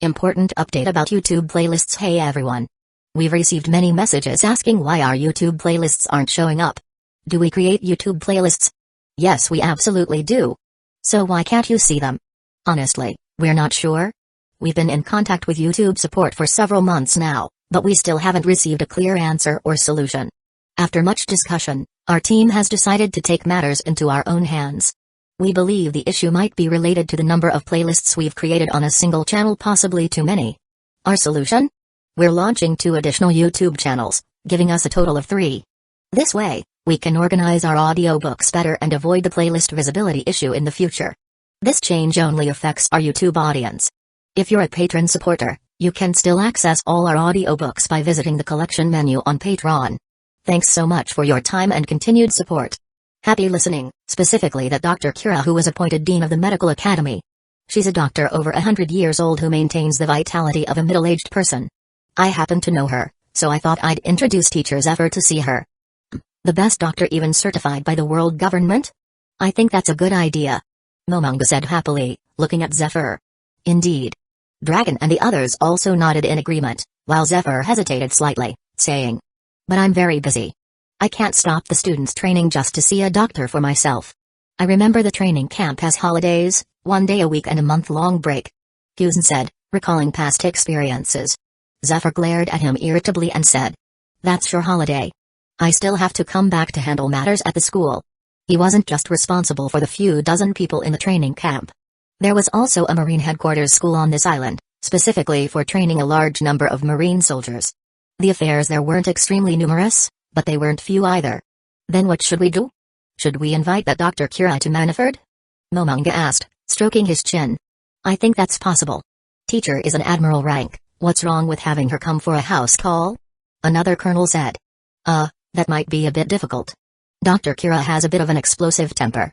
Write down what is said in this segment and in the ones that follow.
Important update about YouTube playlists. Hey everyone. We've received many messages asking why our YouTube playlists aren't showing up. Do we create YouTube playlists? Yes, we absolutely do. So why can't you see them? Honestly, we're not sure. We've been in contact with YouTube support for several months now, but we still haven't received a clear answer or solution. After much discussion, our team has decided to take matters into our own hands. We believe the issue might be related to the number of playlists we've created on a single channel, possibly too many. Our solution? We're launching 2 additional YouTube channels, giving us a total of 3. This way, we can organize our audiobooks better and avoid the playlist visibility issue in the future. This change only affects our YouTube audience. If you're a patron supporter, you can still access all our audiobooks by visiting the collection menu on Patreon. Thanks so much for your time and continued support. Happy listening, specifically that Dr. Kira, who was appointed Dean of the Medical Academy. She's a doctor over 100 years old who maintains the vitality of a middle-aged person. I happen to know her, so I thought I'd introduce teachers ever to see her. The best doctor, even certified by the world government? I think that's a good idea. Momonga said happily, looking at Zephyr. Indeed. Dragon and the others also nodded in agreement, while Zephyr hesitated slightly, saying, "But I'm very busy. I can't stop the students' training just to see a doctor for myself. I remember the training camp has holidays, 1 day a week and a month-long break," Kuzen said, recalling past experiences. Zephyr glared at him irritably and said, "That's your holiday. I still have to come back to handle matters at the school." He wasn't just responsible for the few dozen people in the training camp. There was also a Marine headquarters school on this island, specifically for training a large number of Marine soldiers. The affairs there weren't extremely numerous, but they weren't few either. Then what should we do? Should we invite that Dr. Kira to Manaford? Momonga asked, stroking his chin. I think that's possible. Teacher is an admiral rank, what's wrong with having her come for a house call? Another colonel said. That might be a bit difficult. Dr. Kira has a bit of an explosive temper.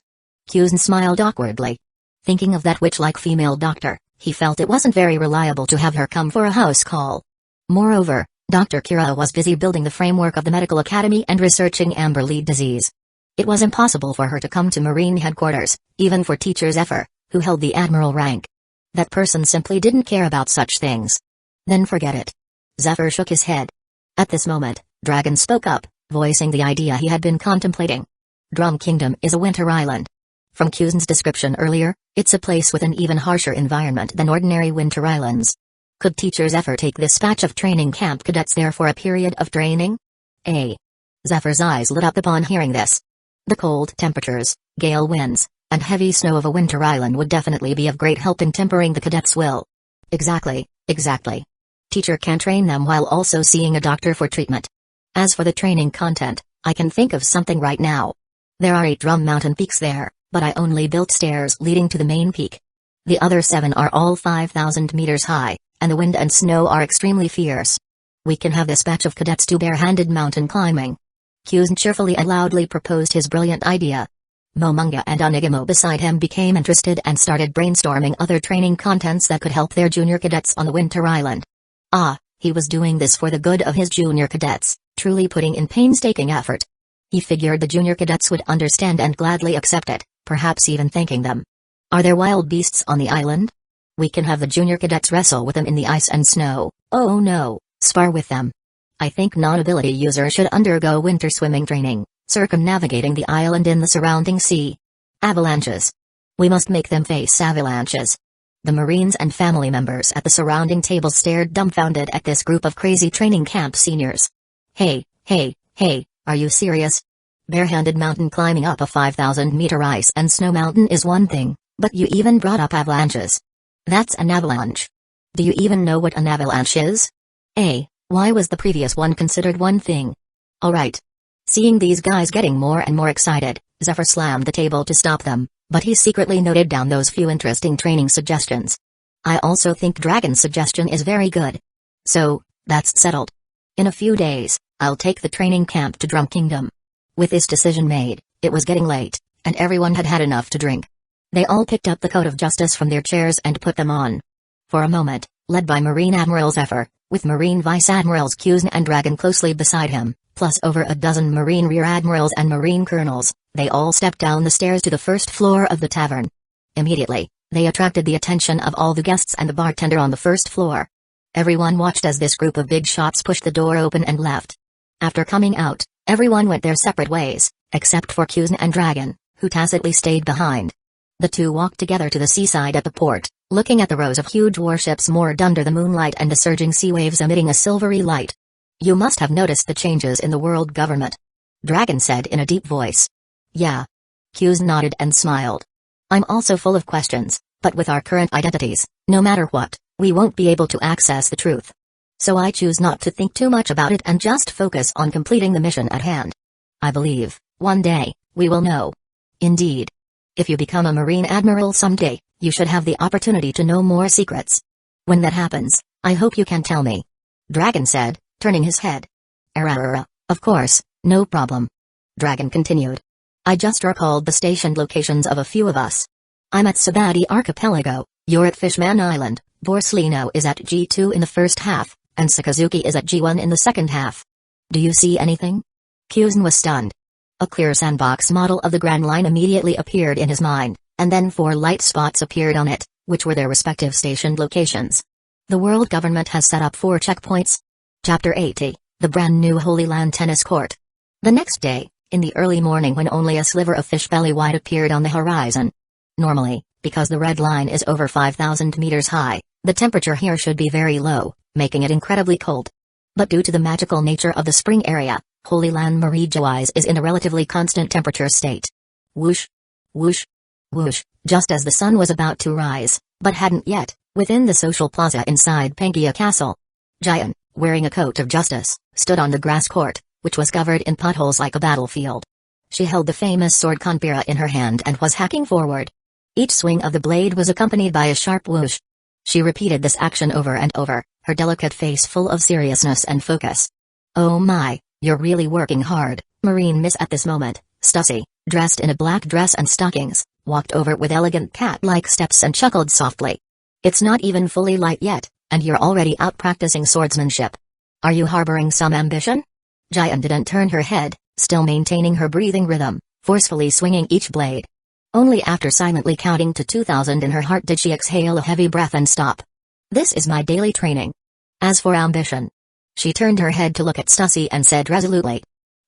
Kuzen smiled awkwardly. Thinking of that witch-like female doctor, he felt it wasn't very reliable to have her come for a house call. Moreover, Dr. Kira was busy building the framework of the medical academy and researching amber lead disease. It was impossible for her to come to Marine headquarters, even for teacher Zephyr, who held the admiral rank. That person simply didn't care about such things. Then forget it. Zephyr shook his head. At this moment, Dragon spoke up, voicing the idea he had been contemplating. Drum Kingdom is a winter island. From Kuzen's description earlier, it's a place with an even harsher environment than ordinary winter islands. Could teachers ever take this batch of training camp cadets there for a period of training? Zephyr's eyes lit up upon hearing this. The cold temperatures, gale winds, and heavy snow of a winter island would definitely be of great help in tempering the cadets' will. Exactly. Teacher can train them while also seeing a doctor for treatment. As for the training content, I can think of something right now. There are 8 drum mountain peaks there, but I only built stairs leading to the main peak. The other 7 are all 5,000 meters high, and the wind and snow are extremely fierce. We can have this batch of cadets do bare-handed mountain climbing. Kuzen cheerfully and loudly proposed his brilliant idea. Momonga and Onigamo beside him became interested and started brainstorming other training contents that could help their junior cadets on the winter island. He was doing this for the good of his junior cadets, truly putting in painstaking effort. He figured the junior cadets would understand and gladly accept it, perhaps even thanking them. Are there wild beasts on the island? We can have the junior cadets wrestle with them in the ice and snow. Oh no, spar with them. I think non-ability users should undergo winter swimming training, circumnavigating the island in the surrounding sea. Avalanches. We must make them face avalanches. The Marines and family members at the surrounding table stared dumbfounded at this group of crazy training camp seniors. Hey, are you serious? Barehanded mountain climbing up a 5,000-meter ice and snow mountain is one thing, but you even brought up avalanches. That's an avalanche. Do you even know what an avalanche is? Why was the previous one considered one thing? Alright. Seeing these guys getting more and more excited, Zephyr slammed the table to stop them, but he secretly noted down those few interesting training suggestions. I also think Dragon's suggestion is very good. So, that's settled. In a few days, I'll take the training camp to Drum Kingdom. With this decision made, it was getting late, and everyone had had enough to drink. They all picked up the coat of justice from their chairs and put them on. For a moment, led by Marine Admiral Zephyr, with Marine Vice Admirals Kuzen and Dragon closely beside him, plus over a dozen Marine Rear Admirals and Marine Colonels, they all stepped down the stairs to the first floor of the tavern. Immediately, They attracted the attention of all the guests and the bartender on the first floor. Everyone watched as this group of big shots pushed the door open and left. After coming out, everyone went their separate ways, except for Kuzen and Dragon, who tacitly stayed behind. The two walked together to the seaside at the port, looking at the rows of huge warships moored under the moonlight and the surging sea waves emitting a silvery light. "You must have noticed the changes in the world government," Dragon said in a deep voice. "Yeah." Kuzen nodded and smiled. "I'm also full of questions, but with our current identities, no matter what, we won't be able to access the truth. So I choose not to think too much about it and just focus on completing the mission at hand. I believe, one day, we will know. Indeed. If you become a Marine Admiral someday, you should have the opportunity to know more secrets. When that happens, I hope you can tell me," Dragon said, turning his head. Of course, no problem." Dragon continued. "I just recalled the stationed locations of a few of us. I'm at Sabati Archipelago, you're at Fishman Island, Borsalino is at G2 in the first half, and Sakazuki is at G1 in the second half. Do you see anything?" Kuzen was stunned. A clear sandbox model of the Grand Line immediately appeared in his mind, and then 4 light spots appeared on it, which were their respective stationed locations. The world government has set up 4 checkpoints. Chapter 80, The Brand New Holy Land Tennis Court. The next day, in the early morning when only a sliver of fish belly white appeared on the horizon. Normally, because the red line is over 5,000 meters high, the temperature here should be very low, making it incredibly cold. But due to the magical nature of the spring area, Holy Land Marijois is in a relatively constant temperature state. Whoosh! Whoosh! Whoosh! Just as the sun was about to rise, but hadn't yet, within the social plaza inside Pangaea Castle. Giant, wearing a coat of justice, stood on the grass court, which was covered in potholes like a battlefield. She held the famous sword Konpira in her hand and was hacking forward. Each swing of the blade was accompanied by a sharp whoosh. She repeated this action over and over, her delicate face full of seriousness and focus. "Oh my, you're really working hard, Marine Miss." At this moment, Stussy, dressed in a black dress and stockings, walked over with elegant cat-like steps and chuckled softly. "It's not even fully light yet, and you're already out practicing swordsmanship. Are you harboring some ambition?" Giant didn't turn her head, still maintaining her breathing rhythm, forcefully swinging each blade. Only after silently counting to 2,000 in her heart did she exhale a heavy breath and stop. "This is my daily training. As for ambition..." She turned her head to look at Stussy and said resolutely,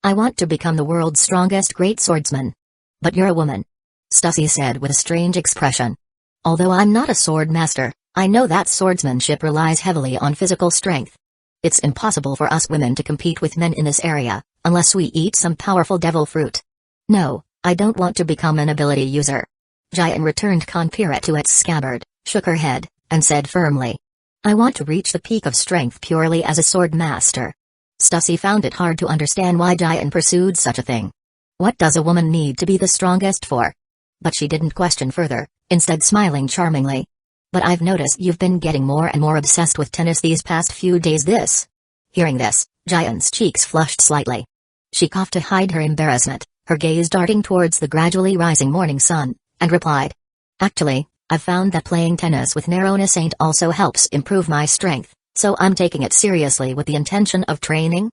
"I want to become the world's strongest great swordsman." "But you're a woman," Stussy said with a strange expression. "Although I'm not a sword master, I know that swordsmanship relies heavily on physical strength. It's impossible for us women to compete with men in this area, unless we eat some powerful devil fruit. No, I don't want to become an ability user." Giant returned Konpira to its scabbard, shook her head, and said firmly, "I want to reach the peak of strength purely as a sword master." Stussy found it hard to understand why Giant pursued such a thing. What does a woman need to be the strongest for? But she didn't question further, instead smiling charmingly. "But I've noticed you've been getting more and more obsessed with tennis these past few days." Hearing this, Giant's cheeks flushed slightly. She coughed to hide her embarrassment, her gaze darting towards the gradually rising morning sun, and replied, "Actually, I've found that playing tennis with Nerona Saint also helps improve my strength, so I'm taking it seriously with the intention of training."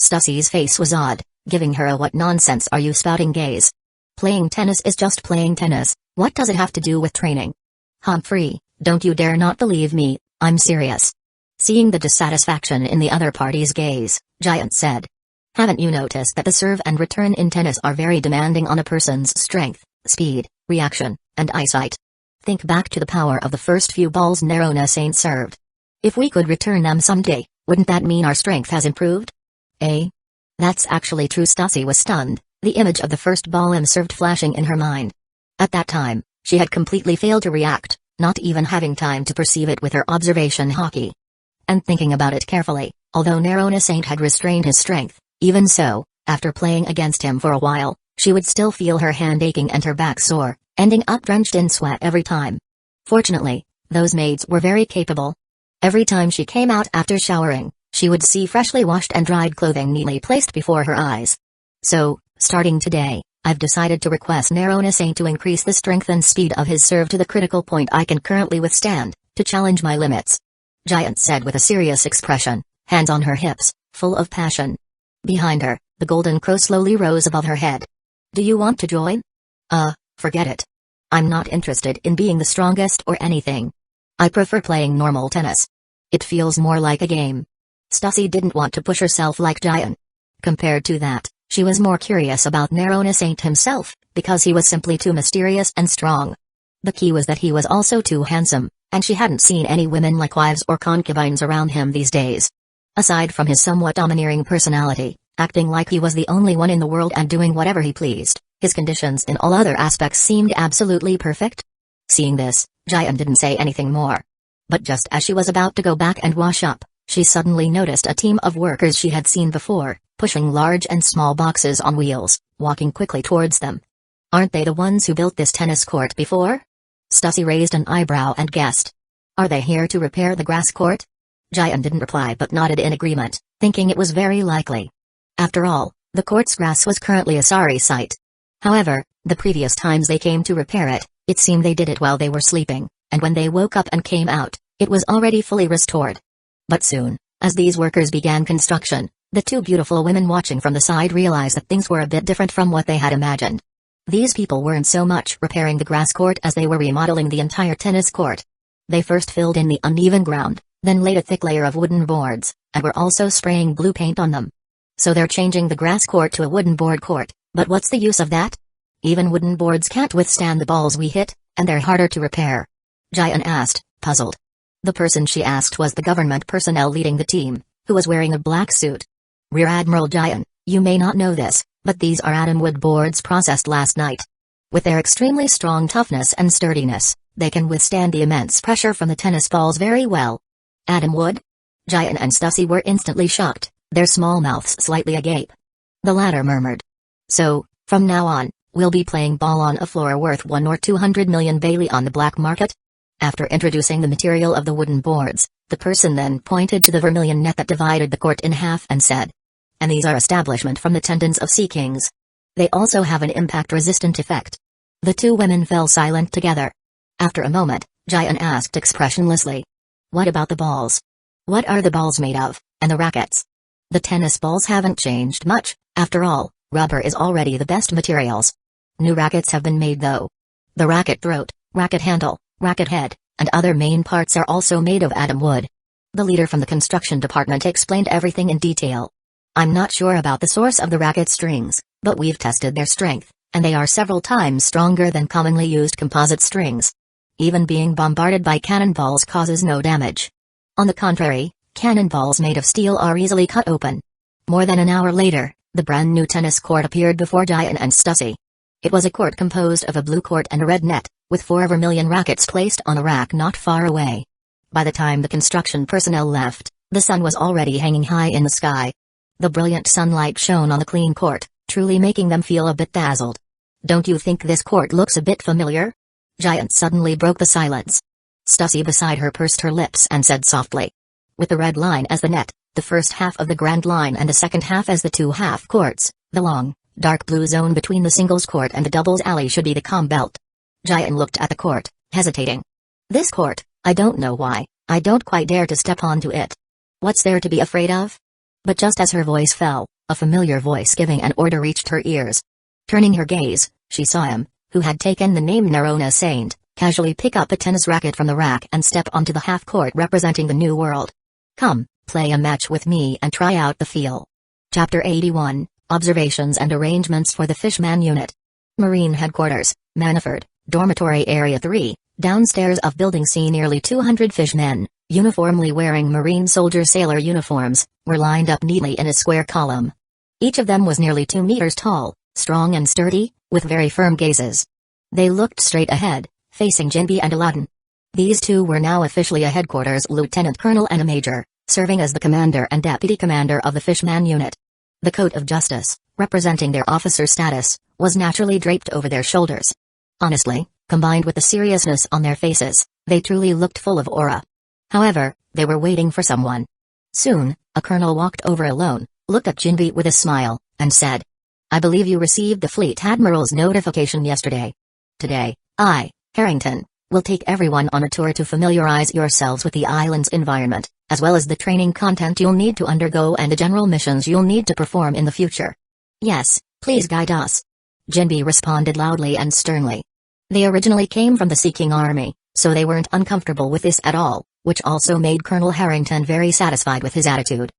Stussy's face was odd, giving her a "what nonsense are you spouting" gaze. "Playing tennis is just playing tennis, what does it have to do with training?" "Humphrey, don't you dare not believe me, I'm serious." Seeing the dissatisfaction in the other party's gaze, Giant said, "Haven't you noticed that the serve and return in tennis are very demanding on a person's strength, speed, reaction, and eyesight? Think back to the power of the first few balls Nerona Saint served. If we could return them someday, wouldn't that mean our strength has improved?" "Eh? That's actually true." Stussy was stunned, the image of the first ball served flashing in her mind. At that time, she had completely failed to react, not even having time to perceive it with her observation hockey. And thinking about it carefully, although Nerona Saint had restrained his strength, even so, after playing against him for a while, she would still feel her hand aching and her back sore, ending up drenched in sweat every time. Fortunately, those maids were very capable. Every time she came out after showering, she would see freshly washed and dried clothing neatly placed before her eyes. "So, starting today, I've decided to request Nerona Saint to increase the strength and speed of his serve to the critical point I can currently withstand, to challenge my limits," Giant said with a serious expression, hands on her hips, full of passion. Behind her, the golden crow slowly rose above her head. "Do you want to join?" Forget it. I'm not interested in being the strongest or anything. I prefer playing normal tennis. It feels more like a game. Stussy didn't want to push herself like Jian. Compared to that, she was more curious about Narona Saint himself, because he was simply too mysterious and strong. The key was that he was also too handsome, and she hadn't seen any women like wives or concubines around him these days. Aside from his somewhat domineering personality, acting like he was the only one in the world and doing whatever he pleased, his conditions in all other aspects seemed absolutely perfect. Seeing this, Jian didn't say anything more. But just as she was about to go back and wash up, she suddenly noticed a team of workers she had seen before, pushing large and small boxes on wheels, walking quickly towards them. Aren't they the ones who built this tennis court before? Stussy raised an eyebrow and guessed. Are they here to repair the grass court? Jian didn't reply but nodded in agreement, thinking it was very likely. After all, the court's grass was currently a sorry sight. However, the previous times they came to repair it, it seemed they did it while they were sleeping, and when they woke up and came out, it was already fully restored. But soon, as these workers began construction, the two beautiful women watching from the side realized that things were a bit different from what they had imagined. These people weren't so much repairing the grass court as they were remodeling the entire tennis court. They first filled in the uneven ground, then laid a thick layer of wooden boards, and were also spraying blue paint on them. So they're changing the grass court to a wooden board court, but what's the use of that? Even wooden boards can't withstand the balls we hit, and they're harder to repair. Jian asked, puzzled. The person she asked was the government personnel leading the team, who was wearing a black suit. Rear Admiral Jian, you may not know this, but these are atom wood boards processed last night. With their extremely strong toughness and sturdiness, they can withstand the immense pressure from the tennis balls very well. Atom wood? Jian and Stussy were instantly shocked, their small mouths slightly agape. The latter murmured. So, from now on, we'll be playing ball on a floor worth 1 or 200 million Bailey on the black market? After introducing the material of the wooden boards, the person then pointed to the vermilion net that divided the court in half and said. And these are establishment from the tendons of sea kings. They also have an impact-resistant effect. The two women fell silent together. After a moment, Jian asked expressionlessly. What about the balls? What are the balls made of, and the rackets? The tennis balls haven't changed much, after all, rubber is already the best materials. New rackets have been made though. The racket throat, racket handle, racket head, and other main parts are also made of atom wood. The leader from the construction department explained everything in detail. I'm not sure about the source of the racket strings, but we've tested their strength, and they are several times stronger than commonly used composite strings. Even being bombarded by cannonballs causes no damage. On the contrary, cannonballs made of steel are easily cut open. More than an hour later, the brand new tennis court appeared before Jian and Stussy. It was a court composed of a blue court and a red net, with 4 vermilion rackets placed on a rack not far away. By the time the construction personnel left, the sun was already hanging high in the sky. The brilliant sunlight shone on the clean court, truly making them feel a bit dazzled. Don't you think this court looks a bit familiar? Jian suddenly broke the silence. Stussy beside her pursed her lips and said softly. With the red line as the net, the first half of the grand line and the second half as the 2 half courts, the long, dark blue zone between the singles court and the doubles alley should be the com belt. Jian looked at the court, hesitating. This court, I don't know why, I don't quite dare to step onto it. What's there to be afraid of? But just as her voice fell, a familiar voice giving an order reached her ears. Turning her gaze, she saw him, who had taken the name Narona Saint, casually pick up a tennis racket from the rack and step onto the half court representing the new world. Come, play a match with me and try out the feel. Chapter 81, Observations and Arrangements for the Fishman Unit. Marine Headquarters, Manaford, Dormitory Area 3, downstairs of Building C. Nearly 200 fishmen, uniformly wearing Marine soldier sailor uniforms, were lined up neatly in a square column. Each of them was nearly 2 meters tall, strong and sturdy, with very firm gazes. They looked straight ahead, facing Jinbi and Aladdin. These two were now officially a headquarters lieutenant colonel and a major, serving as the commander and deputy commander of the Fishman Unit. The coat of justice, representing their officer status, was naturally draped over their shoulders. Honestly, combined with the seriousness on their faces, they truly looked full of aura. However, they were waiting for someone. Soon, a colonel walked over alone, looked at Jinbi with a smile, and said, I believe you received the Fleet Admiral's notification yesterday. Today, I, Harrington, will take everyone on a tour to familiarize yourselves with the island's environment, as well as the training content you'll need to undergo and the general missions you'll need to perform in the future. Yes, please guide us. Jinbi responded loudly and sternly. They originally came from the Seeking Army, so they weren't uncomfortable with this at all, which also made Colonel Harrington very satisfied with his attitude.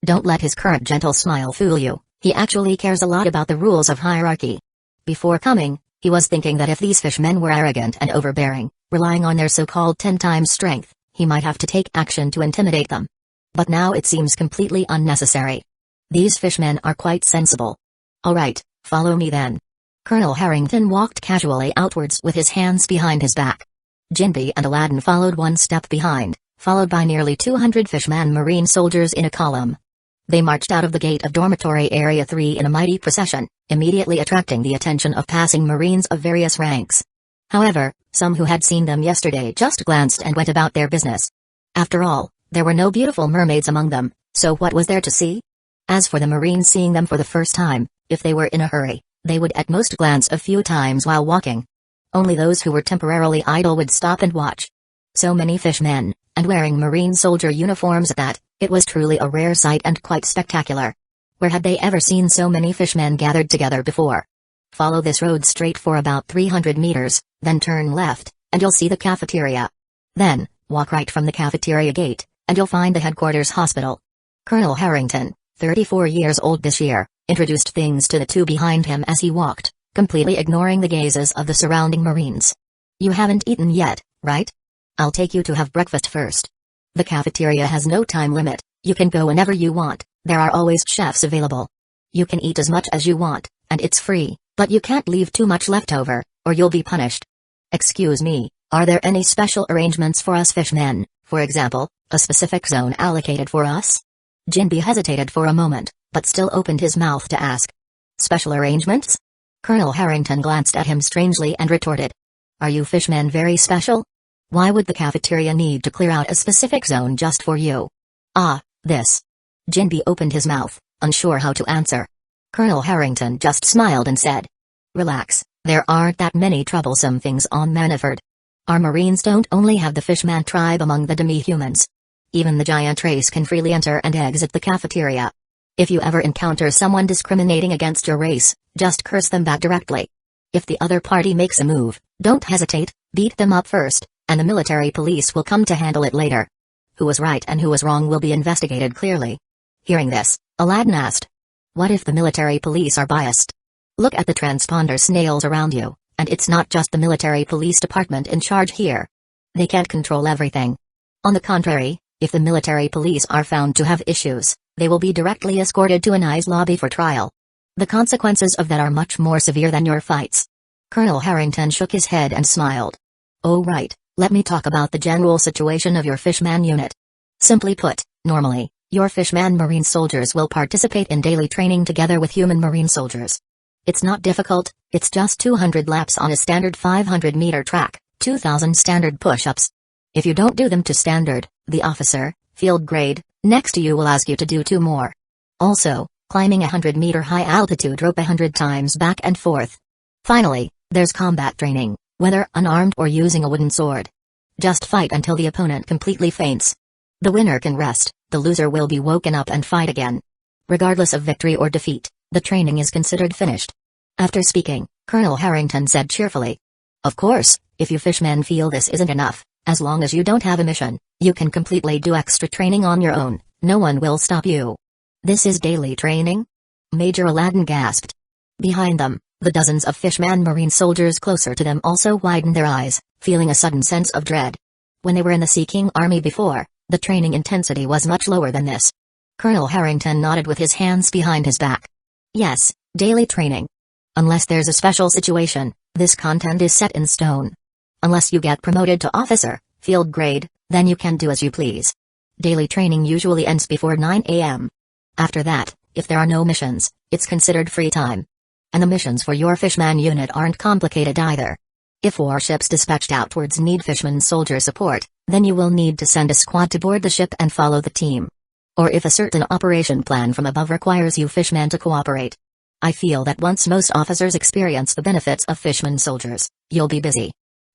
Don't let his current gentle smile fool you, he actually cares a lot about the rules of hierarchy. Before coming, he was thinking that if these fishmen were arrogant and overbearing, relying on their so-called 10 times strength, he might have to take action to intimidate them. But now it seems completely unnecessary. These fishmen are quite sensible. Alright, follow me then. Colonel Harrington walked casually outwards with his hands behind his back. Jinbi and Aladdin followed one step behind, followed by nearly 200 fishman marine soldiers in a column. They marched out of the gate of Dormitory Area 3 in a mighty procession, immediately attracting the attention of passing marines of various ranks. However, some who had seen them yesterday just glanced and went about their business. After all, there were no beautiful mermaids among them, so what was there to see? As for the marines seeing them for the first time, if they were in a hurry, they would at most glance a few times while walking. Only those who were temporarily idle would stop and watch. So many fishmen, and wearing marine soldier uniforms at that, it was truly a rare sight and quite spectacular. Where had they ever seen so many fishmen gathered together before? Follow this road straight for about 300 meters, then turn left, and you'll see the cafeteria. Then, walk right from the cafeteria gate, and you'll find the headquarters hospital. Colonel Harrington, 34 years old this year, introduced things to the two behind him as he walked, completely ignoring the gazes of the surrounding marines. You haven't eaten yet, right? I'll take you to have breakfast first. The cafeteria has no time limit, you can go whenever you want, there are always chefs available. You can eat as much as you want, and it's free, but you can't leave too much left over, or you'll be punished. Excuse me, are there any special arrangements for us fishmen, for example, a specific zone allocated for us? Jinbi hesitated for a moment, but still opened his mouth to ask. Special arrangements? Colonel Harrington glanced at him strangely and retorted. Are you fishmen very special? Why would the cafeteria need to clear out a specific zone just for you? Ah, this. Jinbi opened his mouth, unsure how to answer. Colonel Harrington just smiled and said. Relax, there aren't that many troublesome things on Maniford. Our marines don't only have the fishman tribe among the demi-humans. Even the giant race can freely enter and exit the cafeteria. If you ever encounter someone discriminating against your race, just curse them back directly. If the other party makes a move, don't hesitate, beat them up first, and the military police will come to handle it later. Who was right and who was wrong will be investigated clearly. Hearing this, Aladdin asked. What if the military police are biased? Look at the transponder snails around you, and it's not just the military police department in charge here. They can't control everything. On the contrary, if the military police are found to have issues, they will be directly escorted to a nice lobby for trial. The consequences of that are much more severe than your fights. Colonel Harrington shook his head and smiled. Oh right, let me talk about the general situation of your fishman unit. Simply put, normally, your fishman marine soldiers will participate in daily training together with human marine soldiers. It's not difficult, it's just 200 laps on a standard 500-meter track, 2,000 standard push-ups. If you don't do them to standard, the officer, field grade, next to you will ask you to do 2 more. Also, climbing a 100-meter high-altitude rope 100 times back and forth. Finally, there's combat training, whether unarmed or using a wooden sword. Just fight until the opponent completely faints. The winner can rest, the loser will be woken up and fight again. Regardless of victory or defeat, the training is considered finished. After speaking, Colonel Harrington said cheerfully. Of course, if you fishmen feel this isn't enough, as long as you don't have a mission, you can completely do extra training on your own, no one will stop you. This is daily training? Major Aladdin gasped. Behind them, the dozens of fishman marine soldiers closer to them also widened their eyes, feeling a sudden sense of dread. When they were in the Seeking Army before, the training intensity was much lower than this. Colonel Harrington nodded with his hands behind his back. Yes, daily training. Unless there's a special situation, this content is set in stone. Unless you get promoted to officer, field grade, then you can do as you please. Daily training usually ends before 9 a.m. After that, if there are no missions, it's considered free time. And the missions for your fishman unit aren't complicated either. If warships dispatched outwards need fishman soldier support, then you will need to send a squad to board the ship and follow the team. Or if a certain operation plan from above requires you fishmen to cooperate. I feel that once most officers experience the benefits of fishman soldiers, you'll be busy.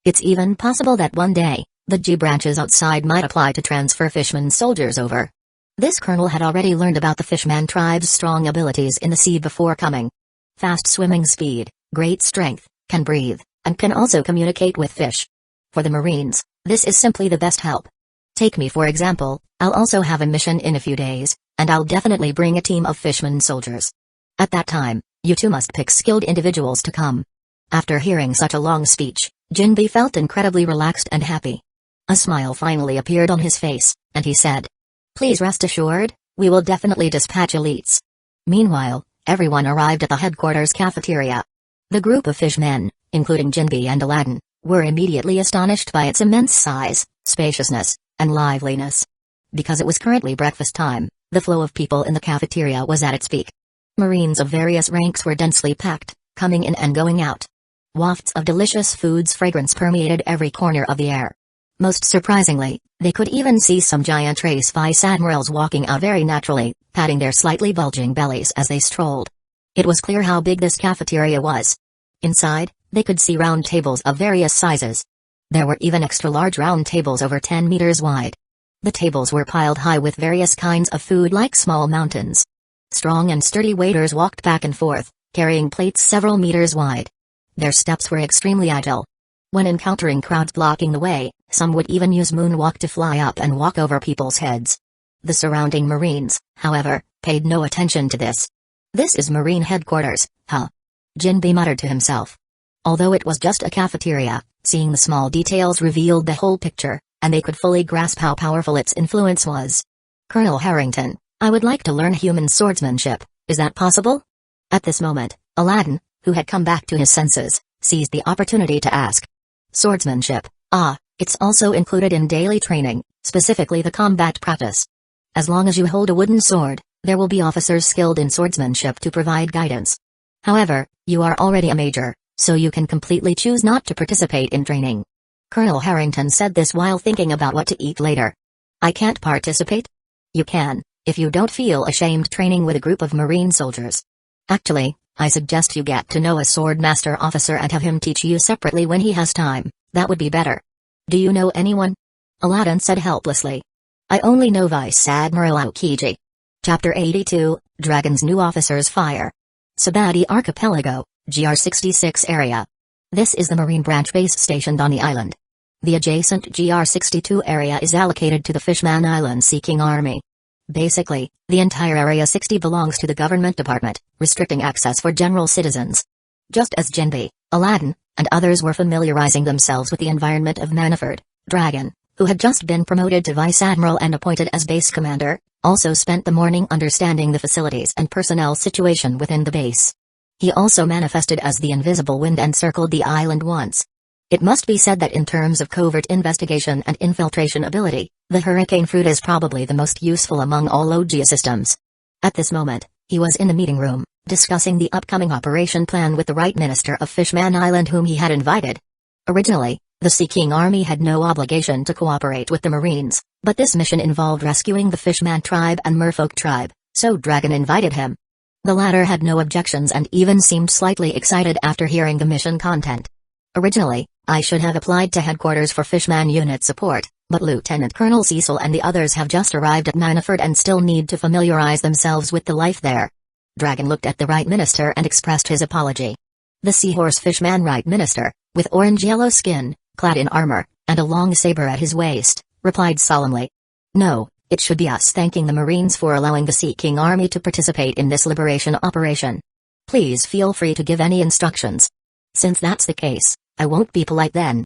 It's even possible that one day, the G branches outside might apply to transfer fishman soldiers over. This colonel had already learned about the fishman tribe's strong abilities in the sea before coming. Fast swimming speed, great strength, can breathe, and can also communicate with fish. For the Marines, this is simply the best help. Take me for example, I'll also have a mission in a few days, and I'll definitely bring a team of fishermen soldiers. At that time, you two must pick skilled individuals to come. After hearing such a long speech, Jinbi felt incredibly relaxed and happy. A smile finally appeared on his face, and he said, "Please rest assured, we will definitely dispatch elites." Meanwhile, everyone arrived at the headquarters cafeteria. The group of fishmen, including Jinbi and Aladdin, were immediately astonished by its immense size, spaciousness, and liveliness. Because it was currently breakfast time, the flow of people in the cafeteria was at its peak. Marines of various ranks were densely packed, coming in and going out. Wafts of delicious food's fragrance permeated every corner of the air. Most surprisingly, they could even see some giant race vice admirals walking out very naturally, patting their slightly bulging bellies as they strolled. It was clear how big this cafeteria was. Inside, they could see round tables of various sizes. There were even extra-large round tables over 10 meters wide. The tables were piled high with various kinds of food like small mountains. Strong and sturdy waiters walked back and forth, carrying plates several meters wide. Their steps were extremely agile. When encountering crowds blocking the way, some would even use moonwalk to fly up and walk over people's heads. The surrounding Marines, however, paid no attention to this. "This is Marine headquarters, huh?" Jinbi muttered to himself. Although it was just a cafeteria, seeing the small details revealed the whole picture, and they could fully grasp how powerful its influence was. "Colonel Harrington, I would like to learn human swordsmanship, is that possible?" At this moment, Aladdin, who had come back to his senses, seized the opportunity to ask. "Swordsmanship, it's also included in daily training, specifically the combat practice. As long as you hold a wooden sword, there will be officers skilled in swordsmanship to provide guidance. However, you are already a major, so you can completely choose not to participate in training." Colonel Harrington said this while thinking about what to eat later. "I can't participate?" "You can, if you don't feel ashamed training with a group of Marine soldiers. Actually, I suggest you get to know a sword master officer and have him teach you separately when he has time, that would be better." "Do you know anyone?" Aladdin said helplessly. "I only know Vice Admiral Aokiji." Chapter 82, Dragon's New Officers Fire. Sabati Archipelago, GR66 area. This is the Marine branch base stationed on the island. The adjacent GR62 area is allocated to the Fishman Island Seeking Army. Basically, the entire Area 60 belongs to the government department, restricting access for general citizens. Just as Jinbi, Aladdin, and others were familiarizing themselves with the environment of Manaford, Dragon, who had just been promoted to Vice Admiral and appointed as base commander, also spent the morning understanding the facilities and personnel situation within the base. He also manifested as the invisible wind and circled the island once. It must be said that in terms of covert investigation and infiltration ability, the hurricane fruit is probably the most useful among all Logia systems. At this moment, he was in the meeting room, discussing the upcoming operation plan with the Right Minister of Fishman Island whom he had invited. Originally, the Seeking Army had no obligation to cooperate with the Marines, but this mission involved rescuing the Fishman tribe and Merfolk tribe, so Dragon invited him. The latter had no objections and even seemed slightly excited after hearing the mission content. "Originally, I should have applied to headquarters for Fishman unit support, but Lieutenant Colonel Cecil and the others have just arrived at Manaford and still need to familiarize themselves with the life there." Dragon looked at the Right Minister and expressed his apology. The Seahorse Fishman Right Minister, with orange-yellow skin, clad in armor, and a long saber at his waist, replied solemnly. "No, it should be us thanking the Marines for allowing the Seeking Army to participate in this liberation operation. Please feel free to give any instructions. Since that's the case, I won't be polite then."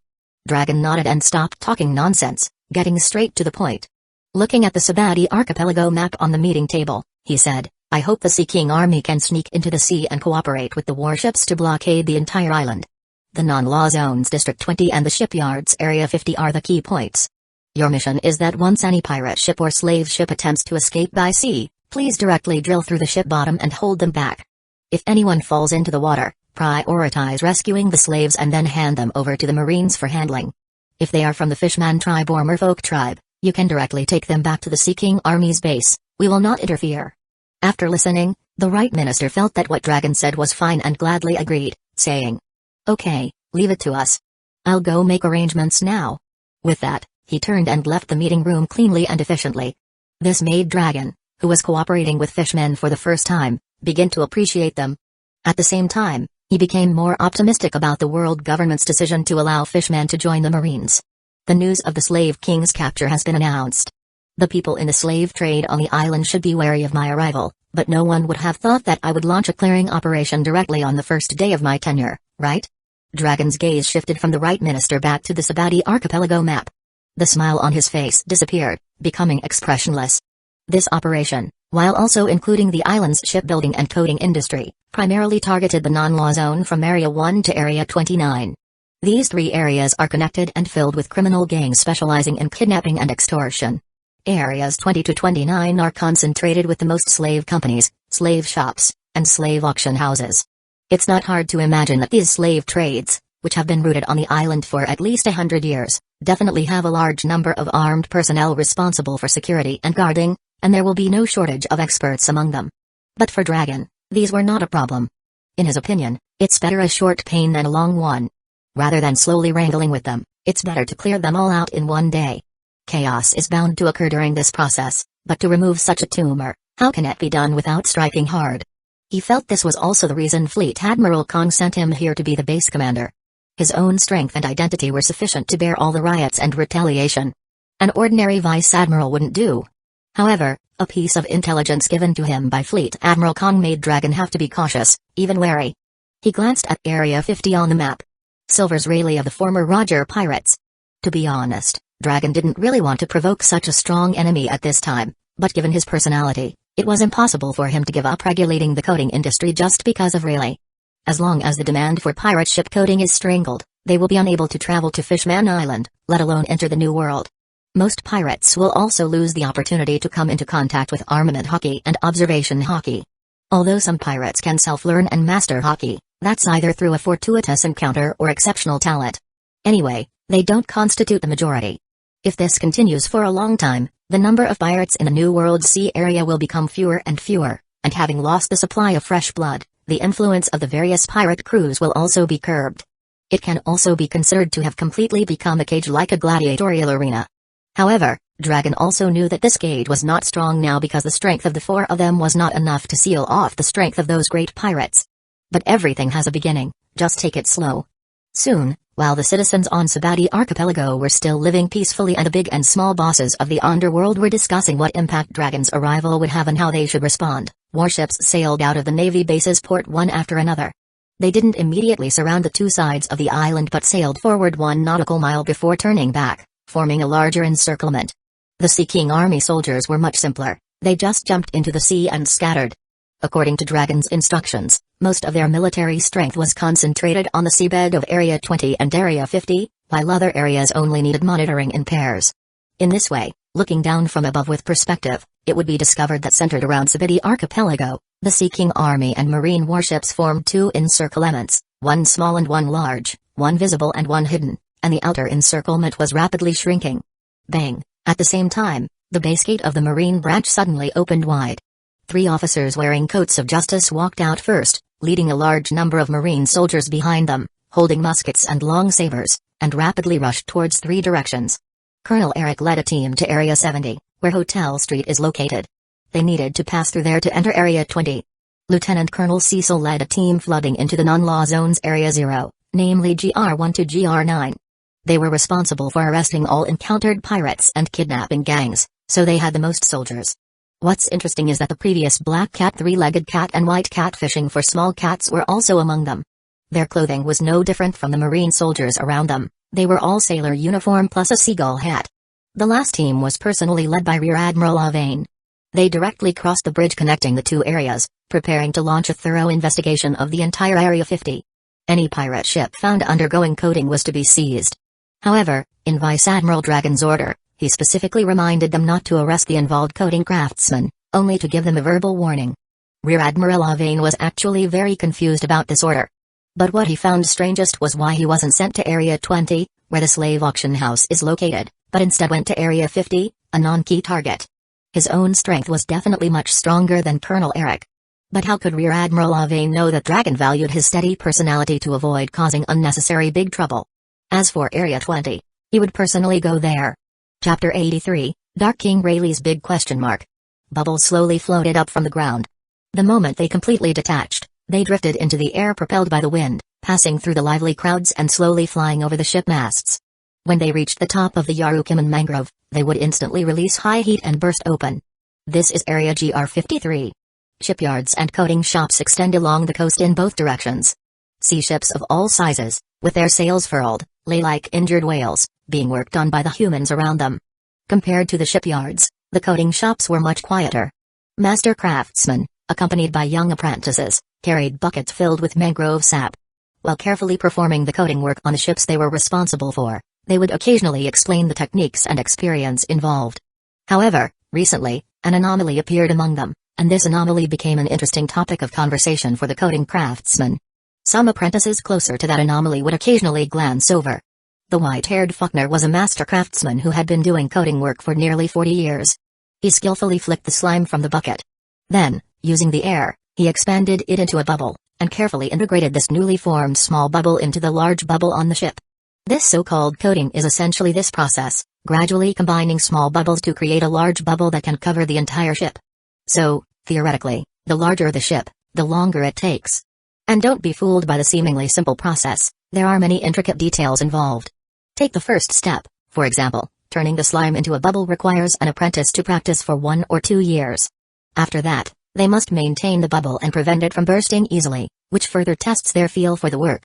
Dragon nodded and stopped talking nonsense, getting straight to the point. Looking at the Sabati Archipelago map on the meeting table, he said, "I hope the Seeking Army can sneak into the sea and cooperate with the warships to blockade the entire island. The non-law zones District 20 and the shipyards Area 50 are the key points. Your mission is that once any pirate ship or slave ship attempts to escape by sea, please directly drill through the ship bottom and hold them back. If anyone falls into the water, prioritize rescuing the slaves and then hand them over to the Marines for handling. If they are from the Fishman tribe or Merfolk tribe, you can directly take them back to the Seeking Army's base, we will not interfere." After listening, the Right Minister felt that what Dragon said was fine and gladly agreed, saying, "Okay, leave it to us. I'll go make arrangements now." With that, he turned and left the meeting room cleanly and efficiently. This made Dragon, who was cooperating with fishmen for the first time, begin to appreciate them. At the same time, He became more optimistic about the world government's decision to allow fishmen to join the Marines. The news of the Slave King's capture has been announced. The people in the slave trade on the island should be wary of my arrival, but no one would have thought that I would launch a clearing operation directly on the first day of my tenure, right? Dragon's gaze shifted from the right minister back to the Sabati archipelago map. The smile on his face disappeared, becoming expressionless. This operation, while also including the island's shipbuilding and coating industry, primarily targeted the non-law zone from Area 1 to Area 29. These three areas are connected and filled with criminal gangs specializing in kidnapping and extortion. Areas 20 to 29 are concentrated with the most slave companies, slave shops, and slave auction houses. It's not hard to imagine that these slave trades, which have been rooted on the island for at least 100 years, definitely have a large number of armed personnel responsible for security and guarding, and there will be no shortage of experts among them. But for Dragon, these were not a problem. In his opinion, it's better a short pain than a long one. Rather than slowly wrangling with them, it's better to clear them all out in one day. Chaos is bound to occur during this process, but to remove such a tumor, how can it be done without striking hard? He felt this was also the reason Fleet Admiral Kong sent him here to be the base commander. His own strength and identity were sufficient to bear all the riots and retaliation. An ordinary vice admiral wouldn't do. However, a piece of intelligence given to him by Fleet Admiral Kong made Dragon have to be cautious, even wary. He glanced at Area 50 on the map. Silver's Rayleigh of the former Roger Pirates. To be honest, Dragon didn't really want to provoke such a strong enemy at this time, but given his personality, it was impossible for him to give up regulating the coating industry just because of Rayleigh. As long as the demand for pirate ship coating is strangled, they will be unable to travel to Fishman Island, let alone enter the New World. Most pirates will also lose the opportunity to come into contact with armament hockey and observation hockey. Although some pirates can self-learn and master hockey, that's either through a fortuitous encounter or exceptional talent. Anyway, they don't constitute the majority. If this continues for a long time, the number of pirates in the New World Sea area will become fewer, and having lost the supply of fresh blood, the influence of the various pirate crews will also be curbed. It can also be considered to have completely become a cage like a gladiatorial arena. However, Dragon also knew that this cage was not strong now because the strength of the four of them was not enough to seal off the strength of those great pirates. But everything has a beginning, just take it slow. Soon, while the citizens on Sabati Archipelago were still living peacefully and the big and small bosses of the underworld were discussing what impact Dragon's arrival would have and how they should respond, warships sailed out of the Navy base's port one after another. They didn't immediately surround the two sides of the island but sailed forward 1 nautical mile before turning back, forming a larger encirclement. The Sea King Army soldiers were much simpler, they just jumped into the sea and scattered. According to Dragon's instructions, most of their military strength was concentrated on the seabed of Area 20 and Area 50, while other areas only needed monitoring in pairs. In this way, looking down from above with perspective, it would be discovered that centered around Sabati Archipelago, the Sea King Army and Marine warships formed two encirclements, one small and one large, one visible and one hidden, and the outer encirclement was rapidly shrinking. Bang! At the same time, the base gate of the Marine branch suddenly opened wide. 3 officers wearing coats of justice walked out first, leading a large number of Marine soldiers behind them, holding muskets and long sabers, and rapidly rushed towards 3 directions. Colonel Eric led a team to Area 70, where Hotel Street is located. They needed to pass through there to enter Area 20. Lieutenant Colonel Cecil led a team flooding into the non-law zones Area 0, namely GR1 to GR9. They were responsible for arresting all encountered pirates and kidnapping gangs, so they had the most soldiers. What's interesting is that the previous black cat, 3-legged cat and white cat fishing for small cats were also among them. Their clothing was no different from the Marine soldiers around them, they were all sailor uniform plus a seagull hat. The last team was personally led by Rear Admiral Avane. They directly crossed the bridge connecting the two areas, preparing to launch a thorough investigation of the entire Area 50. Any pirate ship found undergoing coating was to be seized. However, in Vice Admiral Dragon's order, he specifically reminded them not to arrest the involved coating craftsmen, only to give them a verbal warning. Rear Admiral Avane was actually very confused about this order. But what he found strangest was why he wasn't sent to Area 20, where the slave auction house is located, but instead went to Area 50, a non-key target. His own strength was definitely much stronger than Colonel Eric. But how could Rear Admiral Avane know that Dragon valued his steady personality to avoid causing unnecessary big trouble? As for Area 20, he would personally go there. Chapter 83, Dark King Rayleigh's Big Question Mark. Bubbles slowly floated up from the ground. The moment they completely detached, They drifted into the air propelled by the wind, passing through the lively crowds and slowly flying over the ship masts. When they reached the top of the Yarukiman mangrove, they would instantly release high heat and burst open. This is Area GR53. Shipyards and coating shops extend along the coast in both directions. Sea ships of all sizes, with their sails furled, lay like injured whales, being worked on by the humans around them. Compared to the shipyards, the coating shops were much quieter. Master craftsmen, accompanied by young apprentices, carried buckets filled with mangrove sap. While carefully performing the coating work on the ships they were responsible for, they would occasionally explain the techniques and experience involved. However, recently, an anomaly appeared among them, and this anomaly became an interesting topic of conversation for the coating craftsmen. Some apprentices closer to that anomaly would occasionally glance over. The white-haired Faulkner was a master craftsman who had been doing coating work for nearly 40 years. He skillfully flicked the slime from the bucket. Then, using the air, he expanded it into a bubble, and carefully integrated this newly formed small bubble into the large bubble on the ship. This so-called coating is essentially this process, gradually combining small bubbles to create a large bubble that can cover the entire ship. So, theoretically, the larger the ship, the longer it takes. And don't be fooled by the seemingly simple process, there are many intricate details involved. Take the first step, for example, turning the slime into a bubble requires an apprentice to practice for 1 or 2 years. After that, they must maintain the bubble and prevent it from bursting easily, which further tests their feel for the work.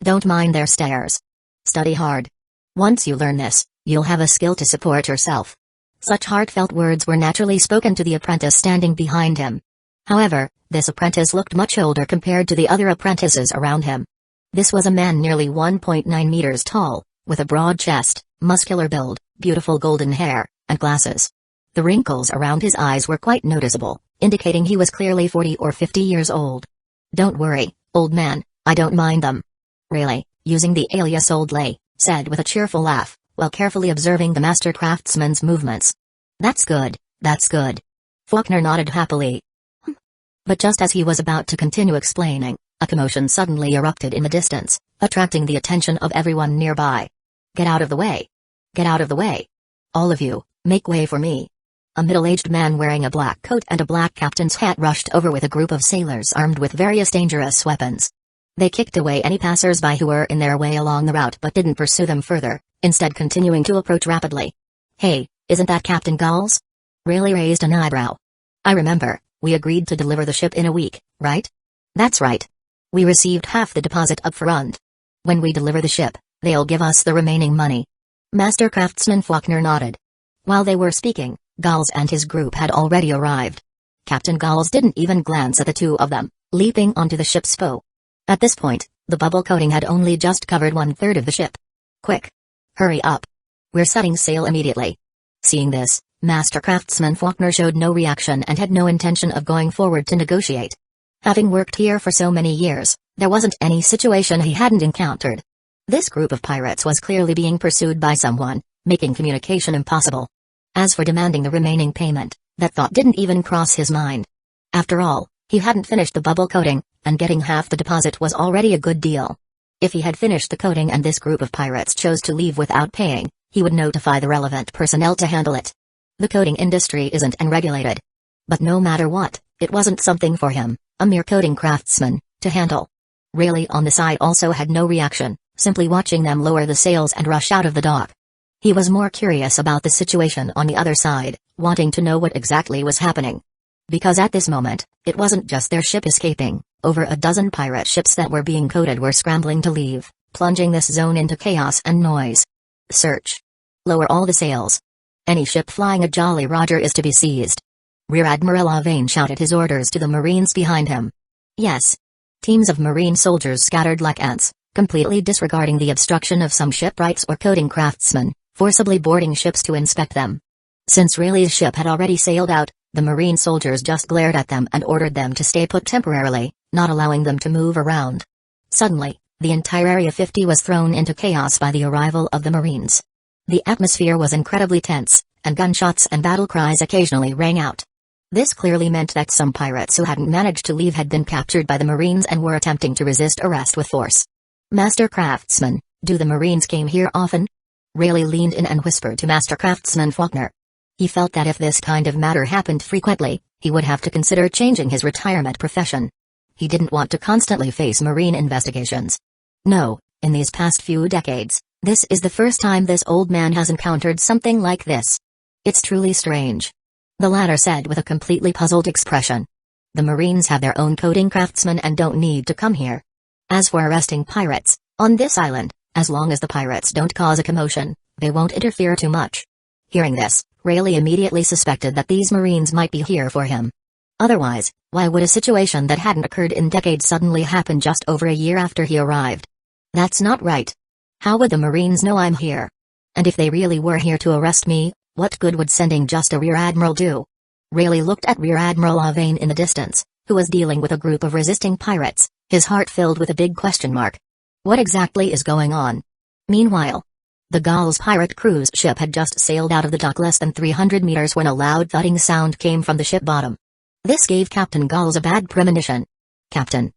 Don't mind their stares. Study hard. Once you learn this, you'll have a skill to support yourself. Such heartfelt words were naturally spoken to the apprentice standing behind him. However, this apprentice looked much older compared to the other apprentices around him. This was a man nearly 1.9 meters tall, with a broad chest, muscular build, beautiful golden hair, and glasses. The wrinkles around his eyes were quite noticeable, indicating he was clearly 40 or 50 years old. "Don't worry, old man, I don't mind them." Really, using the alias Old Lay, said with a cheerful laugh, while carefully observing the master craftsman's movements. "That's good, that's good." Faulkner nodded happily. But just as he was about to continue explaining, a commotion suddenly erupted in the distance, attracting the attention of everyone nearby. "Get out of the way! Get out of the way! All of you, make way for me!" A middle-aged man wearing a black coat and a black captain's hat rushed over with a group of sailors armed with various dangerous weapons. They kicked away any passers-by who were in their way along the route but didn't pursue them further, instead continuing to approach rapidly. "Hey, isn't that Captain Galls?" Rayleigh raised an eyebrow. "I remember, we agreed to deliver the ship in a week, right?" "That's right. We received half the deposit up front. When we deliver the ship, they'll give us the remaining money." Master Craftsman Faulkner nodded. While they were speaking, Galls and his group had already arrived. Captain Galls didn't even glance at the two of them, leaping onto the ship's bow. At this point, the bubble coating had only just covered 1/3 of the ship. "Quick! Hurry up! We're setting sail immediately." Seeing this, Master Craftsman Faulkner showed no reaction and had no intention of going forward to negotiate. Having worked here for so many years, there wasn't any situation he hadn't encountered. This group of pirates was clearly being pursued by someone, making communication impossible. As for demanding the remaining payment, that thought didn't even cross his mind. After all, he hadn't finished the bubble coating, and getting half the deposit was already a good deal. If he had finished the coating and this group of pirates chose to leave without paying, he would notify the relevant personnel to handle it. The coating industry isn't unregulated. But no matter what, it wasn't something for him, a mere coating craftsman, to handle. Rayleigh on the side also had no reaction, simply watching them lower the sails and rush out of the dock. He was more curious about the situation on the other side, wanting to know what exactly was happening. Because at this moment, it wasn't just their ship escaping, over a dozen pirate ships that were being coated were scrambling to leave, plunging this zone into chaos and noise. "Search. Lower all the sails. Any ship flying a Jolly Roger is to be seized." Rear Admiral Avane shouted his orders to the Marines behind him. Yes. Teams of Marine soldiers scattered like ants, completely disregarding the obstruction of some shipwrights or coating craftsmen, forcibly boarding ships to inspect them. Since Rayleigh's ship had already sailed out, the Marine soldiers just glared at them and ordered them to stay put temporarily, not allowing them to move around. Suddenly, the entire Area 50 was thrown into chaos by the arrival of the Marines. The atmosphere was incredibly tense, and gunshots and battle cries occasionally rang out. This clearly meant that some pirates who hadn't managed to leave had been captured by the Marines and were attempting to resist arrest with force. "Master Craftsman, do the Marines came here often?" Rayleigh leaned in and whispered to Master Craftsman Faulkner. He felt that if this kind of matter happened frequently, he would have to consider changing his retirement profession. He didn't want to constantly face Marine investigations. No, in these past few decades, this is the first time this old man has encountered something like this. It's truly strange. The latter said with a completely puzzled expression. The Marines have their own coding craftsmen and don't need to come here. As for arresting pirates, on this island, as long as the pirates don't cause a commotion, they won't interfere too much. Hearing this, Rayleigh immediately suspected that these Marines might be here for him. Otherwise, why would a situation that hadn't occurred in decades suddenly happen just over a year after he arrived? That's not right. How would the Marines know I'm here? And if they really were here to arrest me, what good would sending just a Rear Admiral do? Rayleigh looked at Rear Admiral Avane in the distance, who was dealing with a group of resisting pirates, his heart filled with a big question mark. What exactly is going on? Meanwhile, the Gauls pirate cruise ship had just sailed out of the dock less than 300 meters when a loud thudding sound came from the ship bottom. This gave Captain Gauls a bad premonition. Captain,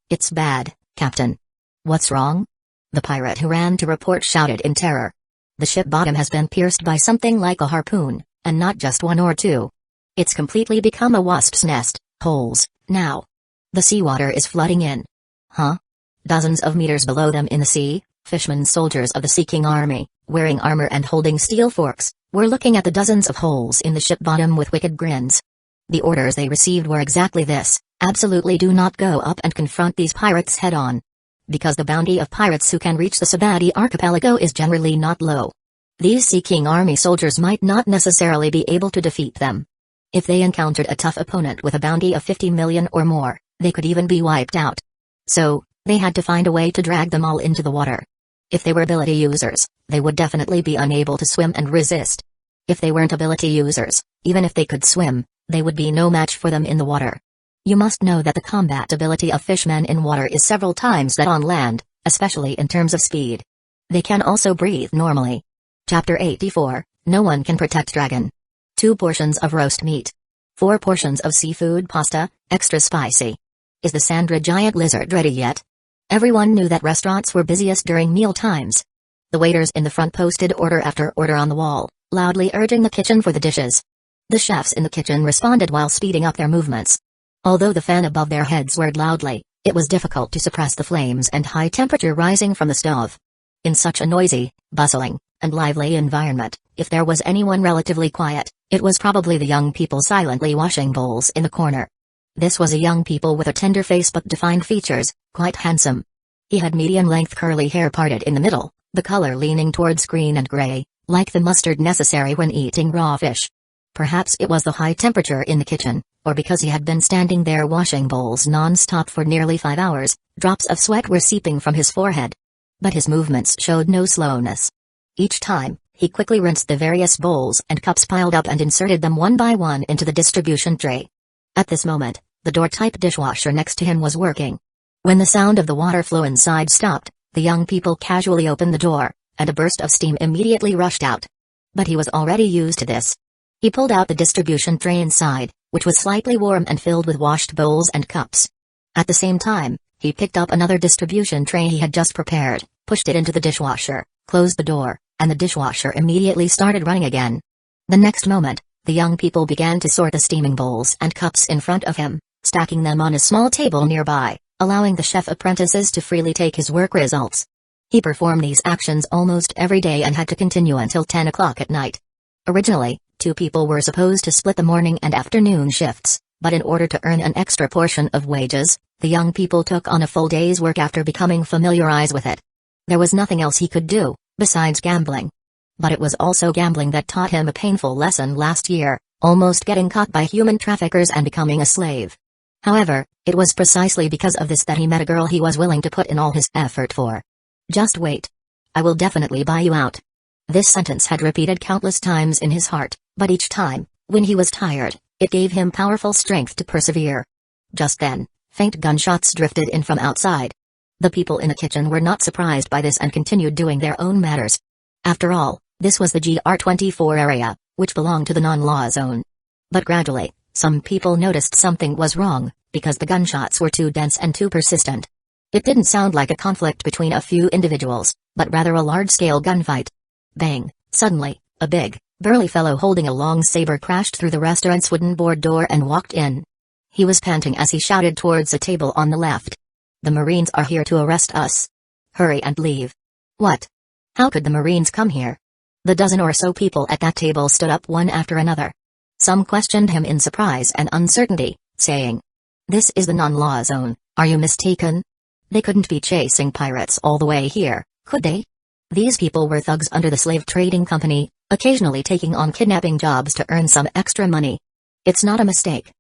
it's bad, Captain. What's wrong? The pirate who ran to report shouted in terror. The ship bottom has been pierced by something like a harpoon, and not just one or two. It's completely become a wasp's nest, holes, now. The seawater is flooding in. Huh? Dozens of meters below them in the sea, fishermen soldiers of the Sea King army, wearing armor and holding steel forks, were looking at the dozens of holes in the ship bottom with wicked grins. The orders they received were exactly this: absolutely do not go up and confront these pirates head-on. Because the bounty of pirates who can reach the Sabati archipelago is generally not low. These Sea King army soldiers might not necessarily be able to defeat them. If they encountered a tough opponent with a bounty of 50 million or more, they could even be wiped out. So, they had to find a way to drag them all into the water. If they were ability users, they would definitely be unable to swim and resist. If they weren't ability users, even if they could swim, they would be no match for them in the water. You must know that the combat ability of fishmen in water is several times that on land, especially in terms of speed. They can also breathe normally. Chapter 84, No One Can Protect Dragon. 2 portions of roast meat. 4 portions of seafood pasta, extra spicy. Is the Sandra giant lizard ready yet? Everyone knew that restaurants were busiest during meal times. The waiters in the front posted order after order on the wall, loudly urging the kitchen for the dishes. The chefs in the kitchen responded while speeding up their movements. Although the fan above their heads whirred loudly, it was difficult to suppress the flames and high temperature rising from the stove. In such a noisy, bustling, and lively environment, if there was anyone relatively quiet, it was probably the young people silently washing bowls in the corner. This was a young people with a tender face but defined features, quite handsome. He had medium-length curly hair parted in the middle, the color leaning towards green and gray, like the mustard necessary when eating raw fish. Perhaps it was the high temperature in the kitchen, or because he had been standing there washing bowls non-stop for nearly 5 hours, drops of sweat were seeping from his forehead. But his movements showed no slowness. Each time, he quickly rinsed the various bowls and cups piled up and inserted them one by one into the distribution tray. At this moment, the door-type dishwasher next to him was working. When the sound of the water flow inside stopped, the young people casually opened the door, and a burst of steam immediately rushed out. But he was already used to this. He pulled out the distribution tray inside, which was slightly warm and filled with washed bowls and cups. At the same time, he picked up another distribution tray he had just prepared, pushed it into the dishwasher, closed the door, and the dishwasher immediately started running again. The next moment, the young people began to sort the steaming bowls and cups in front of him, stacking them on a small table nearby, allowing the chef apprentices to freely take his work results. He performed these actions almost every day and had to continue until 10 o'clock at night. Originally, 2 people were supposed to split the morning and afternoon shifts, but in order to earn an extra portion of wages, the young people took on a full day's work after becoming familiarized with it. There was nothing else he could do, besides gambling. But it was also gambling that taught him a painful lesson last year, almost getting caught by human traffickers and becoming a slave. However, it was precisely because of this that he met a girl he was willing to put in all his effort for. Just wait. I will definitely buy you out. This sentence had repeated countless times in his heart, but each time, when he was tired, it gave him powerful strength to persevere. Just then, faint gunshots drifted in from outside. The people in the kitchen were not surprised by this and continued doing their own matters. After all, this was the GR24 area, which belonged to the non-law zone. But gradually, some people noticed something was wrong, because the gunshots were too dense and too persistent. It didn't sound like a conflict between a few individuals, but rather a large-scale gunfight. Bang! Suddenly, a big, burly fellow holding a long saber crashed through the restaurant's wooden board door and walked in. He was panting as he shouted towards a table on the left. "The Marines are here to arrest us. Hurry and leave." "What? How could the Marines come here?" The dozen or so people at that table stood up one after another. Some questioned him in surprise and uncertainty, saying, "This is the non-law zone, are you mistaken? They couldn't be chasing pirates all the way here, could they?" These people were thugs under the slave trading company, occasionally taking on kidnapping jobs to earn some extra money. It's not a mistake.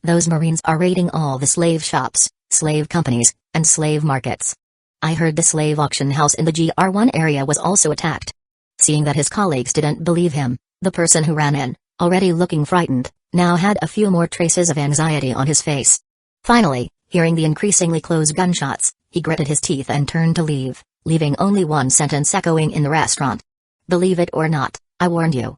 Those Marines are raiding all the slave shops, slave companies, and slave markets. I heard the slave auction house in the GR1 area was also attacked. Seeing that his colleagues didn't believe him, the person who ran in, already looking frightened, now had a few more traces of anxiety on his face. Finally, hearing the increasingly close gunshots, he gritted his teeth and turned to leave, leaving only one sentence echoing in the restaurant. "Believe it or not, I warned you.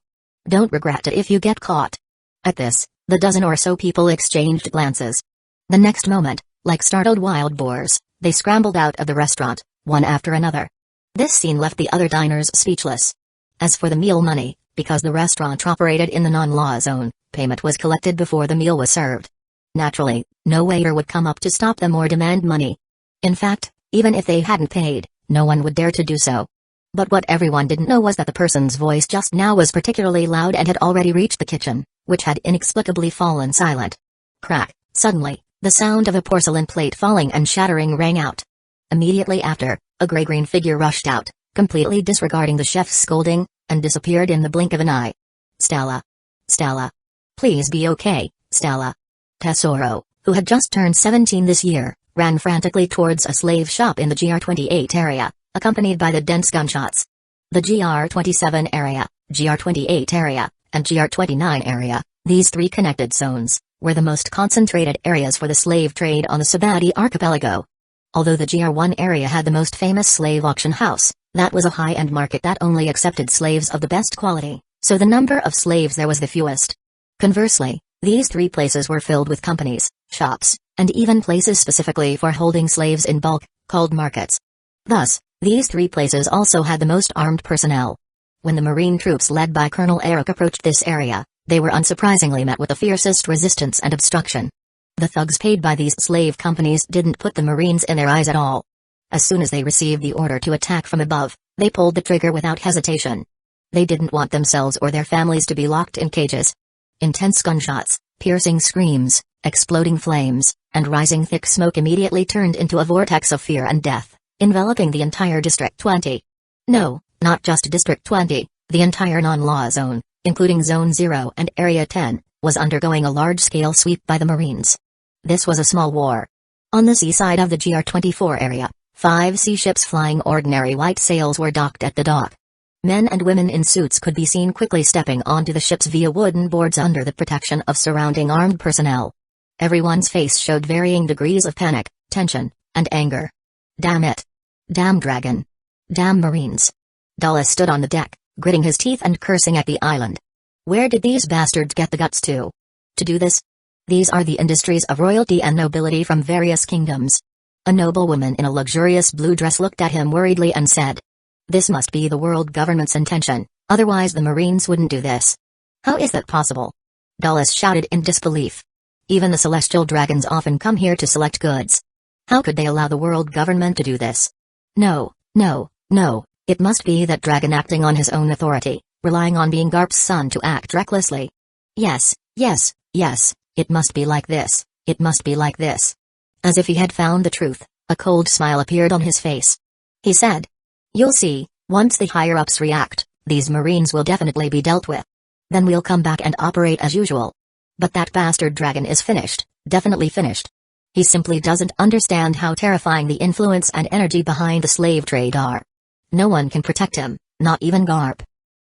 Don't regret it if you get caught." At this, the dozen or so people exchanged glances. The next moment, like startled wild boars, they scrambled out of the restaurant, one after another. This scene left the other diners speechless. As for the meal money, because the restaurant operated in the non-law zone, payment was collected before the meal was served. Naturally, no waiter would come up to stop them or demand money. In fact, even if they hadn't paid, no one would dare to do so. But what everyone didn't know was that the person's voice just now was particularly loud and had already reached the kitchen, which had inexplicably fallen silent. Crack! Suddenly, the sound of a porcelain plate falling and shattering rang out. Immediately after, a gray-green figure rushed out, completely disregarding the chef's scolding, and disappeared in the blink of an eye. "Stella. Stella. Please be okay, Stella." Tesoro, who had just turned 17 this year, ran frantically towards a slave shop in the GR28 area, accompanied by the dense gunshots. The GR27 area, GR28 area, and GR29 area, these three connected zones, were the most concentrated areas for the slave trade on the Sabati archipelago. Although the GR1 area had the most famous slave auction house, that was a high-end market that only accepted slaves of the best quality, so the number of slaves there was the fewest. Conversely, these three places were filled with companies, shops, and even places specifically for holding slaves in bulk, called markets. Thus, these three places also had the most armed personnel. When the Marine troops led by Colonel Eric approached this area, they were unsurprisingly met with the fiercest resistance and obstruction. The thugs paid by these slave companies didn't put the Marines in their eyes at all. As soon as they received the order to attack from above, they pulled the trigger without hesitation. They didn't want themselves or their families to be locked in cages. Intense gunshots, piercing screams, exploding flames, and rising thick smoke immediately turned into a vortex of fear and death, enveloping the entire District 20. No, not just District 20, the entire non-law zone, including Zone 0 and Area 10, was undergoing a large-scale sweep by the Marines. This was a small war. On the seaside of the GR24 area, 5 sea ships flying ordinary white sails were docked at the dock. Men and women in suits could be seen quickly stepping onto the ships via wooden boards under the protection of surrounding armed personnel. Everyone's face showed varying degrees of panic, tension, and anger. Damn it. Damn dragon. Damn Marines. Dulles stood on the deck, gritting his teeth and cursing at the island. Where did these bastards get the guts to do this? These are the industries of royalty and nobility from various kingdoms. A noblewoman in a luxurious blue dress looked at him worriedly and said, "This must be the world government's intention, otherwise the Marines wouldn't do this." "How is that possible?" Dulles shouted in disbelief. "Even the celestial dragons often come here to select goods. How could they allow the world government to do this? No, no, no, it must be that dragon acting on his own authority, relying on being Garp's son to act recklessly. Yes, yes, yes, it must be like this, it must be like this." As if he had found the truth, a cold smile appeared on his face. He said, "You'll see, once the higher-ups react, these Marines will definitely be dealt with. Then we'll come back and operate as usual. But that bastard dragon is finished, definitely finished. He simply doesn't understand how terrifying the influence and energy behind the slave trade are. No one can protect him, not even Garp."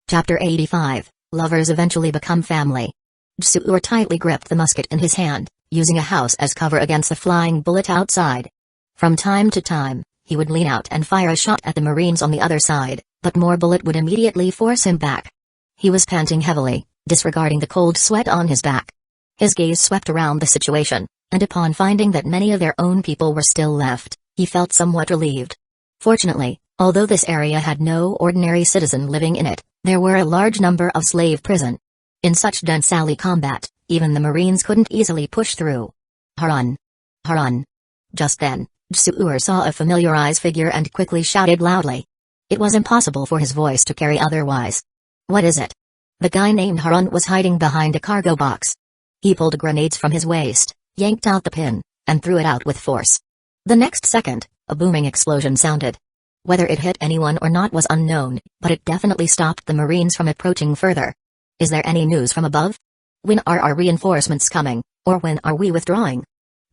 Chapter 85, Lovers Eventually Become Family. Dsur tightly gripped the musket in his hand, using a house as cover against the flying bullet outside. From time to time, he would lean out and fire a shot at the Marines on the other side, but more bullet would immediately force him back. He was panting heavily, disregarding the cold sweat on his back. His gaze swept around the situation, and upon finding that many of their own people were still left, he felt somewhat relieved. Fortunately, although this area had no ordinary citizen living in it, there were a large number of slave prison. In such dense alley combat, even the Marines couldn't easily push through. Harun! Harun! Just then, Jsuur saw a familiar eyes figure and quickly shouted loudly. It was impossible for his voice to carry otherwise. What is it? The guy named Harun was hiding behind a cargo box. He pulled grenades from his waist, yanked out the pin, and threw it out with force. The next second, a booming explosion sounded. Whether it hit anyone or not was unknown, but it definitely stopped the Marines from approaching further. Is there any news from above? When are our reinforcements coming, or when are we withdrawing?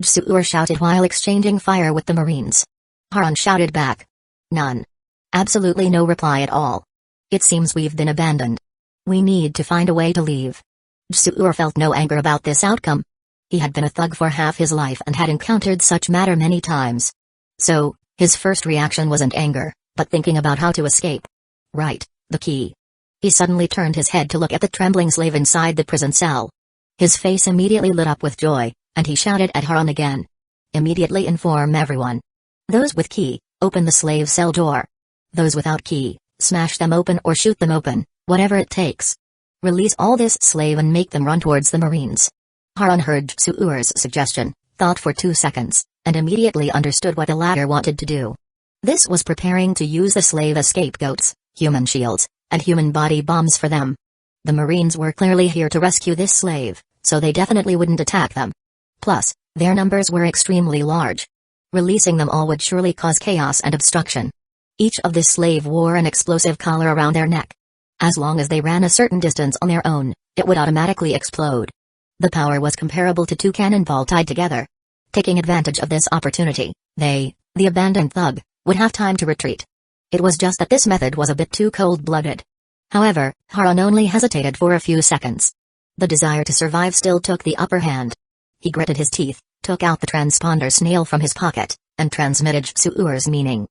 Jsuur shouted while exchanging fire with the Marines. Harun shouted back. None. Absolutely no reply at all. It seems we've been abandoned. We need to find a way to leave. Jsuur felt no anger about this outcome. He had been a thug for half his life and had encountered such matter many times. So, his first reaction wasn't anger, but thinking about how to escape. Right, the key. He suddenly turned his head to look at the trembling slave inside the prison cell. His face immediately lit up with joy, and he shouted at Harun again. Immediately inform everyone. Those with key, open the slave cell door. Those without key, smash them open or shoot them open, whatever it takes. Release all this slave and make them run towards the Marines. Harun heard Jsuur's suggestion, thought for 2 seconds, and immediately understood what the latter wanted to do. This was preparing to use the slave as scapegoats, human shields, and human body bombs for them. The Marines were clearly here to rescue this slave, so they definitely wouldn't attack them. Plus, their numbers were extremely large. Releasing them all would surely cause chaos and obstruction. Each of this slave wore an explosive collar around their neck. As long as they ran a certain distance on their own, it would automatically explode. The power was comparable to 2 cannonballs tied together. Taking advantage of this opportunity, they, the abandoned thug, would have time to retreat. It was just that this method was a bit too cold-blooded. However, Harun only hesitated for a few seconds. The desire to survive still took the upper hand. He gritted his teeth, took out the transponder snail from his pocket, and transmitted Jsuur's meaning.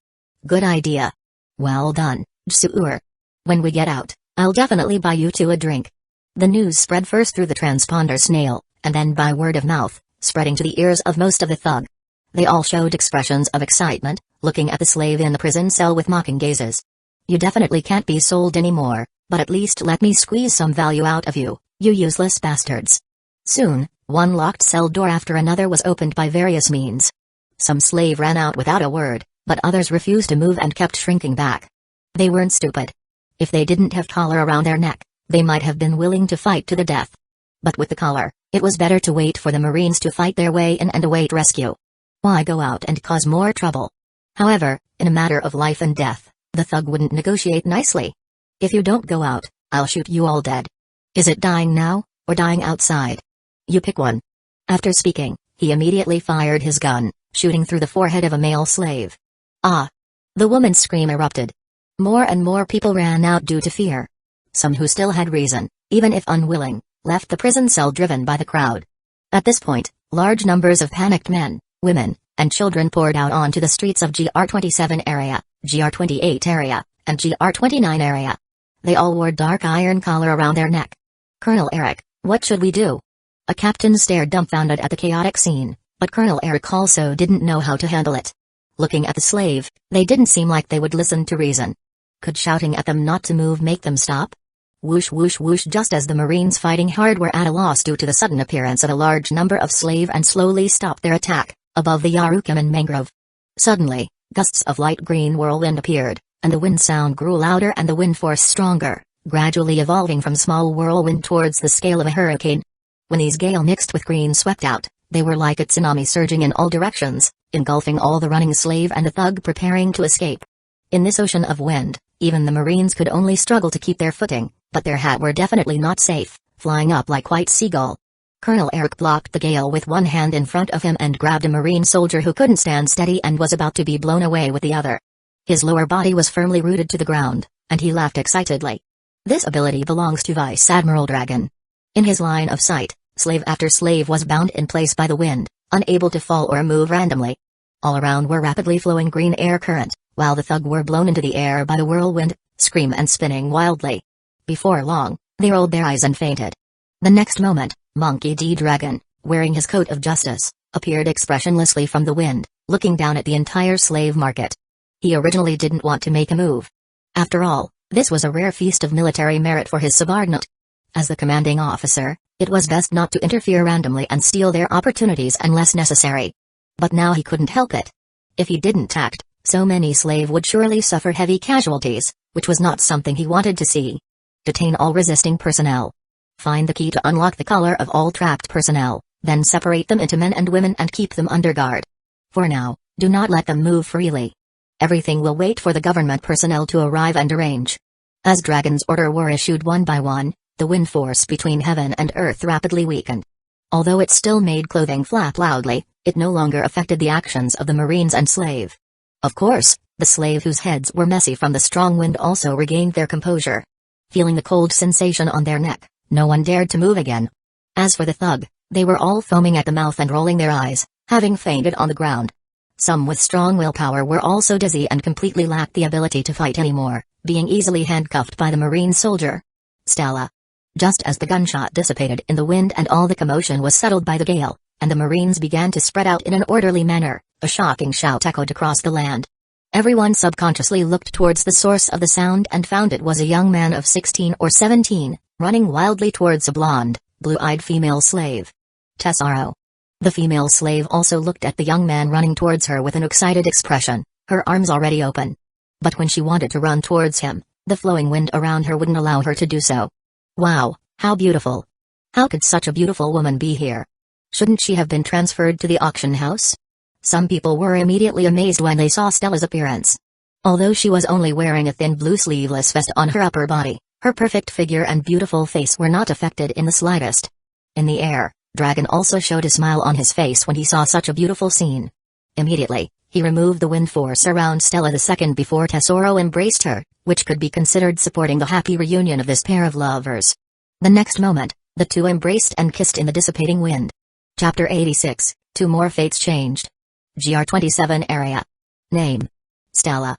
Good idea. Well done, Jsuur. When we get out, I'll definitely buy you 2 a drink. The news spread first through the transponder snail, and then by word of mouth, spreading to the ears of most of the thug. They all showed expressions of excitement, looking at the slave in the prison cell with mocking gazes. You definitely can't be sold anymore, but at least let me squeeze some value out of you, you useless bastards. Soon, one locked cell door after another was opened by various means. Some slave ran out without a word, but others refused to move and kept shrinking back. They weren't stupid. If they didn't have collar around their neck, they might have been willing to fight to the death. But with the collar, it was better to wait for the Marines to fight their way in and await rescue. Why go out and cause more trouble? However, in a matter of life and death, the thug wouldn't negotiate nicely. If you don't go out, I'll shoot you all dead. Is it dying now, or dying outside? You pick one. After speaking, he immediately fired his gun, shooting through the forehead of a male slave. Ah! The woman's scream erupted. More and more people ran out due to fear. Some who still had reason, even if unwilling, left the prison cell driven by the crowd. At this point, large numbers of panicked men, women, and children poured out onto the streets of GR27 area, GR28 area, and GR29 area. They all wore dark iron collar around their neck. Colonel Eric, what should we do? A captain stared dumbfounded at the chaotic scene, but Colonel Eric also didn't know how to handle it. Looking at the slave, they didn't seem like they would listen to reason. Could shouting at them not to move make them stop? Whoosh whoosh whoosh. Just as the Marines fighting hard were at a loss due to the sudden appearance of a large number of slave and slowly stopped their attack, above the Yarukaman mangrove. Suddenly, gusts of light green whirlwind appeared, and the wind sound grew louder and the wind force stronger, gradually evolving from small whirlwind towards the scale of a hurricane. When these gale mixed with green swept out, they were like a tsunami surging in all directions, engulfing all the running slave and the thug preparing to escape. In this ocean of wind, even the Marines could only struggle to keep their footing, but their hat were definitely not safe, flying up like white seagull. Colonel Eric blocked the gale with one hand in front of him and grabbed a Marine soldier who couldn't stand steady and was about to be blown away with the other. His lower body was firmly rooted to the ground, and he laughed excitedly. This ability belongs to Vice Admiral Dragon. In his line of sight, slave after slave was bound in place by the wind, unable to fall or move randomly. All around were rapidly flowing green air current, while the thug were blown into the air by the whirlwind, scream and spinning wildly. Before long, they rolled their eyes and fainted. The next moment, Monkey D. Dragon, wearing his coat of justice, appeared expressionlessly from the wind, looking down at the entire slave market. He originally didn't want to make a move. After all, this was a rare feast of military merit for his subordinate. As the commanding officer, it was best not to interfere randomly and steal their opportunities unless necessary. But now he couldn't help it. If he didn't act, so many slaves would surely suffer heavy casualties, which was not something he wanted to see. Detain all resisting personnel. Find the key to unlock the collar of all trapped personnel, then separate them into men and women and keep them under guard. For now, do not let them move freely. Everything will wait for the government personnel to arrive and arrange. As Dragon's order were issued one by one, the wind force between heaven and earth rapidly weakened. Although it still made clothing flap loudly, it no longer affected the actions of the Marines and slave. Of course, the slave whose heads were messy from the strong wind also regained their composure. Feeling the cold sensation on their neck, no one dared to move again. As for the thug, they were all foaming at the mouth and rolling their eyes, having fainted on the ground. Some with strong willpower were also dizzy and completely lacked the ability to fight anymore, being easily handcuffed by the Marine soldier. Stella. Just as the gunshot dissipated in the wind and all the commotion was settled by the gale, and the Marines began to spread out in an orderly manner, a shocking shout echoed across the land. Everyone subconsciously looked towards the source of the sound and found it was a young man of 16 or 17, running wildly towards a blonde, blue-eyed female slave. Tesoro. The female slave also looked at the young man running towards her with an excited expression, her arms already open. But when she wanted to run towards him, the flowing wind around her wouldn't allow her to do so. Wow, how beautiful. How could such a beautiful woman be here? Shouldn't she have been transferred to the auction house? Some people were immediately amazed when they saw Stella's appearance. Although she was only wearing a thin blue sleeveless vest on her upper body, her perfect figure and beautiful face were not affected in the slightest. In the air, Dragon also showed a smile on his face when he saw such a beautiful scene. Immediately, he removed the wind force around Stella the second before Tesoro embraced her, which could be considered supporting the happy reunion of this pair of lovers. The next moment, the two embraced and kissed in the dissipating wind. Chapter 86, Two More Fates Changed. GR27 Area. Name. Stella.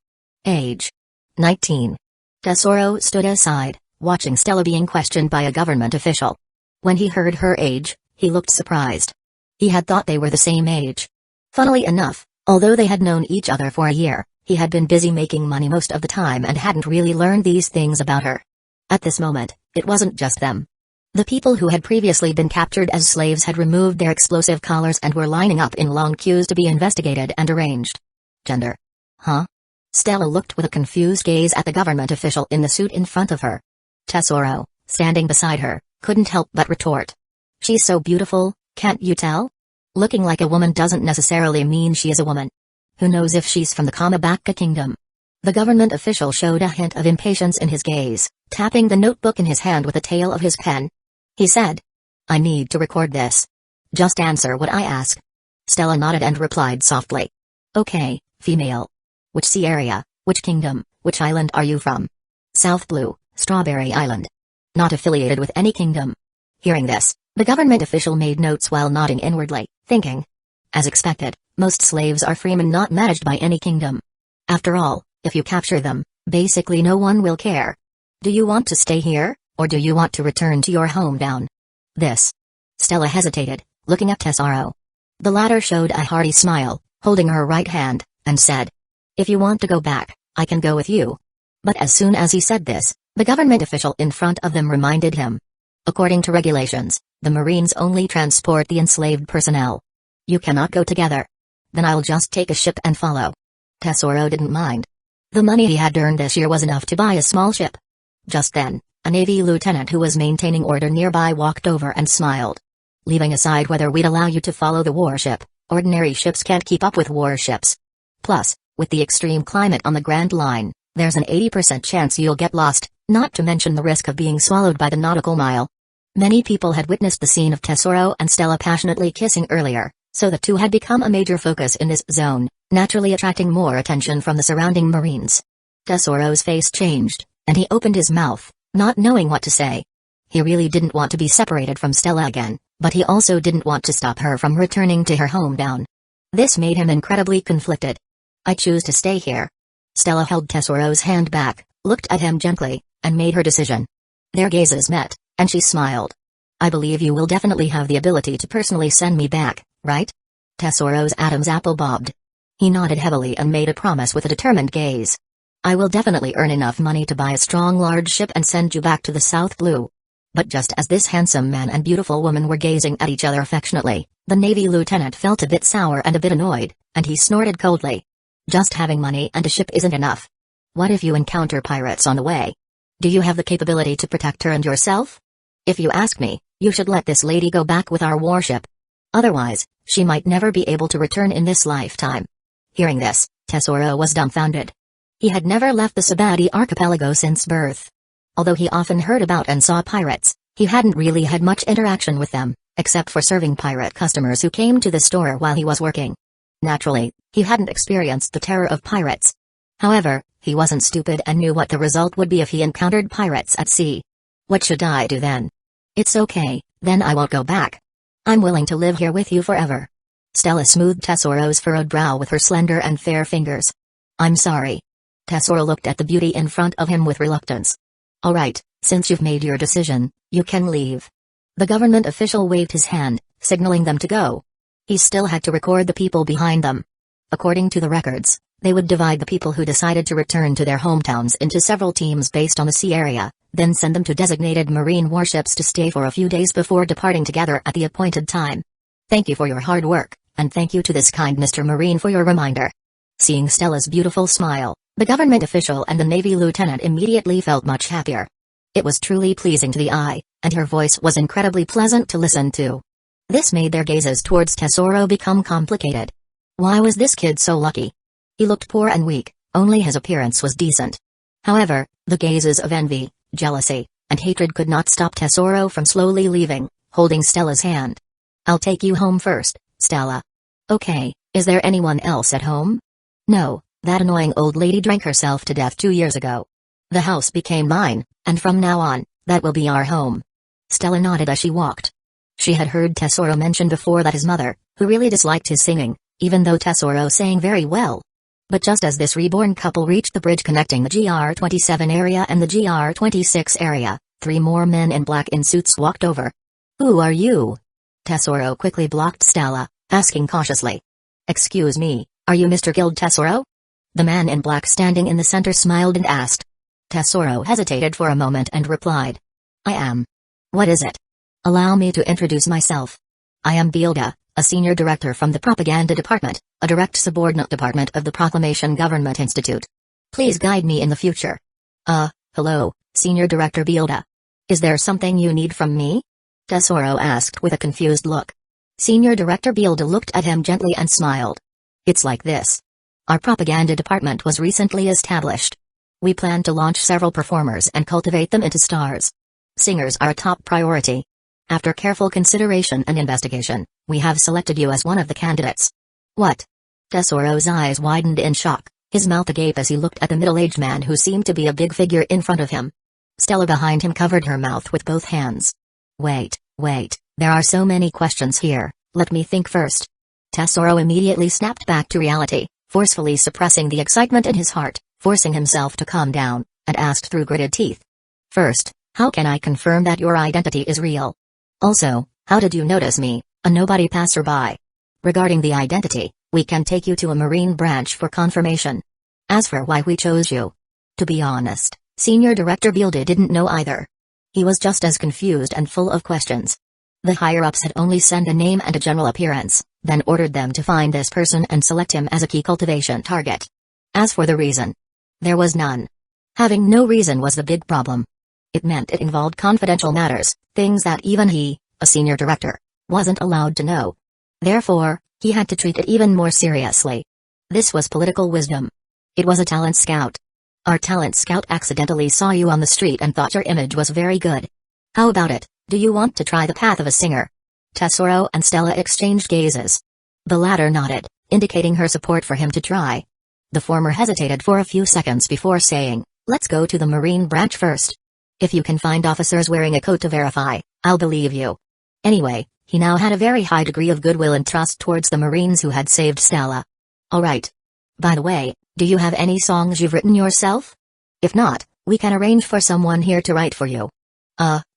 Age. 19. Tesoro stood aside, watching Stella being questioned by a government official. When he heard her age, he looked surprised. He had thought they were the same age. Funnily enough, although they had known each other for a year, he had been busy making money most of the time and hadn't really learned these things about her. At this moment, it wasn't just them. The people who had previously been captured as slaves had removed their explosive collars and were lining up in long queues to be investigated and arranged. Gender. Huh? Stella looked with a confused gaze at the government official in the suit in front of her. Tesoro, standing beside her, couldn't help but retort. She's so beautiful, can't you tell? Looking like a woman doesn't necessarily mean she is a woman. Who knows if she's from the Kamabaka kingdom? The government official showed a hint of impatience in his gaze, tapping the notebook in his hand with the tail of his pen. He said, I need to record this. Just answer what I ask. Stella nodded and replied softly. Okay, female. Which sea area, which kingdom, which island are you from? South Blue, Strawberry Island. Not affiliated with any kingdom. Hearing this, the government official made notes while nodding inwardly, thinking. As expected, most slaves are freemen not managed by any kingdom. After all, if you capture them, basically no one will care. Do you want to stay here, or do you want to return to your hometown? This. Stella hesitated, looking at Tesoro. The latter showed a hearty smile, holding her right hand, and said. If you want to go back, I can go with you. But as soon as he said this, the government official in front of them reminded him. According to regulations, the Marines only transport the enslaved personnel. You cannot go together. Then I'll just take a ship and follow. Tesoro didn't mind. The money he had earned this year was enough to buy a small ship. Just then, a Navy lieutenant who was maintaining order nearby walked over and smiled. Leaving aside whether we'd allow you to follow the warship, ordinary ships can't keep up with warships. Plus, with the extreme climate on the Grand Line, there's an 80% chance you'll get lost, not to mention the risk of being swallowed by the nautical mile. Many people had witnessed the scene of Tesoro and Stella passionately kissing earlier, so the two had become a major focus in this zone, naturally attracting more attention from the surrounding Marines. Tesoro's face changed, and he opened his mouth, not knowing what to say. He really didn't want to be separated from Stella again, but he also didn't want to stop her from returning to her hometown. This made him incredibly conflicted. I choose to stay here. Stella held Tesoro's hand back, looked at him gently, and made her decision. Their gazes met, and she smiled. I believe you will definitely have the ability to personally send me back, right? Tesoro's Adam's apple bobbed. He nodded heavily and made a promise with a determined gaze. I will definitely earn enough money to buy a strong large ship and send you back to the South Blue. But just as this handsome man and beautiful woman were gazing at each other affectionately, the Navy lieutenant felt a bit sour and a bit annoyed, and he snorted coldly. Just having money and a ship isn't enough. What if you encounter pirates on the way? Do you have the capability to protect her and yourself? If you ask me, you should let this lady go back with our warship. Otherwise, she might never be able to return in this lifetime. Hearing this, Tesoro was dumbfounded. He had never left the Sabati archipelago since birth. Although he often heard about and saw pirates, he hadn't really had much interaction with them, except for serving pirate customers who came to the store while he was working. Naturally, he hadn't experienced the terror of pirates. However, he wasn't stupid and knew what the result would be if he encountered pirates at sea. What should I do then? It's okay, then I won't go back. I'm willing to live here with you forever. Stella smoothed Tesoro's furrowed brow with her slender and fair fingers. I'm sorry. Tesoro looked at the beauty in front of him with reluctance. Alright, since you've made your decision, you can leave. The government official waved his hand, signaling them to go. He still had to record the people behind them. According to the records, they would divide the people who decided to return to their hometowns into several teams based on the sea area, then send them to designated marine warships to stay for a few days before departing together at the appointed time. Thank you for your hard work, and thank you to this kind Mr. Marine for your reminder. Seeing Stella's beautiful smile, the government official and the Navy lieutenant immediately felt much happier. It was truly pleasing to the eye, and her voice was incredibly pleasant to listen to. This made their gazes towards Tesoro become complicated. Why was this kid so lucky? He looked poor and weak, only his appearance was decent. However, the gazes of envy, jealousy, and hatred could not stop Tesoro from slowly leaving, holding Stella's hand. I'll take you home first, Stella. Okay, is there anyone else at home? No, that annoying old lady drank herself to death 2 years ago. The house became mine, and from now on, that will be our home. Stella nodded as she walked. She had heard Tesoro mention before that his mother, who really disliked his singing, even though Tesoro sang very well. But just as this reborn couple reached the bridge connecting the GR-27 area and the GR-26 area, 3 more men in black in suits walked over. Who are you? Tesoro quickly blocked Stella, asking cautiously. Excuse me, are you Mr. Guild Tesoro? The man in black standing in the center smiled and asked. Tesoro hesitated for a moment and replied. I am. What is it? Allow me to introduce myself. I am Bielda, a senior director from the propaganda department, a direct subordinate department of the Proclamation Government Institute. Please guide me in the future. Hello, Senior Director Bielda. Is there something you need from me? Tesoro asked with a confused look. Senior Director Bielda looked at him gently and smiled. It's like this. Our propaganda department was recently established. We plan to launch several performers and cultivate them into stars. Singers are a top priority. After careful consideration and investigation, we have selected you as one of the candidates. What? Tesoro's eyes widened in shock, his mouth agape as he looked at the middle-aged man who seemed to be a big figure in front of him. Stella behind him covered her mouth with both hands. Wait, there are so many questions here, let me think first. Tesoro immediately snapped back to reality, forcefully suppressing the excitement in his heart, forcing himself to calm down, and asked through gritted teeth. First, how can I confirm that your identity is real? Also, how did you notice me, a nobody passerby? Regarding the identity, we can take you to a marine branch for confirmation. As for why we chose you, to be honest, Senior Director Bielda didn't know either. He was just as confused and full of questions. The higher-ups had only sent a name and a general appearance, then ordered them to find this person and select him as a key cultivation target. As for the reason, there was none. Having no reason was the big problem. It meant it involved confidential matters, things that even he, a senior director, wasn't allowed to know. Therefore, he had to treat it even more seriously. This was political wisdom. It was a talent scout. Our talent scout accidentally saw you on the street and thought your image was very good. How about it, do you want to try the path of a singer? Tesoro and Stella exchanged gazes. The latter nodded, indicating her support for him to try. The former hesitated for a few seconds before saying, let's go to the marine branch first. If you can find officers wearing a coat to verify, I'll believe you. Anyway, he now had a very high degree of goodwill and trust towards the Marines who had saved Stella. Alright. By the way, do you have any songs you've written yourself? If not, we can arrange for someone here to write for you.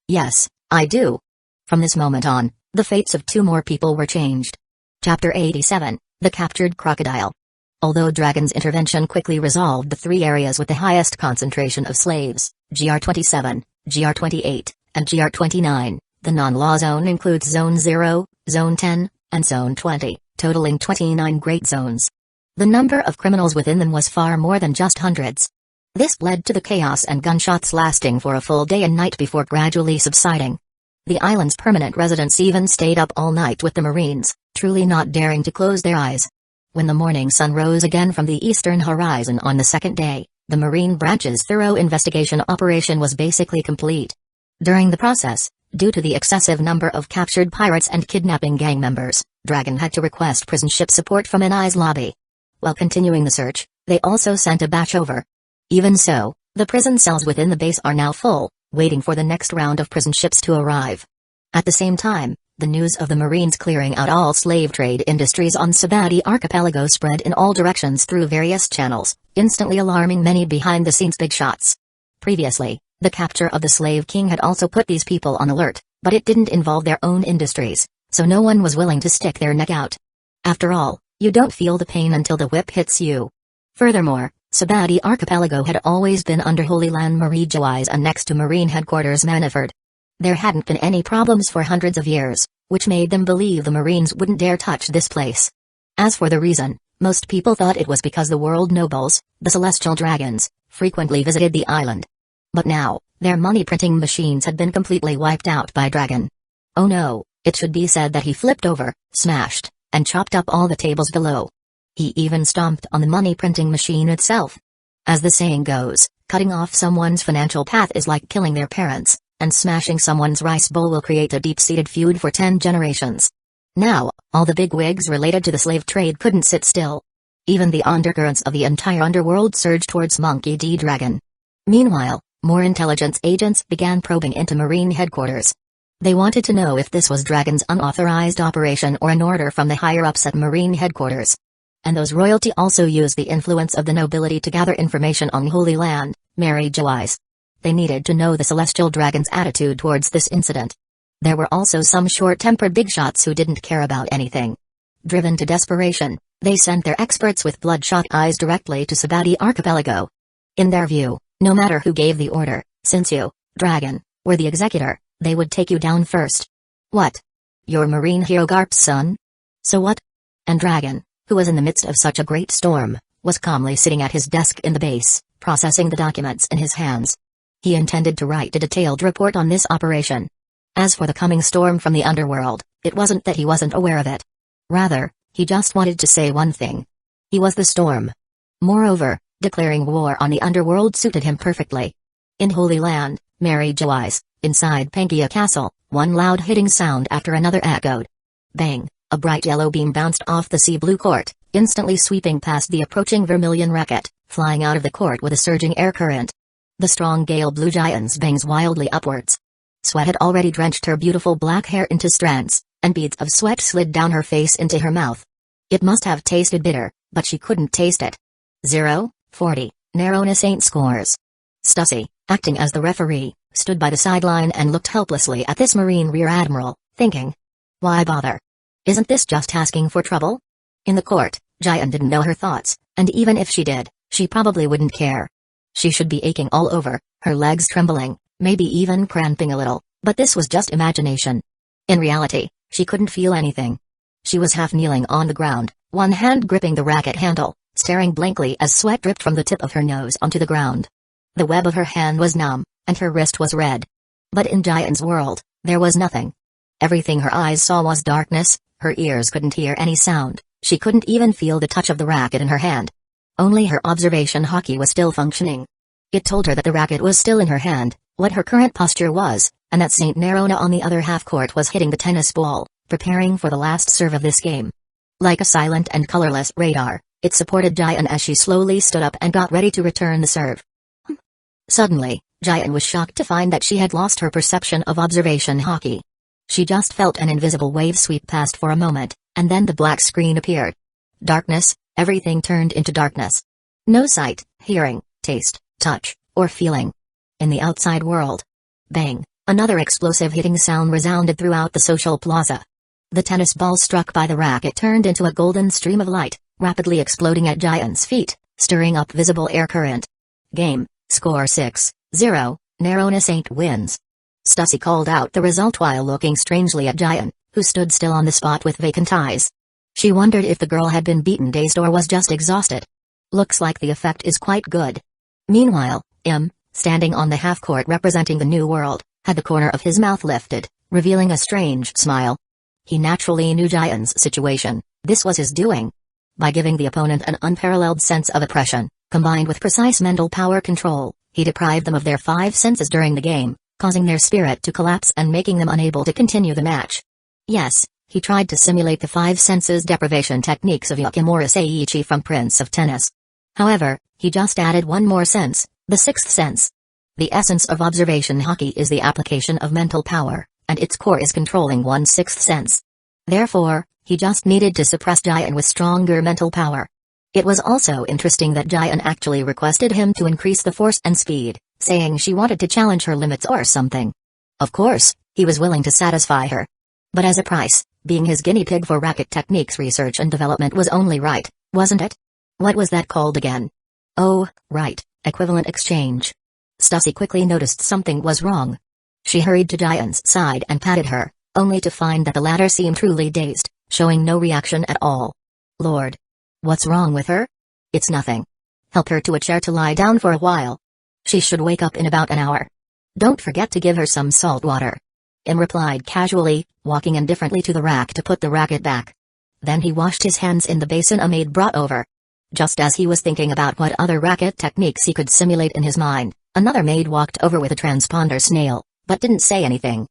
Yes, I do. From this moment on, the fates of 2 more people were changed. Chapter 87, The Captured Crocodile. Although Dragon's intervention quickly resolved the 3 areas with the highest concentration of slaves, GR-27, GR-28, and GR29. The non-law zone includes Zone 0, Zone 10, and Zone 20, totaling 29 great zones. The number of criminals within them was far more than just hundreds. This led to the chaos and gunshots lasting for a full day and night before gradually subsiding. The island's permanent residents even stayed up all night with the Marines, truly not daring to close their eyes. When the morning sun rose again from the eastern horizon on the second day, the Marine branch's thorough investigation operation was basically complete. During the process, due to the excessive number of captured pirates and kidnapping gang members, Dragon had to request prison ship support from NI's lobby. While continuing the search, they also sent a batch over. Even so, the prison cells within the base are now full, waiting for the next round of prison ships to arrive. At the same time, the news of the Marines clearing out all slave trade industries on Sabati Archipelago spread in all directions through various channels, instantly alarming many behind-the-scenes big shots. Previously, the capture of the Slave King had also put these people on alert, but it didn't involve their own industries, so no one was willing to stick their neck out. After all, you don't feel the pain until the whip hits you. Furthermore, Sabati Archipelago had always been under Holy Land Marie-Joyce and next to Marine Headquarters Maniford. There hadn't been any problems for hundreds of years, which made them believe the Marines wouldn't dare touch this place. As for the reason, most people thought it was because the world nobles, the celestial dragons, frequently visited the island. But now, their money-printing machines had been completely wiped out by Dragon. Oh no, it should be said that he flipped over, smashed, and chopped up all the tables below. He even stomped on the money-printing machine itself. As the saying goes, cutting off someone's financial path is like killing their parents, and smashing someone's rice bowl will create a deep-seated feud for 10 generations. Now, all the bigwigs related to the slave trade couldn't sit still. Even the undercurrents of the entire underworld surged towards Monkey D. Dragon. Meanwhile, more intelligence agents began probing into Marine Headquarters. They wanted to know if this was Dragon's unauthorized operation or an order from the higher-ups at Marine Headquarters. And those royalty also used the influence of the nobility to gather information on Holy Land, Marie-Joyce. They needed to know the Celestial Dragon's attitude towards this incident. There were also some short-tempered big shots who didn't care about anything. Driven to desperation, they sent their experts with bloodshot eyes directly to Sabati Archipelago. In their view, no matter who gave the order, since you, Dragon, were the executor, they would take you down first. What? You're Marine hero Garp's son? So what? And Dragon, who was in the midst of such a great storm, was calmly sitting at his desk in the base, processing the documents in his hands. He intended to write a detailed report on this operation. As for the coming storm from the underworld, it wasn't that he wasn't aware of it. Rather, he just wanted to say one thing. He was the storm. Moreover, declaring war on the underworld suited him perfectly. In Holy Land, Marie-Joyce, inside Pangaea Castle, one loud hitting sound after another echoed. Bang! A bright yellow beam bounced off the sea blue court, instantly sweeping past the approaching Vermilion rocket, flying out of the court with a surging air current. The strong gale blew Giant's bangs wildly upwards. Sweat had already drenched her beautiful black hair into strands, and beads of sweat slid down her face into her mouth. It must have tasted bitter, but she couldn't taste it. 0-40, Narona Saint scores. Stussy, acting as the referee, stood by the sideline and looked helplessly at this Marine Rear Admiral, thinking, why bother? Isn't this just asking for trouble? In the court, Giant didn't know her thoughts, and even if she did, she probably wouldn't care. She should be aching all over, her legs trembling, maybe even cramping a little, but this was just imagination. In reality, she couldn't feel anything. She was half kneeling on the ground, one hand gripping the racket handle, staring blankly as sweat dripped from the tip of her nose onto the ground. The web of her hand was numb, and her wrist was red. But in Giant's world, there was nothing. Everything her eyes saw was darkness, her ears couldn't hear any sound, she couldn't even feel the touch of the racket in her hand. Only her observation hockey was still functioning. It told her that the racket was still in her hand, what her current posture was, and that St. Narona on the other half-court was hitting the tennis ball, preparing for the last serve of this game. Like a silent and colorless radar, it supported Giant as she slowly stood up and got ready to return the serve. Suddenly, Giant was shocked to find that she had lost her perception of observation hockey. She just felt an invisible wave sweep past for a moment, and then the black screen appeared. Darkness, everything turned into darkness. No sight, hearing, taste, touch, or feeling. In the outside world. Bang, another explosive hitting sound resounded throughout the social plaza. The tennis ball struck by the racket turned into a golden stream of light, rapidly exploding at Giant's feet, stirring up visible air current. Game, score 6-0, Narona Saint wins. Stussy called out the result while looking strangely at Jian, who stood still on the spot with vacant eyes. She wondered if the girl had been beaten dazed or was just exhausted. Looks like the effect is quite good. Meanwhile, standing on the half-court representing the new world, had the corner of his mouth lifted, revealing a strange smile. He naturally knew Jian's situation. This was his doing. By giving the opponent an unparalleled sense of oppression, combined with precise mental power control, he deprived them of their 5 senses during the game, causing their spirit to collapse and making them unable to continue the match. Yes, he tried to simulate the 5 senses deprivation techniques of Yukimura Seiichi from Prince of Tennis. However, he just added one more sense, the 6th sense. The essence of observation hockey is the application of mental power, and its core is controlling one's 6th sense. Therefore, he just needed to suppress Jian with stronger mental power. It was also interesting that Jian actually requested him to increase the force and speed, saying she wanted to challenge her limits or something. Of course, he was willing to satisfy her. But as a price, being his guinea pig for racket techniques research and development was only right, wasn't it? What was that called again? Oh, right, equivalent exchange. Stussy quickly noticed something was wrong. She hurried to Jian's side and patted her, only to find that the latter seemed truly dazed, showing no reaction at all. Lord. What's wrong with her? It's nothing. Help her to a chair to lie down for a while. She should wake up in about an hour. Don't forget to give her some salt water. Replied casually, walking indifferently to the rack to put the racket back. Then he washed his hands in the basin a maid brought over. Just as he was thinking about what other racket techniques he could simulate in his mind, another maid walked over with a transponder snail, but didn't say anything.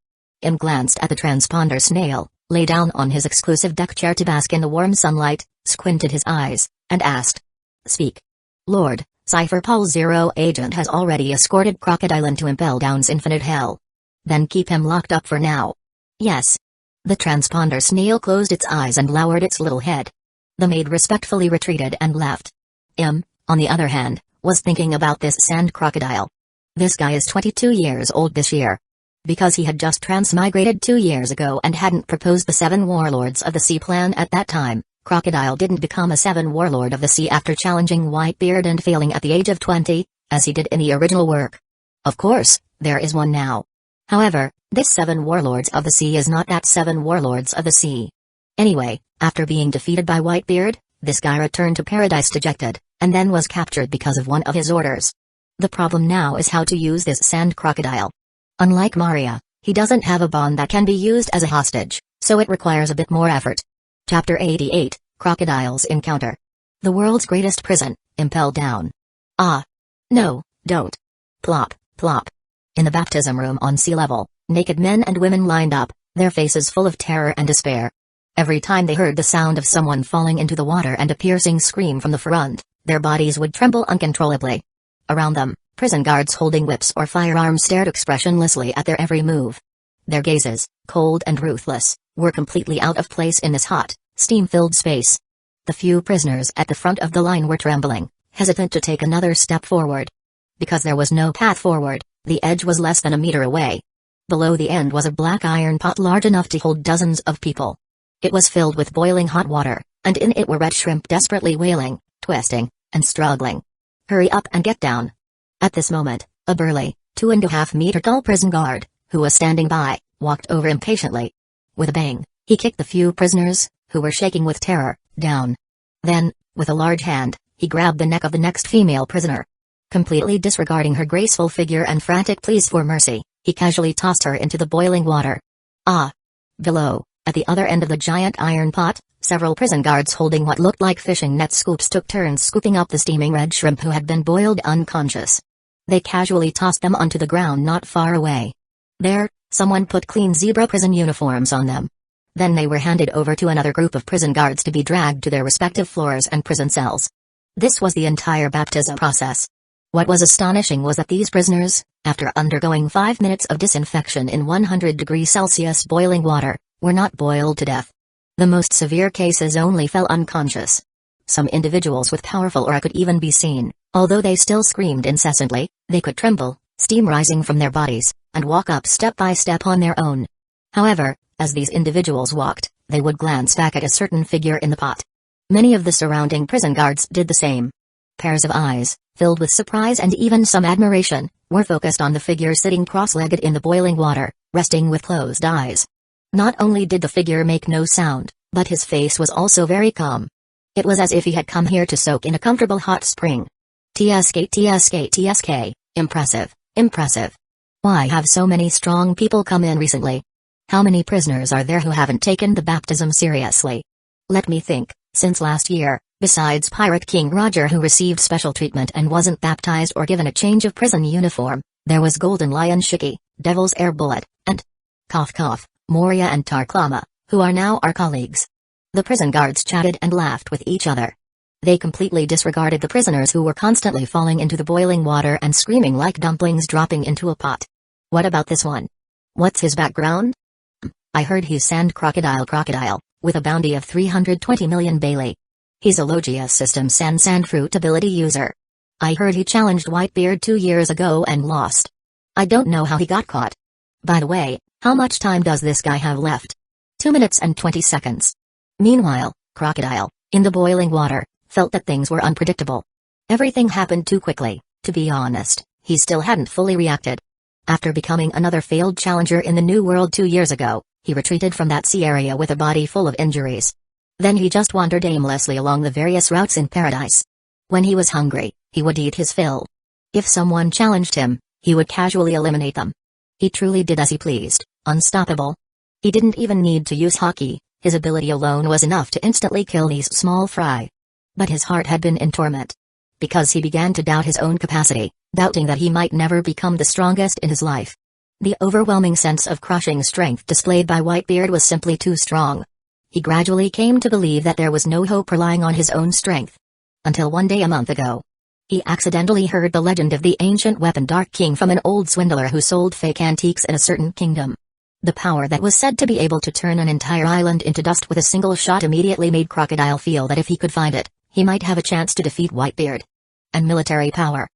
Glanced at the transponder snail, lay down on his exclusive deck chair to bask in the warm sunlight, squinted his eyes, and asked. Speak. Lord, Cypher Paul Zero agent has already escorted Crocodile into Impel Down's infinite hell. Then keep him locked up for now. Yes. The transponder snail closed its eyes and lowered its little head. The maid respectfully retreated and left. On the other hand, was thinking about this sand crocodile. This guy is 22 years old this year. Because he had just transmigrated 2 years ago and hadn't proposed the 7 warlords of the sea plan at that time, Crocodile didn't become a 7 warlord of the sea after challenging Whitebeard and failing at the age of 20, as he did in the original work. Of course, there is one now. However, this 7 warlords of the sea is not that 7 warlords of the sea. Anyway, after being defeated by Whitebeard, this guy returned to paradise dejected, and then was captured because of one of his orders. The problem now is how to use this sand crocodile. Unlike Maria, he doesn't have a bond that can be used as a hostage, so it requires a bit more effort. Chapter 88, Crocodile's Encounter. The world's greatest prison, Impel Down. Ah. No, don't. Plop, plop. In the baptism room on sea level, naked men and women lined up, their faces full of terror and despair. Every time they heard the sound of someone falling into the water and a piercing scream from the front, their bodies would tremble uncontrollably. Around them, prison guards holding whips or firearms stared expressionlessly at their every move. Their gazes, cold and ruthless, were completely out of place in this hot, steam-filled space. The few prisoners at the front of the line were trembling, hesitant to take another step forward. Because there was no path forward, the edge was less than a meter away. Below the end was a black iron pot large enough to hold dozens of people. It was filled with boiling hot water, and in it were red shrimp desperately wailing, twisting, and struggling. Hurry up and get down. At this moment, a burly, 2.5-meter tall prison guard, who was standing by, walked over impatiently. With a bang, he kicked the few prisoners, who were shaking with terror, down. Then, with a large hand, he grabbed the neck of the next female prisoner. Completely disregarding her graceful figure and frantic pleas for mercy, he casually tossed her into the boiling water. Ah! Below, at the other end of the giant iron pot, several prison guards holding what looked like fishing net scoops took turns scooping up the steaming red shrimp who had been boiled unconscious. They casually tossed them onto the ground not far away. There, someone put clean zebra prison uniforms on them. Then they were handed over to another group of prison guards to be dragged to their respective floors and prison cells. This was the entire baptism process. What was astonishing was that these prisoners, after undergoing 5 minutes of disinfection in 100 degrees Celsius boiling water, were not boiled to death. The most severe cases only fell unconscious. Some individuals with powerful aura could even be seen, although they still screamed incessantly, they could tremble, steam rising from their bodies, and walk up step by step on their own. However, as these individuals walked, they would glance back at a certain figure in the pot. Many of the surrounding prison guards did the same. Pairs of eyes, filled with surprise and even some admiration, were focused on the figure sitting cross-legged in the boiling water, resting with closed eyes. Not only did the figure make no sound, but his face was also very calm. It was as if he had come here to soak in a comfortable hot spring. TSK. Impressive, impressive. Why have so many strong people come in recently? How many prisoners are there who haven't taken the baptism seriously? Let me think, since last year, besides Pirate King Roger who received special treatment and wasn't baptized or given a change of prison uniform, there was Golden Lion Shiki, Devil's Air Bullet, and Moria and Tarklama, who are now our colleagues. The prison guards chatted and laughed with each other. They completely disregarded the prisoners who were constantly falling into the boiling water and screaming like dumplings dropping into a pot. What about this one? What's his background? I heard he's Sand Crocodile, with a bounty of 320 million Bailey. He's a Logia System Sand Fruit ability user. I heard he challenged Whitebeard 2 years ago and lost. I don't know how he got caught. By the way, how much time does this guy have left? 2 minutes and 20 seconds. Meanwhile, Crocodile, in the boiling water, felt that things were unpredictable. Everything happened too quickly. To be honest, he still hadn't fully reacted. After becoming another failed challenger in the New World 2 years ago, he retreated from that sea area with a body full of injuries. Then he just wandered aimlessly along the various routes in paradise. When he was hungry, he would eat his fill. If someone challenged him, he would casually eliminate them. He truly did as he pleased, unstoppable. He didn't even need to use hockey, his ability alone was enough to instantly kill these small fry. But his heart had been in torment. Because he began to doubt his own capacity, doubting that he might never become the strongest in his life. The overwhelming sense of crushing strength displayed by Whitebeard was simply too strong. He gradually came to believe that there was no hope relying on his own strength. Until one day a month ago, he accidentally heard the legend of the ancient weapon Dark King from an old swindler who sold fake antiques in a certain kingdom. The power that was said to be able to turn an entire island into dust with a single shot immediately made Crocodile feel that if he could find it, he might have a chance to defeat Whitebeard. And military power.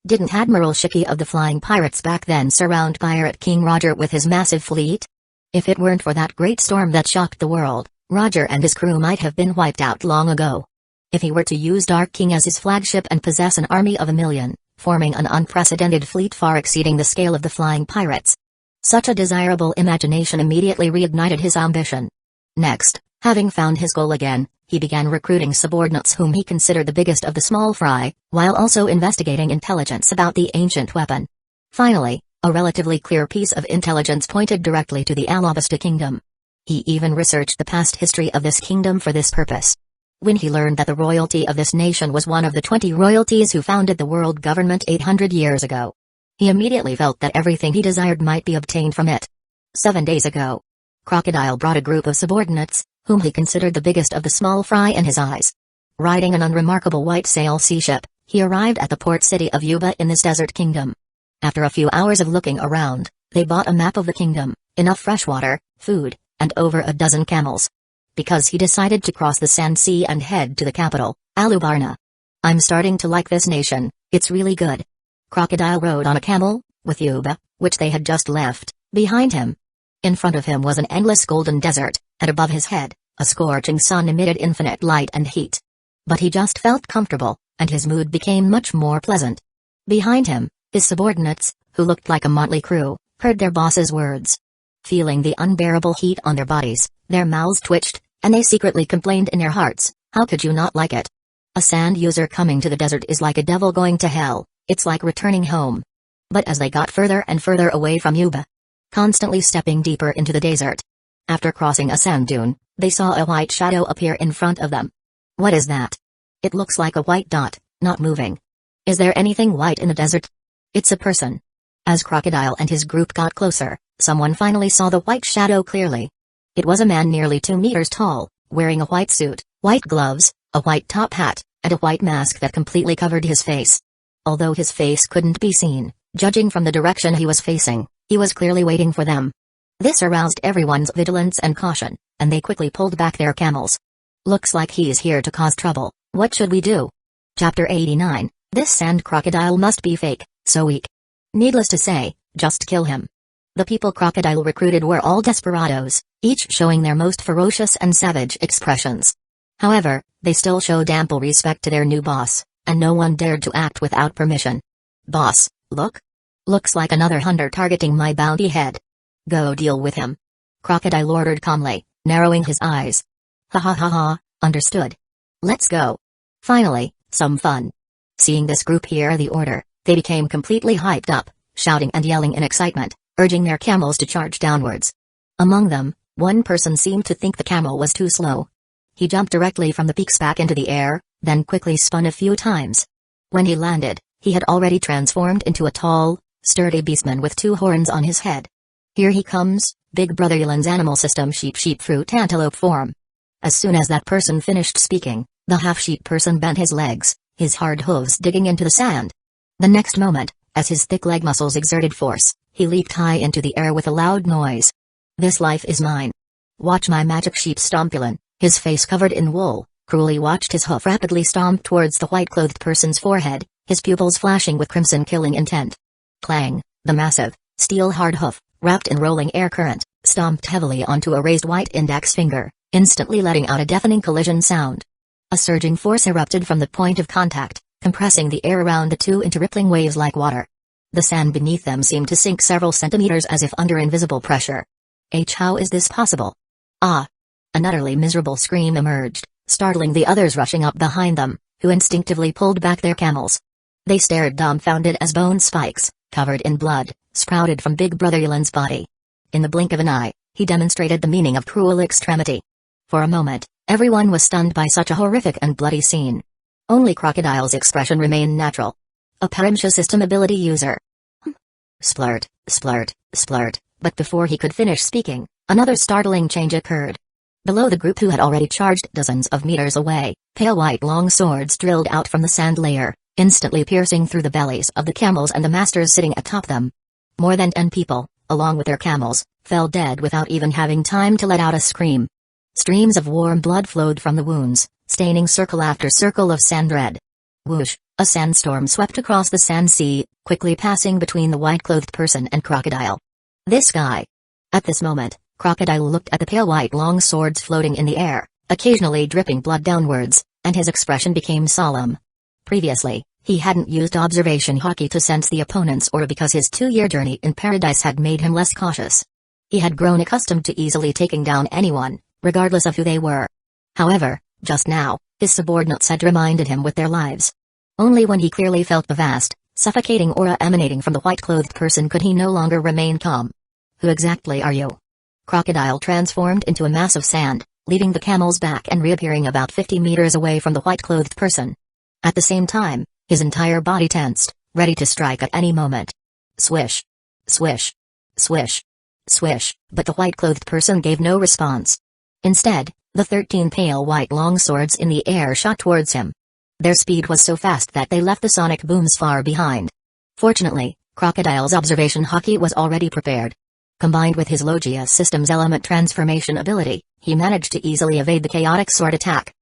Didn't Admiral Shiki of the Flying Pirates back then surround Pirate King Roger with his massive fleet? If it weren't for that great storm that shocked the world, Roger and his crew might have been wiped out long ago. If he were to use Dark King as his flagship and possess an army of 1 million, forming an unprecedented fleet far exceeding the scale of the Flying Pirates. Such a desirable imagination immediately reignited his ambition. Next, having found his goal again, he began recruiting subordinates whom he considered the biggest of the small fry, while also investigating intelligence about the ancient weapon. Finally, a relatively clear piece of intelligence pointed directly to the Alabasta kingdom. He even researched the past history of this kingdom for this purpose. When he learned that the royalty of this nation was one of the 20 royalties who founded the world government 800 years ago, he immediately felt that everything he desired might be obtained from it. 7 days ago, Crocodile brought a group of subordinates, whom he considered the biggest of the small fry in his eyes. Riding an unremarkable white sail sea ship, he arrived at the port city of Yuba in this desert kingdom. After a few hours of looking around, they bought a map of the kingdom, enough fresh water, food, and over a dozen camels. Because he decided to cross the Sand Sea and head to the capital, Alubarna. I'm starting to like this nation, it's really good. Crocodile rode on a camel, with Yuba, which they had just left, behind him. In front of him was an endless golden desert, and above his head, a scorching sun emitted infinite light and heat. But he just felt comfortable, and his mood became much more pleasant. Behind him, his subordinates, who looked like a motley crew, heard their boss's words. Feeling the unbearable heat on their bodies, their mouths twitched, and they secretly complained in their hearts, how could you not like it? A sand user coming to the desert is like a devil going to hell, it's like returning home. But as they got further and further away from Yuba, constantly stepping deeper into the desert, after crossing a sand dune, they saw a white shadow appear in front of them. What is that? It looks like a white dot, not moving. Is there anything white in the desert? It's a person. As Crocodile and his group got closer, someone finally saw the white shadow clearly. It was a man nearly 2 meters tall, wearing a white suit, white gloves, a white top hat, and a white mask that completely covered his face. Although his face couldn't be seen, judging from the direction he was facing, he was clearly waiting for them. This aroused everyone's vigilance and caution, and they quickly pulled back their camels. Looks like he's here to cause trouble, what should we do? Chapter 89, This sand crocodile must be fake, so weak. Needless to say, just kill him. The people Crocodile recruited were all desperados, each showing their most ferocious and savage expressions. However, they still showed ample respect to their new boss, and no one dared to act without permission. "Boss, look. Looks like another hunter targeting my bounty head. Go deal with him," Crocodile ordered calmly, narrowing his eyes. "Ha ha ha ha, understood. Let's go. Finally, some fun." Seeing this group hear the order, they became completely hyped up, shouting and yelling in excitement, urging their camels to charge downwards. Among them, one person seemed to think the camel was too slow. He jumped directly from the peaks back into the air, then quickly spun a few times. When he landed, he had already transformed into a tall, sturdy beastman with 2 horns on his head. "Here he comes, Big Brother Elan's animal system sheep fruit antelope form." As soon as that person finished speaking, the half-sheep person bent his legs, his hard hooves digging into the sand. The next moment, as his thick leg muscles exerted force, he leaped high into the air with a loud noise. "This life is mine. Watch my magic sheep Stompulan." His face covered in wool, cruelly watched his hoof rapidly stomp towards the white-clothed person's forehead, his pupils flashing with crimson killing intent. Clang, the massive, steel-hard hoof, wrapped in rolling air current, stomped heavily onto a raised white index finger, instantly letting out a deafening collision sound. A surging force erupted from the point of contact, compressing the air around the two into rippling waves like water. The sand beneath them seemed to sink several centimeters as if under invisible pressure. How is this possible? Ah! An utterly miserable scream emerged, startling the others rushing up behind them, who instinctively pulled back their camels. They stared dumbfounded as bone spikes, covered in blood, sprouted from Big Brother Elan's body. In the blink of an eye, he demonstrated the meaning of cruel extremity. For a moment, everyone was stunned by such a horrific and bloody scene. Only Crocodile's expression remained natural. A Parimsha system ability user. Splurt, splurt, splurt, but before he could finish speaking, another startling change occurred. Below the group who had already charged dozens of meters away, pale white long swords drilled out from the sand layer, instantly piercing through the bellies of the camels and the masters sitting atop them. More than 10 people, along with their camels, fell dead without even having time to let out a scream. Streams of warm blood flowed from the wounds, staining circle after circle of sand red. Whoosh, a sandstorm swept across the sand sea, quickly passing between the white-clothed person and Crocodile. This guy. At this moment, Crocodile looked at the pale white long swords floating in the air, occasionally dripping blood downwards, and his expression became solemn. Previously, he hadn't used observation hockey to sense the opponent's aura because his 2-year journey in paradise had made him less cautious. He had grown accustomed to easily taking down anyone, regardless of who they were. However, just now, his subordinates had reminded him with their lives. Only when he clearly felt the vast, suffocating aura emanating from the white-clothed person could he no longer remain calm. Who exactly are you? Crocodile transformed into a mass of sand, leading the camels back and reappearing about 50 meters away from the white-clothed person. At the same time, his entire body tensed, ready to strike at any moment. Swish. Swish. Swish. Swish, but the white-clothed person gave no response. Instead, the 13 pale white long swords in the air shot towards him. Their speed was so fast that they left the sonic booms far behind. Fortunately, Crocodile's observation hockey was already prepared. Combined with his Logia system's element transformation ability, he managed to easily evade the chaotic sword attack.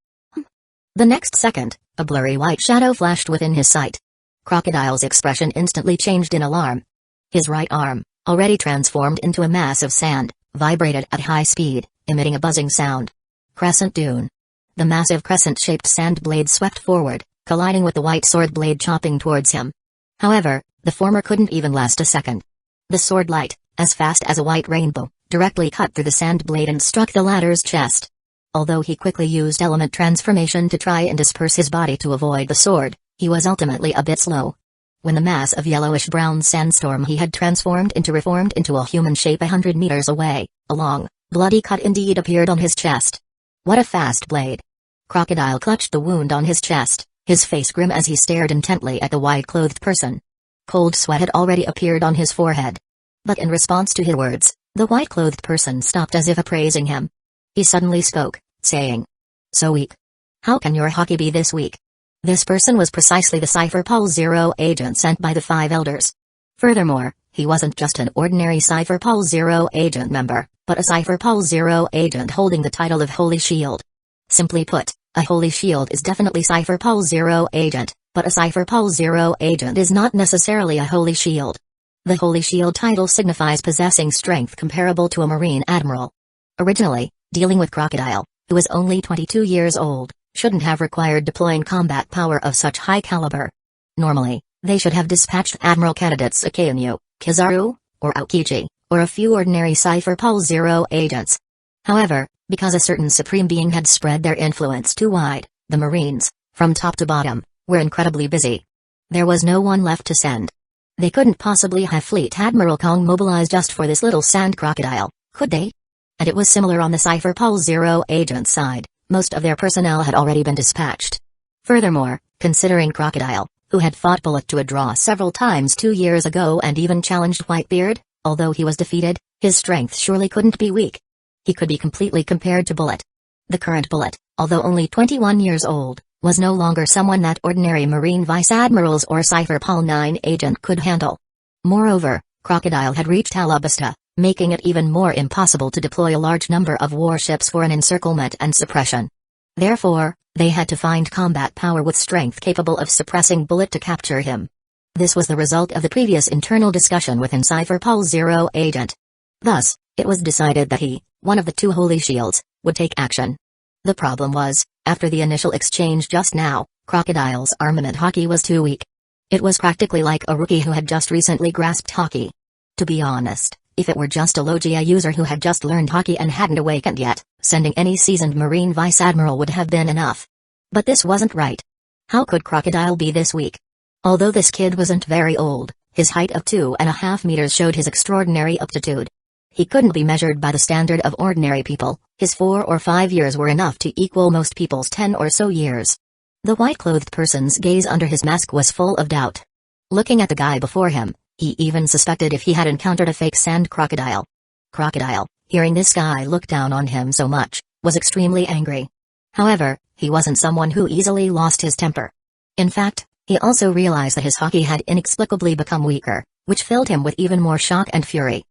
The next second, a blurry white shadow flashed within his sight. Crocodile's expression instantly changed in alarm. His right arm, already transformed into a mass of sand, vibrated at high speed, emitting a buzzing sound. Crescent Dune. The massive crescent-shaped sand blade swept forward, colliding with the white sword blade chopping towards him. However, the former couldn't even last a second. The sword light, as fast as a white rainbow, directly cut through the sand blade and struck the latter's chest. Although he quickly used element transformation to try and disperse his body to avoid the sword, he was ultimately a bit slow. When the mass of yellowish-brown sandstorm he had transformed into reformed into a human shape 100 meters away, a long, bloody cut indeed appeared on his chest. What a fast blade! Crocodile clutched the wound on his chest, his face grim as he stared intently at the white-clothed person. Cold sweat had already appeared on his forehead. But in response to his words, the white-clothed person stopped as if appraising him. He suddenly spoke, saying, "So weak. How can your hockey be this weak?" This person was precisely the Cypher Pulse Zero agent sent by the 5 elders. Furthermore, he wasn't just an ordinary Cypher Pulse Zero agent member, but a Cypher Pulse Zero agent holding the title of Holy Shield. Simply put, a Holy Shield is definitely Cypher Pulse Zero agent, but a Cypher Pulse Zero agent is not necessarily a Holy Shield. The Holy Shield title signifies possessing strength comparable to a Marine Admiral. Originally, dealing with Crocodile, who was only 22 years old, shouldn't have required deploying combat power of such high caliber. Normally, they should have dispatched Admiral candidates Akainu, Kizaru, or Aokiji, or a few ordinary Cypher Pol Zero agents. However, because a certain supreme being had spread their influence too wide, the Marines, from top to bottom, were incredibly busy. There was no one left to send. They couldn't possibly have Fleet Admiral Kong mobilized just for this little sand crocodile, could they? And it was similar on the Cypher Pol Zero agent side. Most of their personnel had already been dispatched. Furthermore, considering Crocodile, who had fought Bullet to a draw several times 2 years ago and even challenged Whitebeard, although he was defeated, his strength surely couldn't be weak. He could be completely compared to Bullet. The current Bullet, although only 21 years old, was no longer someone that ordinary Marine Vice Admirals or Cypher Pol 9 agent could handle. Moreover, Crocodile had reached Alabasta, making it even more impossible to deploy a large number of warships for an encirclement and suppression. Therefore, they had to find combat power with strength capable of suppressing Bullet to capture him. This was the result of the previous internal discussion within Cypher Pol Zero agent. Thus, it was decided that he, one of the two Holy Shields, would take action. The problem was, after the initial exchange just now, Crocodile's armament hockey was too weak. It was practically like a rookie who had just recently grasped hockey. To be honest, if it were just a Logia user who had just learned hockey and hadn't awakened yet, sending any seasoned Marine Vice Admiral would have been enough. But this wasn't right. How could Crocodile be this weak? Although this kid wasn't very old, his height of 2.5 meters showed his extraordinary aptitude. He couldn't be measured by the standard of ordinary people, his 4 or 5 years were enough to equal most people's 10 or so years. The white-clothed person's gaze under his mask was full of doubt. Looking at the guy before him, he even suspected if he had encountered a fake sand crocodile. Crocodile, hearing this guy look down on him so much, was extremely angry. However, he wasn't someone who easily lost his temper. In fact, he also realized that his hockey had inexplicably become weaker, which filled him with even more shock and fury.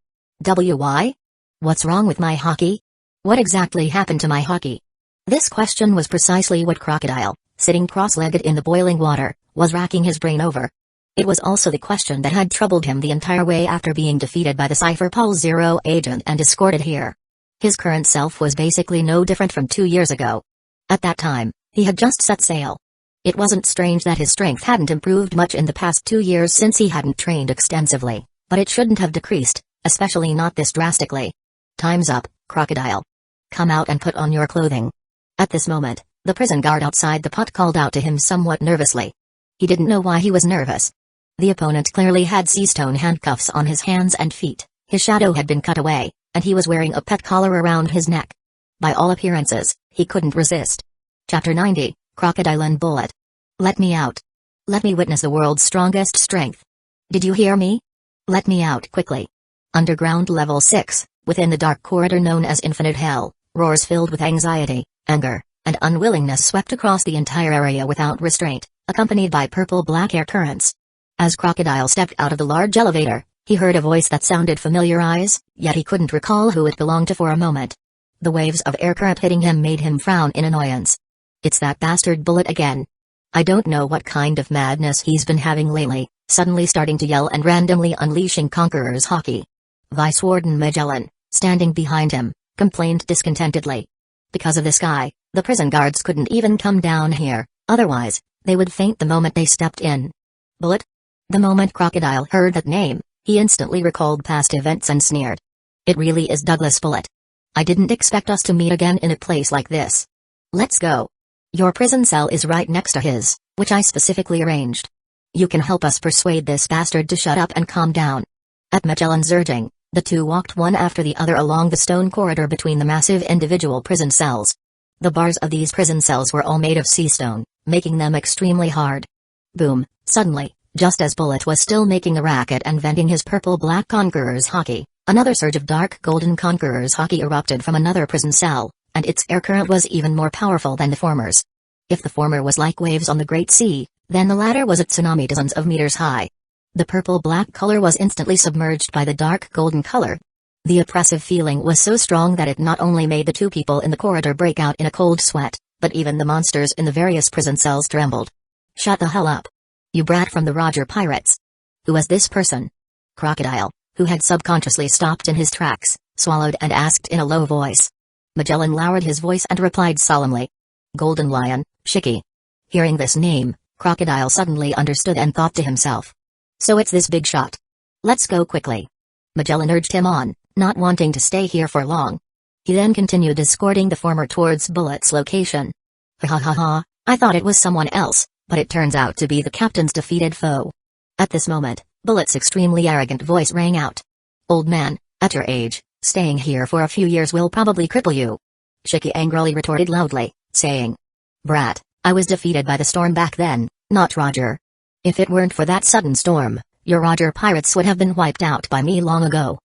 Why? What's wrong with my hockey? What exactly happened to my hockey? This question was precisely what Crocodile, sitting cross-legged in the boiling water, was racking his brain over. It was also the question that had troubled him the entire way after being defeated by the Cypher Pol Zero agent and escorted here. His current self was basically no different from 2 years ago. At that time, he had just set sail. It wasn't strange that his strength hadn't improved much in the past 2 years since he hadn't trained extensively, but it shouldn't have decreased, especially not this drastically. Time's up, Crocodile. Come out and put on your clothing. At this moment, the prison guard outside the put called out to him somewhat nervously. He didn't know why he was nervous. The opponent clearly had sea-stone handcuffs on his hands and feet, his shadow had been cut away, and he was wearing a pet collar around his neck. By all appearances, he couldn't resist. Chapter 90, Crocodile and Bullet. Let me out. Let me witness the world's strongest strength. Did you hear me? Let me out quickly. Underground level 6, within the dark corridor known as Infinite Hell, roars filled with anxiety, anger, and unwillingness swept across the entire area without restraint, accompanied by purple-black air currents. As Crocodile stepped out of the large elevator, he heard a voice that sounded familiar, yet he couldn't recall who it belonged to for a moment. The waves of air current hitting him made him frown in annoyance. It's that bastard Bullet again. I don't know what kind of madness he's been having lately, suddenly starting to yell and randomly unleashing Conqueror's hockey. Vice Warden Magellan, standing behind him, complained discontentedly. Because of this guy, the prison guards couldn't even come down here, otherwise, they would faint the moment they stepped in. Bullet? The moment Crocodile heard that name, he instantly recalled past events and sneered. It really is Douglas Bullet. I didn't expect us to meet again in a place like this. Let's go. Your prison cell is right next to his, which I specifically arranged. You can help us persuade this bastard to shut up and calm down. At Magellan's urging, the two walked one after the other along the stone corridor between the massive individual prison cells. The bars of these prison cells were all made of sea stone, making them extremely hard. Boom, suddenly, just as Bullet was still making a racket and venting his purple-black Conqueror's hockey, another surge of dark golden Conqueror's hockey erupted from another prison cell, and its air current was even more powerful than the former's. If the former was like waves on the Great Sea, then the latter was a tsunami dozens of meters high. The purple-black color was instantly submerged by the dark golden color. The oppressive feeling was so strong that it not only made the two people in the corridor break out in a cold sweat, but even the monsters in the various prison cells trembled. Shut the hell up. You brat from the Roger Pirates. Who was this person? Crocodile, who had subconsciously stopped in his tracks, swallowed and asked in a low voice. Magellan lowered his voice and replied solemnly. Golden Lion, Shiki. Hearing this name, Crocodile suddenly understood and thought to himself. So it's this big shot. Let's go quickly. Magellan urged him on, not wanting to stay here for long. He then continued escorting the former towards Bullet's location. Ha ha ha, I thought it was someone else, but it turns out to be the captain's defeated foe. At this moment, Bullet's extremely arrogant voice rang out. Old man, at your age, staying here for a few years will probably cripple you. Shiki angrily retorted loudly, saying. Brat, I was defeated by the storm back then, not Roger. If it weren't for that sudden storm, your Roger pirates would have been wiped out by me long ago.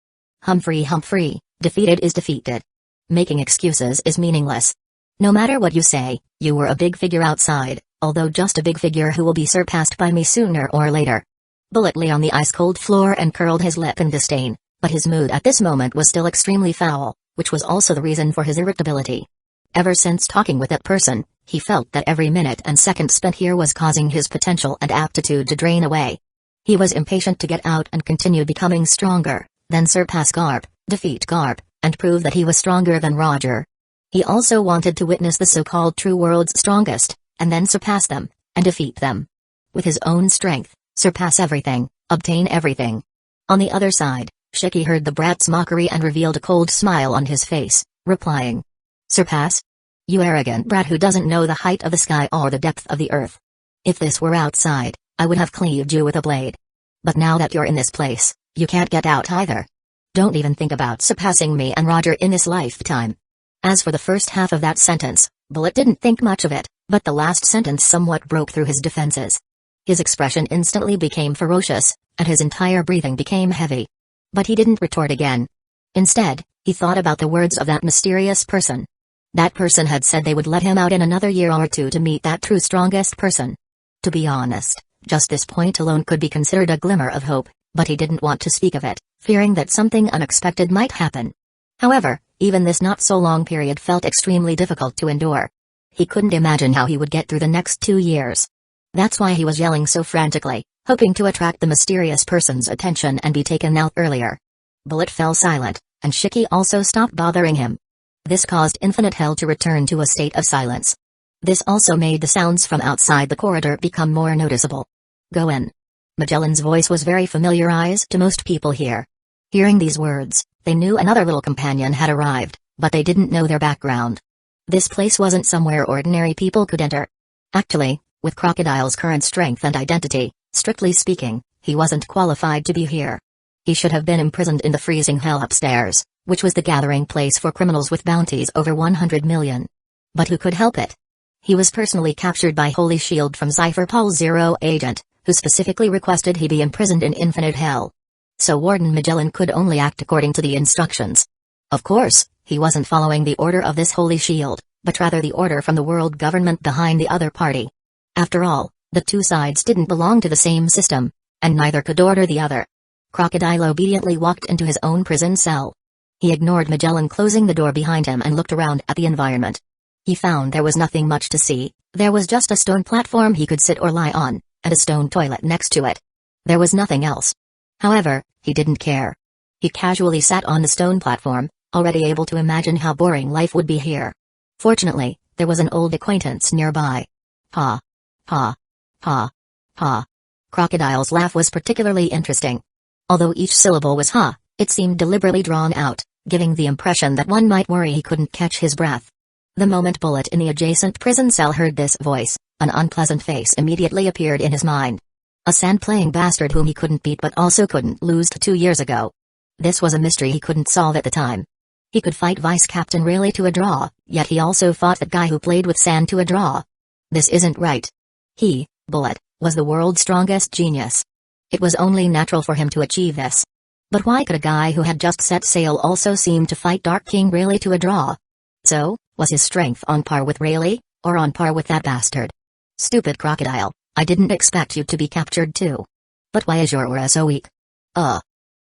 Humphrey, defeated is defeated. Making excuses is meaningless. No matter what you say, you were a big figure outside, although just a big figure who will be surpassed by me sooner or later. Bullet lay on the ice-cold floor and curled his lip in disdain, but his mood at this moment was still extremely foul, which was also the reason for his irritability. Ever since talking with that person, he felt that every minute and second spent here was causing his potential and aptitude to drain away. He was impatient to get out and continue becoming stronger, then surpass Garp, defeat Garp, and prove that he was stronger than Roger. He also wanted to witness the so-called true world's strongest, and then surpass them, and defeat them. With his own strength, surpass everything, obtain everything. On the other side, Shiki heard the brat's mockery and revealed a cold smile on his face, replying. Surpass? You arrogant brat who doesn't know the height of the sky or the depth of the earth. If this were outside, I would have cleaved you with a blade. But now that you're in this place, you can't get out either. Don't even think about surpassing me and Roger in this lifetime. As for the first half of that sentence, Bullet didn't think much of it, but the last sentence somewhat broke through his defenses. His expression instantly became ferocious, and his entire breathing became heavy. But he didn't retort again. Instead, he thought about the words of that mysterious person. That person had said they would let him out in another year or two to meet that true strongest person. To be honest, just this point alone could be considered a glimmer of hope, but he didn't want to speak of it, fearing that something unexpected might happen. However, even this not-so-long period felt extremely difficult to endure. He couldn't imagine how he would get through the next 2 years. That's why he was yelling so frantically, hoping to attract the mysterious person's attention and be taken out earlier. Bullet fell silent, and Shiki also stopped bothering him. This caused Infinite Hell to return to a state of silence. This also made the sounds from outside the corridor become more noticeable. Go in. Magellan's voice was very familiarized to most people here. Hearing these words, they knew another little companion had arrived, but they didn't know their background. This place wasn't somewhere ordinary people could enter. Actually, with Crocodile's current strength and identity, strictly speaking, he wasn't qualified to be here. He should have been imprisoned in the freezing hell upstairs, which was the gathering place for criminals with bounties over 100 million. But who could help it? He was personally captured by Holy Shield from Cypherpol Zero agent, who specifically requested he be imprisoned in Infinite Hell. So Warden Magellan could only act according to the instructions. Of course, he wasn't following the order of this Holy Shield, but rather the order from the world government behind the other party. After all, the two sides didn't belong to the same system, and neither could order the other. Crocodile obediently walked into his own prison cell. He ignored Magellan closing the door behind him and looked around at the environment. He found there was nothing much to see. There was just a stone platform he could sit or lie on, and a stone toilet next to it. There was nothing else. However, he didn't care. He casually sat on the stone platform, already able to imagine how boring life would be here. Fortunately, there was an old acquaintance nearby. Ha. Ha. Ha. Ha. Crocodile's laugh was particularly interesting. Although each syllable was ha, it seemed deliberately drawn out, giving the impression that one might worry he couldn't catch his breath. The moment Bullet in the adjacent prison cell heard this voice, an unpleasant face immediately appeared in his mind. A sand-playing bastard whom he couldn't beat but also couldn't lose to 2 years ago. This was a mystery he couldn't solve at the time. He could fight Vice Captain Rayleigh to a draw, yet he also fought that guy who played with sand to a draw. This isn't right. He, Bullet, was the world's strongest genius. It was only natural for him to achieve this. But why could a guy who had just set sail also seem to fight Dark King Rayleigh to a draw? So, was his strength on par with Rayleigh, or on par with that bastard? Stupid Crocodile, I didn't expect you to be captured too. But why is your aura so weak?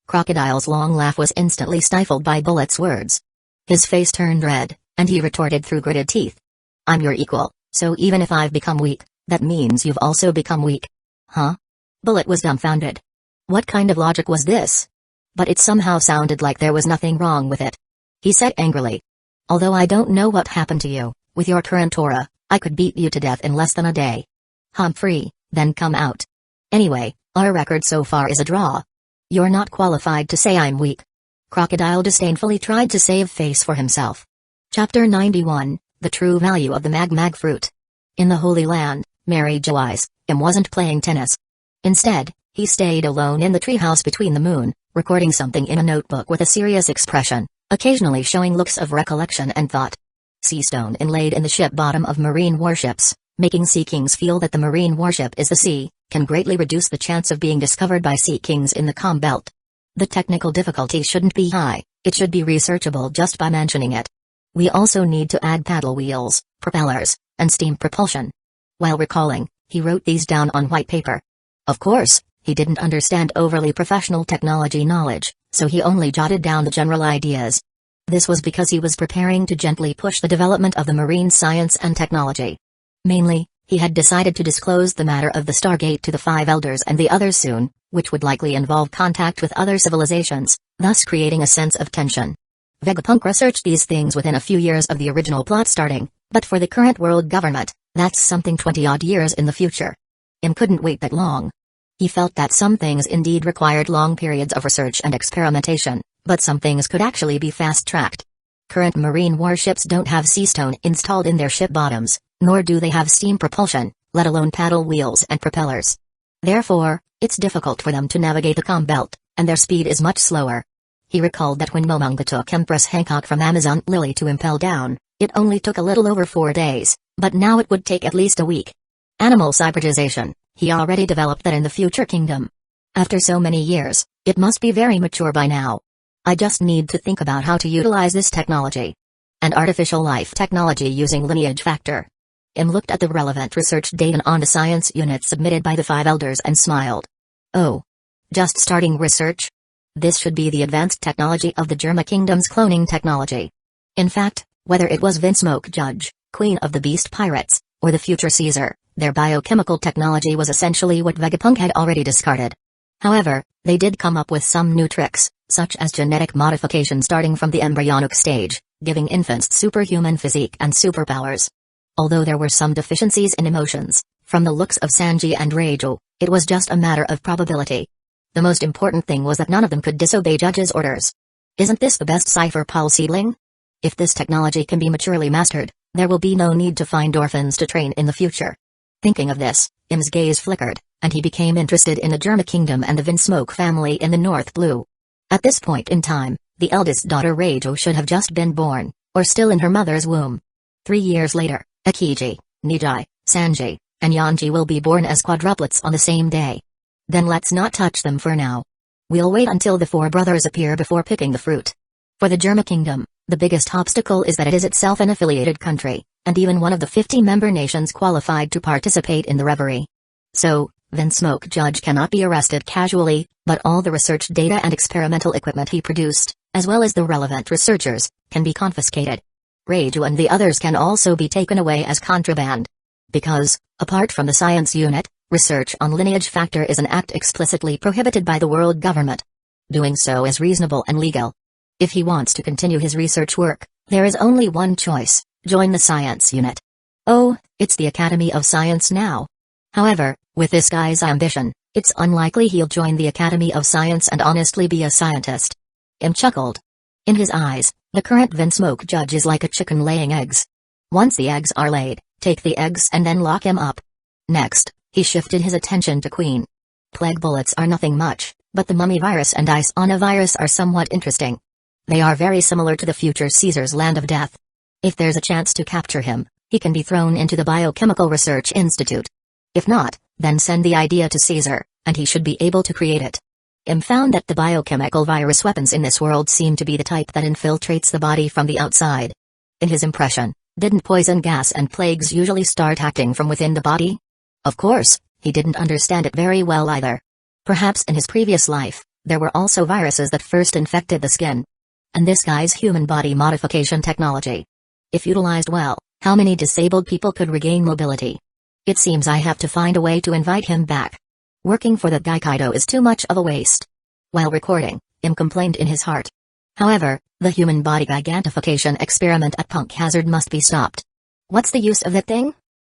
Crocodile's long laugh was instantly stifled by Bullet's words. His face turned red, and he retorted through gritted teeth. I'm your equal, so even if I've become weak, that means you've also become weak. Huh? Bullet was dumbfounded. What kind of logic was this? But it somehow sounded like there was nothing wrong with it. He said angrily. Although I don't know what happened to you, with your current aura, I could beat you to death in less than a day. Humphrey, then come out. Anyway, our record so far is a draw. You're not qualified to say I'm weak. Crocodile disdainfully tried to save face for himself. Chapter 91, The True Value of the Mag Fruit. In the Holy Land, Mary Joyce, wasn't playing tennis. Instead, he stayed alone in the treehouse between the moon, recording something in a notebook with a serious expression, occasionally showing looks of recollection and thought. Sea stone inlaid in the ship bottom of marine warships, making Sea Kings feel that the marine warship is the sea, can greatly reduce the chance of being discovered by Sea Kings in the calm belt. The technical difficulty shouldn't be high, it should be researchable just by mentioning it. We also need to add paddle wheels, propellers, and steam propulsion. While recalling, he wrote these down on white paper. Of course, he didn't understand overly professional technology knowledge, so he only jotted down the general ideas. This was because he was preparing to gently push the development of the marine science and technology. Mainly, he had decided to disclose the matter of the Stargate to the Five Elders and the others soon, which would likely involve contact with other civilizations, thus creating a sense of tension. Vegapunk researched these things within a few years of the original plot starting, but for the current world government, that's something 20-odd years in the future. Couldn't wait that long. He felt that some things indeed required long periods of research and experimentation, but some things could actually be fast-tracked. Current marine warships don't have sea stone installed in their ship bottoms, nor do they have steam propulsion, let alone paddle wheels and propellers. Therefore, it's difficult for them to navigate the calm belt, and their speed is much slower. He recalled that when Momonga took Empress Hancock from Amazon Lily to impel down, it only took a little over 4 days, but now it would take at least a week. Animal hybridization, he already developed that in the future kingdom. After so many years, it must be very mature by now. I just need to think about how to utilize this technology. And artificial life technology using lineage factor. Looked at the relevant research data on the science unit submitted by the Five Elders and smiled. Oh. Just starting research? This should be the advanced technology of the Germa Kingdom's cloning technology. In fact, whether it was Vinsmoke Judge, Queen of the Beast Pirates, or the future Caesar, their biochemical technology was essentially what Vegapunk had already discarded. However, they did come up with some new tricks, such as genetic modification starting from the embryonic stage, giving infants superhuman physique and superpowers. Although there were some deficiencies in emotions, from the looks of Sanji and Reiju, it was just a matter of probability. The most important thing was that none of them could disobey Judge's orders. Isn't this the best cipher Paul seedling? If this technology can be maturely mastered, there will be no need to find orphans to train in the future. Thinking of this, Im's gaze flickered, and he became interested in the Germa Kingdom and the Vinsmoke family in the North Blue. At this point in time, the eldest daughter Reiju should have just been born, or still in her mother's womb. 3 years later, Akiji, Nijai, Sanji, and Yanji will be born as quadruplets on the same day. Then let's not touch them for now. We'll wait until the 4 brothers appear before picking the fruit. For the Germa Kingdom, the biggest obstacle is that it is itself an affiliated country, and even one of the 50 member nations qualified to participate in the reverie. So, Vinsmoke Judge cannot be arrested casually, but all the research data and experimental equipment he produced, as well as the relevant researchers, can be confiscated. Reiju and the others can also be taken away as contraband. Because, apart from the science unit, research on lineage factor is an act explicitly prohibited by the world government. Doing so is reasonable and legal. If he wants to continue his research work, there is only one choice: join the science unit. Oh, it's the Academy of Science now. However, with this guy's ambition, it's unlikely he'll join the Academy of Science and honestly be a scientist. Chuckled. In his eyes, the current Vinsmoke Judge is like a chicken laying eggs. Once the eggs are laid, take the eggs and then lock him up. Next, he shifted his attention to Queen. Plague bullets are nothing much, but the mummy virus and Isana virus are somewhat interesting. They are very similar to the future Caesar's Land of Death. If there's a chance to capture him, he can be thrown into the Biochemical Research Institute. If not, then send the idea to Caesar, and he should be able to create it. Found that the biochemical virus weapons in this world seem to be the type that infiltrates the body from the outside. In his impression, didn't poison gas and plagues usually start acting from within the body? Of course, he didn't understand it very well either. Perhaps in his previous life, there were also viruses that first infected the skin. And this guy's human body modification technology. If utilized well, how many disabled people could regain mobility? It seems I have to find a way to invite him back. Working for the Gaikaido is too much of a waste. While recording, complained in his heart. However, the human body gigantification experiment at Punk Hazard must be stopped. What's the use of that thing?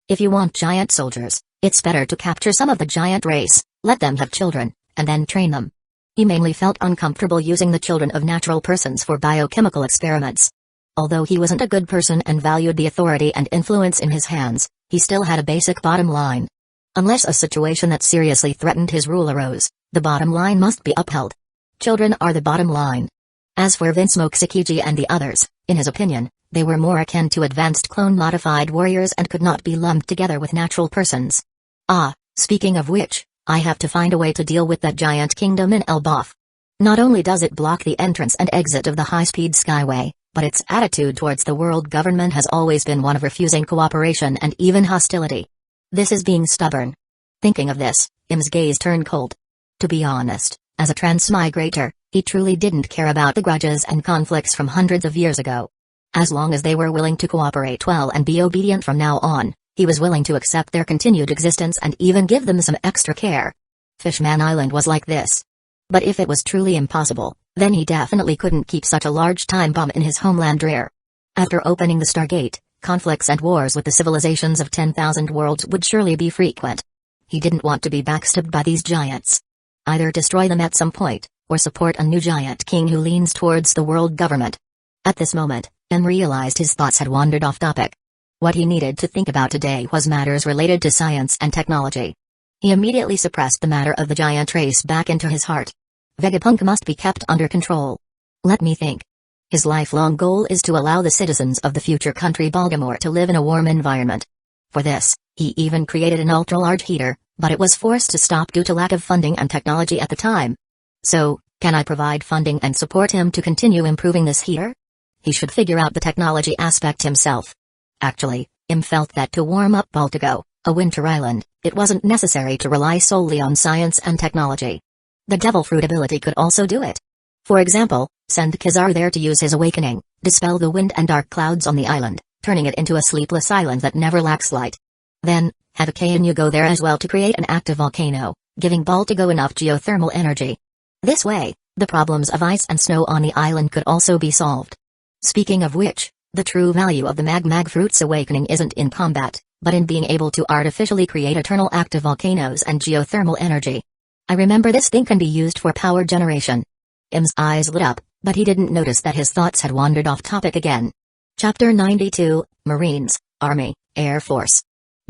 If you want giant soldiers, it's better to capture some of the giant race, let them have children, and then train them. He mainly felt uncomfortable using the children of natural persons for biochemical experiments. Although he wasn't a good person and valued the authority and influence in his hands, he still had a basic bottom line. Unless a situation that seriously threatened his rule arose, the bottom line must be upheld. Children are the bottom line. As for Vince Moksakiji and the others, in his opinion, they were more akin to advanced clone-modified warriors and could not be lumped together with natural persons. Ah, speaking of which, I have to find a way to deal with that giant kingdom in Elbaf. Not only does it block the entrance and exit of the high-speed skyway, but its attitude towards the world government has always been one of refusing cooperation and even hostility. This is being stubborn. Thinking of this, Im's gaze turned cold. To be honest, as a transmigrator, he truly didn't care about the grudges and conflicts from hundreds of years ago. As long as they were willing to cooperate well and be obedient from now on, he was willing to accept their continued existence and even give them some extra care. Fishman Island was like this. But if it was truly impossible, then he definitely couldn't keep such a large time bomb in his homeland rear. After opening the Stargate, conflicts and wars with the civilizations of 10,000 worlds would surely be frequent. He didn't want to be backstabbed by these giants. Either destroy them at some point, or support a new giant king who leans towards the world government. At this moment, M realized his thoughts had wandered off topic. What he needed to think about today was matters related to science and technology. He immediately suppressed the matter of the giant race back into his heart. Vegapunk must be kept under control. Let me think. His lifelong goal is to allow the citizens of the future country Balgamore to live in a warm environment. For this, he even created an ultra-large heater, but it was forced to stop due to lack of funding and technology at the time. So, can I provide funding and support him to continue improving this heater? He should figure out the technology aspect himself. Actually, Im felt that to warm up Baltigo, a winter island, it wasn't necessary to rely solely on science and technology. The devil fruit ability could also do it. For example, send Kizar there to use his awakening, dispel the wind and dark clouds on the island, turning it into a sleepless island that never lacks light. Then, have Akainu go there as well to create an active volcano, giving Baltigo enough geothermal energy. This way, the problems of ice and snow on the island could also be solved. Speaking of which, the true value of the Mag Fruit's awakening isn't in combat, but in being able to artificially create eternal active volcanoes and geothermal energy. I remember this thing can be used for power generation. Im's eyes lit up, but he didn't notice that his thoughts had wandered off topic again. Chapter 92, Marines, Army, Air Force.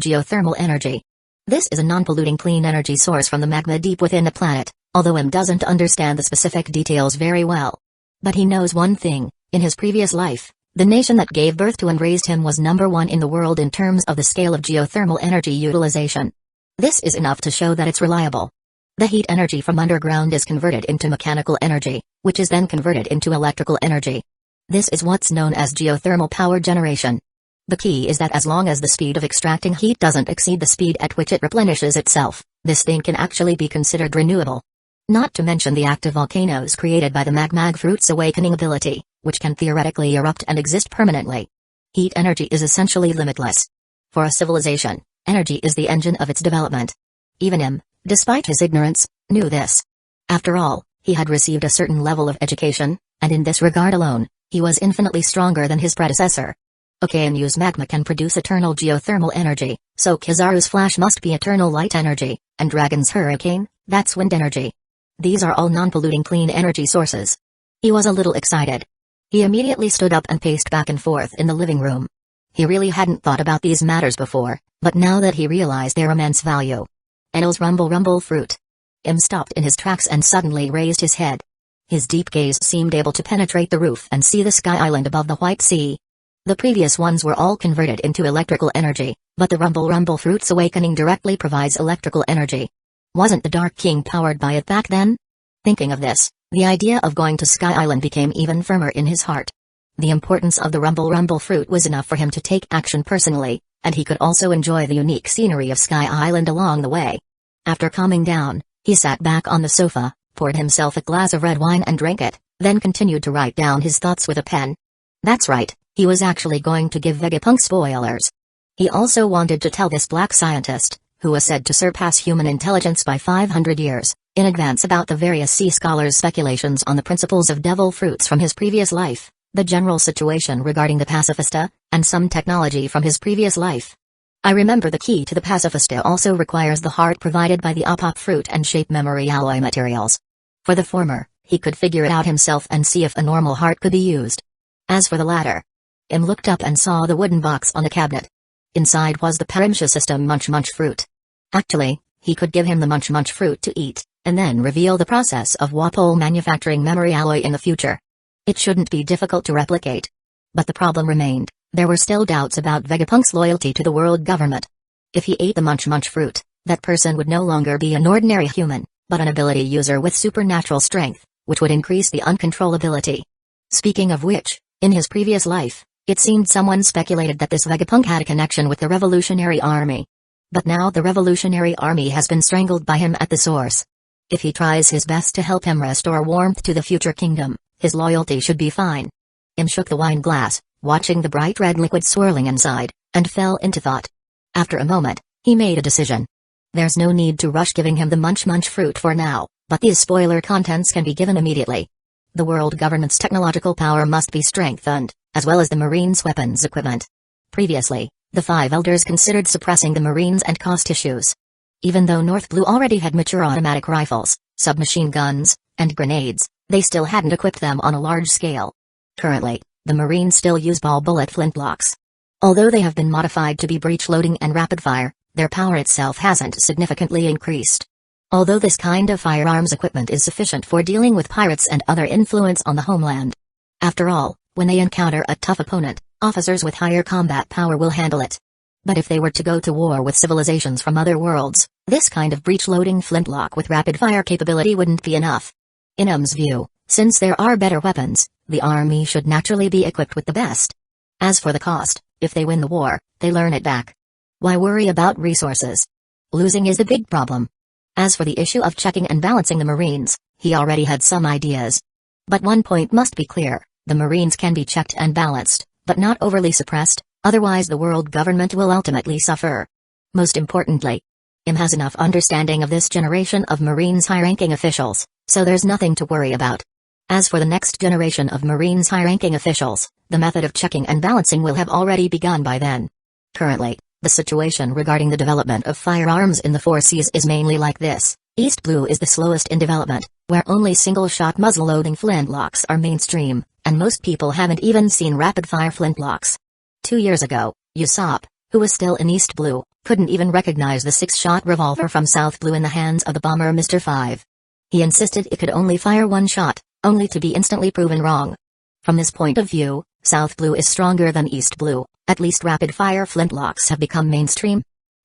Geothermal energy. This is a non-polluting clean energy source from the magma deep within the planet, although Im doesn't understand the specific details very well. But he knows one thing, in his previous life, the nation that gave birth to and raised him was #1 in the world in terms of the scale of geothermal energy utilization. This is enough to show that it's reliable. The heat energy from underground is converted into mechanical energy, which is then converted into electrical energy. This is what's known as geothermal power generation. The key is that as long as the speed of extracting heat doesn't exceed the speed at which it replenishes itself, this thing can actually be considered renewable. Not to mention the active volcanoes created by the Mag Fruit's awakening ability, which can theoretically erupt and exist permanently. Heat energy is essentially limitless. For a civilization, energy is the engine of its development. Even Im, despite his ignorance, knew this. After all, he had received a certain level of education, and in this regard alone, he was infinitely stronger than his predecessor. Okainu's magma can produce eternal geothermal energy, so Kizaru's flash must be eternal light energy, and Dragon's hurricane, that's wind energy. These are all non-polluting clean energy sources. He was a little excited. He immediately stood up and paced back and forth in the living room. He really hadn't thought about these matters before, but now that he realized their immense value. Enel's rumble fruit. Im stopped in his tracks and suddenly raised his head. His deep gaze seemed able to penetrate the roof and see the sky island above the white sea. The previous ones were all converted into electrical energy, but the rumble fruit's awakening directly provides electrical energy. Wasn't the Dark King powered by it back then? Thinking of this, the idea of going to Sky Island became even firmer in his heart. The importance of the rumble fruit was enough for him to take action personally, and he could also enjoy the unique scenery of Sky Island along the way. After calming down, he sat back on the sofa, poured himself a glass of red wine and drank it, then continued to write down his thoughts with a pen. That's right, he was actually going to give Vegapunk spoilers. He also wanted to tell this black scientist, who was said to surpass human intelligence by 500 years, in advance about the various sea scholars' speculations on the principles of devil fruits from his previous life, the general situation regarding the pacifista, and some technology from his previous life. I remember the key to the pacifista also requires the heart provided by the opop fruit and shape memory alloy materials. For the former, he could figure it out himself and see if a normal heart could be used. As for the latter, Im looked up and saw the wooden box on the cabinet. Inside was the Parimsha system munch fruit. Actually, he could give him the munch fruit to eat, and then reveal the process of Wapol manufacturing memory alloy in the future. It shouldn't be difficult to replicate. But the problem remained, there were still doubts about Vegapunk's loyalty to the world government. If he ate the munch fruit, that person would no longer be an ordinary human, but an ability user with supernatural strength, which would increase the uncontrollability. Speaking of which, in his previous life, it seemed someone speculated that this Vegapunk had a connection with the Revolutionary Army. But now the Revolutionary Army has been strangled by him at the source. If he tries his best to help him restore warmth to the future kingdom, his loyalty should be fine. Im shook the wine glass, watching the bright red liquid swirling inside, and fell into thought. After a moment, he made a decision. There's no need to rush giving him the munch fruit for now, but these spoiler contents can be given immediately. The world government's technological power must be strengthened, as well as the Marines' weapons equipment. Previously, the 5 elders considered suppressing the Marines and cost issues. Even though North Blue already had mature automatic rifles, submachine guns, and grenades, they still hadn't equipped them on a large scale. Currently, the Marines still use ball bullet flintlocks. Although they have been modified to be breech loading and rapid fire, their power itself hasn't significantly increased. Although this kind of firearms equipment is sufficient for dealing with pirates and other influence on the homeland. After all, when they encounter a tough opponent, officers with higher combat power will handle it. But if they were to go to war with civilizations from other worlds, this kind of breech-loading flintlock with rapid-fire capability wouldn't be enough. In Im's view, since there are better weapons, the army should naturally be equipped with the best. As for the cost, if they win the war, they learn it back. Why worry about resources? Losing is the big problem. As for the issue of checking and balancing the Marines, he already had some ideas. But one point must be clear, the Marines can be checked and balanced, but not overly suppressed, otherwise the world government will ultimately suffer. Most importantly, Im has enough understanding of this generation of Marines high-ranking officials, so there's nothing to worry about. As for the next generation of Marines high-ranking officials, the method of checking and balancing will have already begun by then. Currently, the situation regarding the development of firearms in the 4 Seas is mainly like this. East Blue is the slowest in development, where only single-shot muzzle-loading flintlocks are mainstream, and most people haven't even seen rapid-fire flintlocks. 2 years ago, Usopp, who was still in East Blue, couldn't even recognize the 6-shot revolver from South Blue in the hands of the bomber Mr. 5. He insisted it could only fire 1 shot, only to be instantly proven wrong. From this point of view, South Blue is stronger than East Blue, at least rapid-fire flintlocks have become mainstream.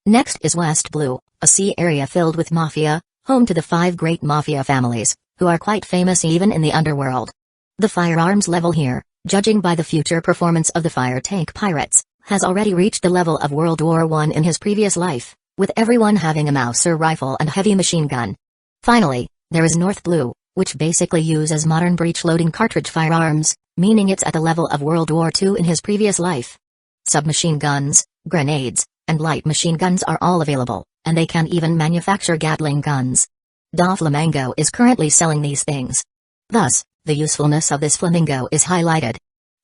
Next is West Blue, a sea area filled with mafia, home to the 5 great mafia families, who are quite famous even in the underworld. The firearms level here, judging by the future performance of the fire tank pirates, has already reached the level of World War I in his previous life, with everyone having a Mauser rifle and heavy machine gun. Finally, there is North Blue, which basically uses modern breech-loading cartridge firearms, meaning it's at the level of World War II in his previous life. Submachine guns, grenades, and light machine guns are all available, and they can even manufacture Gatling guns. Doflamingo is currently selling these things. Thus, the usefulness of this flamingo is highlighted.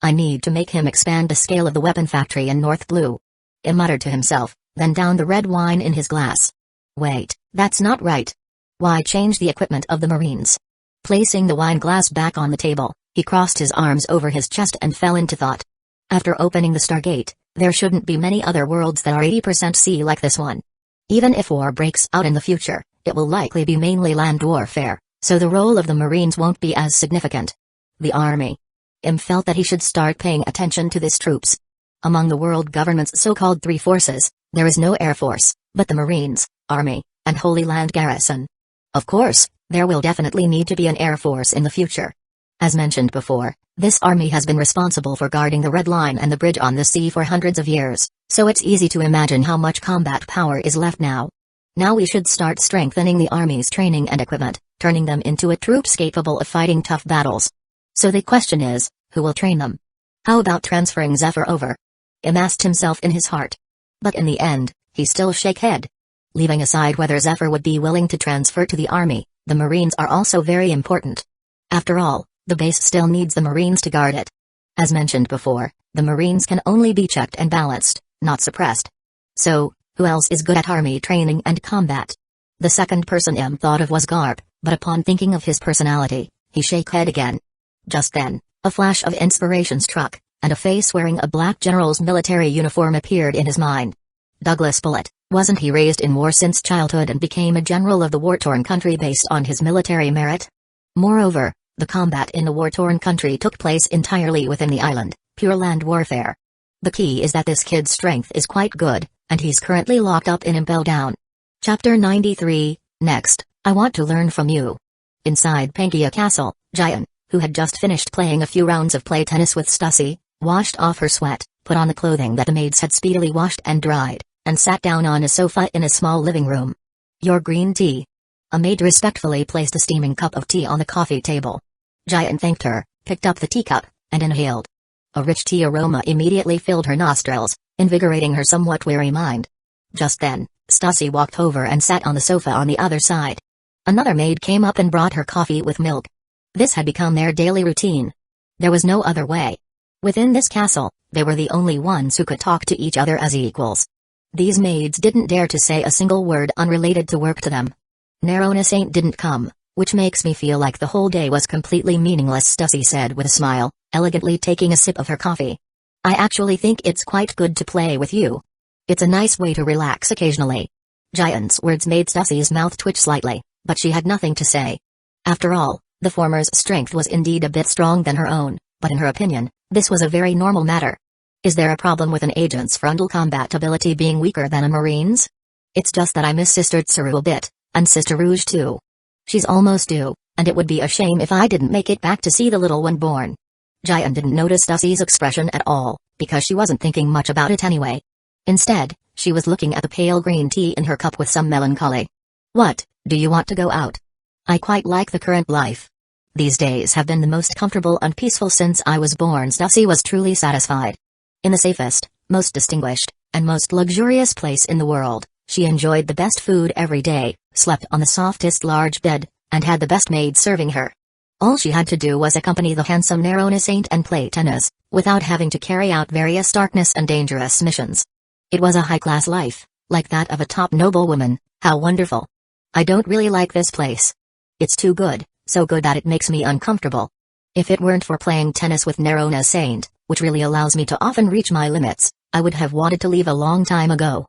I need to make him expand the scale of the weapon factory in North Blue. He muttered to himself, then downed the red wine in his glass. Wait, that's not right. Why change the equipment of the Marines? Placing the wine glass back on the table, he crossed his arms over his chest and fell into thought. After opening the Stargate, there shouldn't be many other worlds that are 80% sea like this one. Even if war breaks out in the future, it will likely be mainly land warfare, so the role of the Marines won't be as significant. The Army. Im felt that he should start paying attention to these troops. Among the world government's so-called 3 forces, there is no Air Force, but the Marines, Army, and Holy Land Garrison. Of course, there will definitely need to be an Air Force in the future. As mentioned before, this army has been responsible for guarding the Red Line and the bridge on the sea for hundreds of years, so it's easy to imagine how much combat power is left now. Now we should start strengthening the army's training and equipment, turning them into a troops capable of fighting tough battles. So the question is, who will train them? How about transferring Zephyr over? Im asked himself in his heart. But in the end, he still shook head. Leaving aside whether Zephyr would be willing to transfer to the army, the Marines are also very important. After all, the base still needs the Marines to guard it. As mentioned before, the Marines can only be checked and balanced, not suppressed. So, who else is good at army training and combat? The second person M thought of was Garp, but upon thinking of his personality, he shook head again. Just then, a flash of inspiration struck, and a face wearing a black general's military uniform appeared in his mind. Douglas Bullitt, wasn't he raised in war since childhood and became a general of the war-torn country based on his military merit? Moreover, the combat in the war-torn country took place entirely within the island, pure land warfare. The key is that this kid's strength is quite good, and he's currently locked up in Impel Down. Chapter 93, Next, I want to learn from you. Inside Pangaea Castle, Jian, who had just finished playing a few rounds of play tennis with Stussy, washed off her sweat, put on the clothing that the maids had speedily washed and dried, and sat down on a sofa in a small living room. Your green tea. A maid respectfully placed a steaming cup of tea on the coffee table. Jian thanked her, picked up the teacup, and inhaled. A rich tea aroma immediately filled her nostrils, invigorating her somewhat weary mind. Just then, Stussy walked over and sat on the sofa on the other side. Another maid came up and brought her coffee with milk. This had become their daily routine. There was no other way. Within this castle, they were the only ones who could talk to each other as equals. These maids didn't dare to say a single word unrelated to work to them. Nerona Saint didn't come, which makes me feel like the whole day was completely meaningless, Stussy said with a smile, elegantly taking a sip of her coffee. I actually think it's quite good to play with you. It's a nice way to relax occasionally. Jian's words made Stussy's mouth twitch slightly, but she had nothing to say. After all, the former's strength was indeed a bit strong than her own, but in her opinion, this was a very normal matter. Is there a problem with an agent's frontal combat ability being weaker than a Marine's? It's just that I miss Sister Tsuru a bit, and Sister Rouge too. She's almost due, and it would be a shame if I didn't make it back to see the little one born. Jian didn't notice Stussy's expression at all, because she wasn't thinking much about it anyway. Instead, she was looking at the pale green tea in her cup with some melancholy. What, do you want to go out? I quite like the current life. These days have been the most comfortable and peaceful since I was born. Stussy was truly satisfied. In the safest, most distinguished, and most luxurious place in the world, she enjoyed the best food every day, slept on the softest large bed, and had the best maid serving her. All she had to do was accompany the handsome Nerona Saint and play tennis, without having to carry out various darkness and dangerous missions. It was a high-class life, like that of a top noblewoman. How wonderful. I don't really like this place. It's too good, so good that it makes me uncomfortable. If it weren't for playing tennis with Nerona Saint, which really allows me to often reach my limits, I would have wanted to leave a long time ago.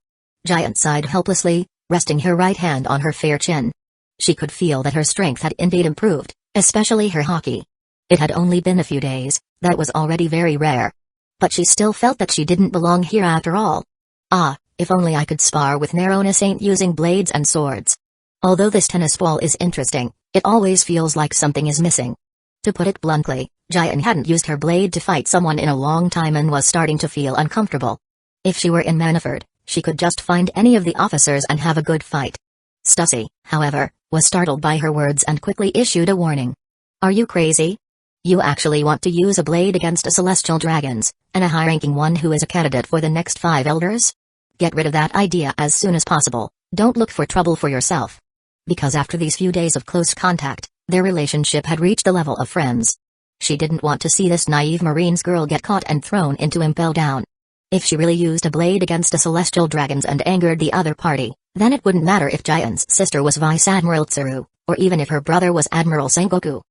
Jian sighed helplessly, resting her right hand on her fair chin. She could feel that her strength had indeed improved, especially her hockey. It had only been a few days, that was already very rare. But she still felt that she didn't belong here after all. Ah, if only I could spar with Nerona Saint using blades and swords. Although this tennis ball is interesting, it always feels like something is missing. To put it bluntly, Jian hadn't used her blade to fight someone in a long time and was starting to feel uncomfortable. If she were in Manafort, she could just find any of the officers and have a good fight. Stussy, however, was startled by her words and quickly issued a warning. Are you crazy? You actually want to use a blade against a celestial dragons, and a high-ranking one who is a candidate for the next 5 elders? Get rid of that idea as soon as possible. Don't look for trouble for yourself. Because after these few days of close contact, their relationship had reached the level of friends. She didn't want to see this naive Marines girl get caught and thrown into Impel Down. If she really used a blade against a celestial dragons and angered the other party, then it wouldn't matter if Jian's sister was Vice Admiral Tsuru, or even if her brother was Admiral Sengoku.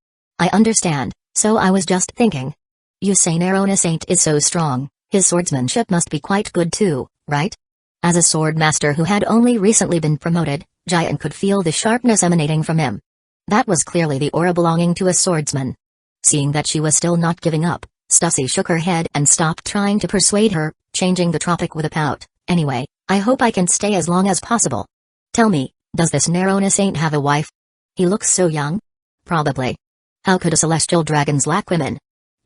I understand, so I was just thinking. You say Nerona Saint is so strong, his swordsmanship must be quite good too, right? As a sword master who had only recently been promoted, Jian could feel the sharpness emanating from him. That was clearly the aura belonging to a swordsman. Seeing that she was still not giving up, Stussy shook her head and stopped trying to persuade her, changing the topic with a pout. Anyway, I hope I can stay as long as possible. Tell me, does this Nerona Saint have a wife? He looks so young. Probably. How could a celestial dragons lack women?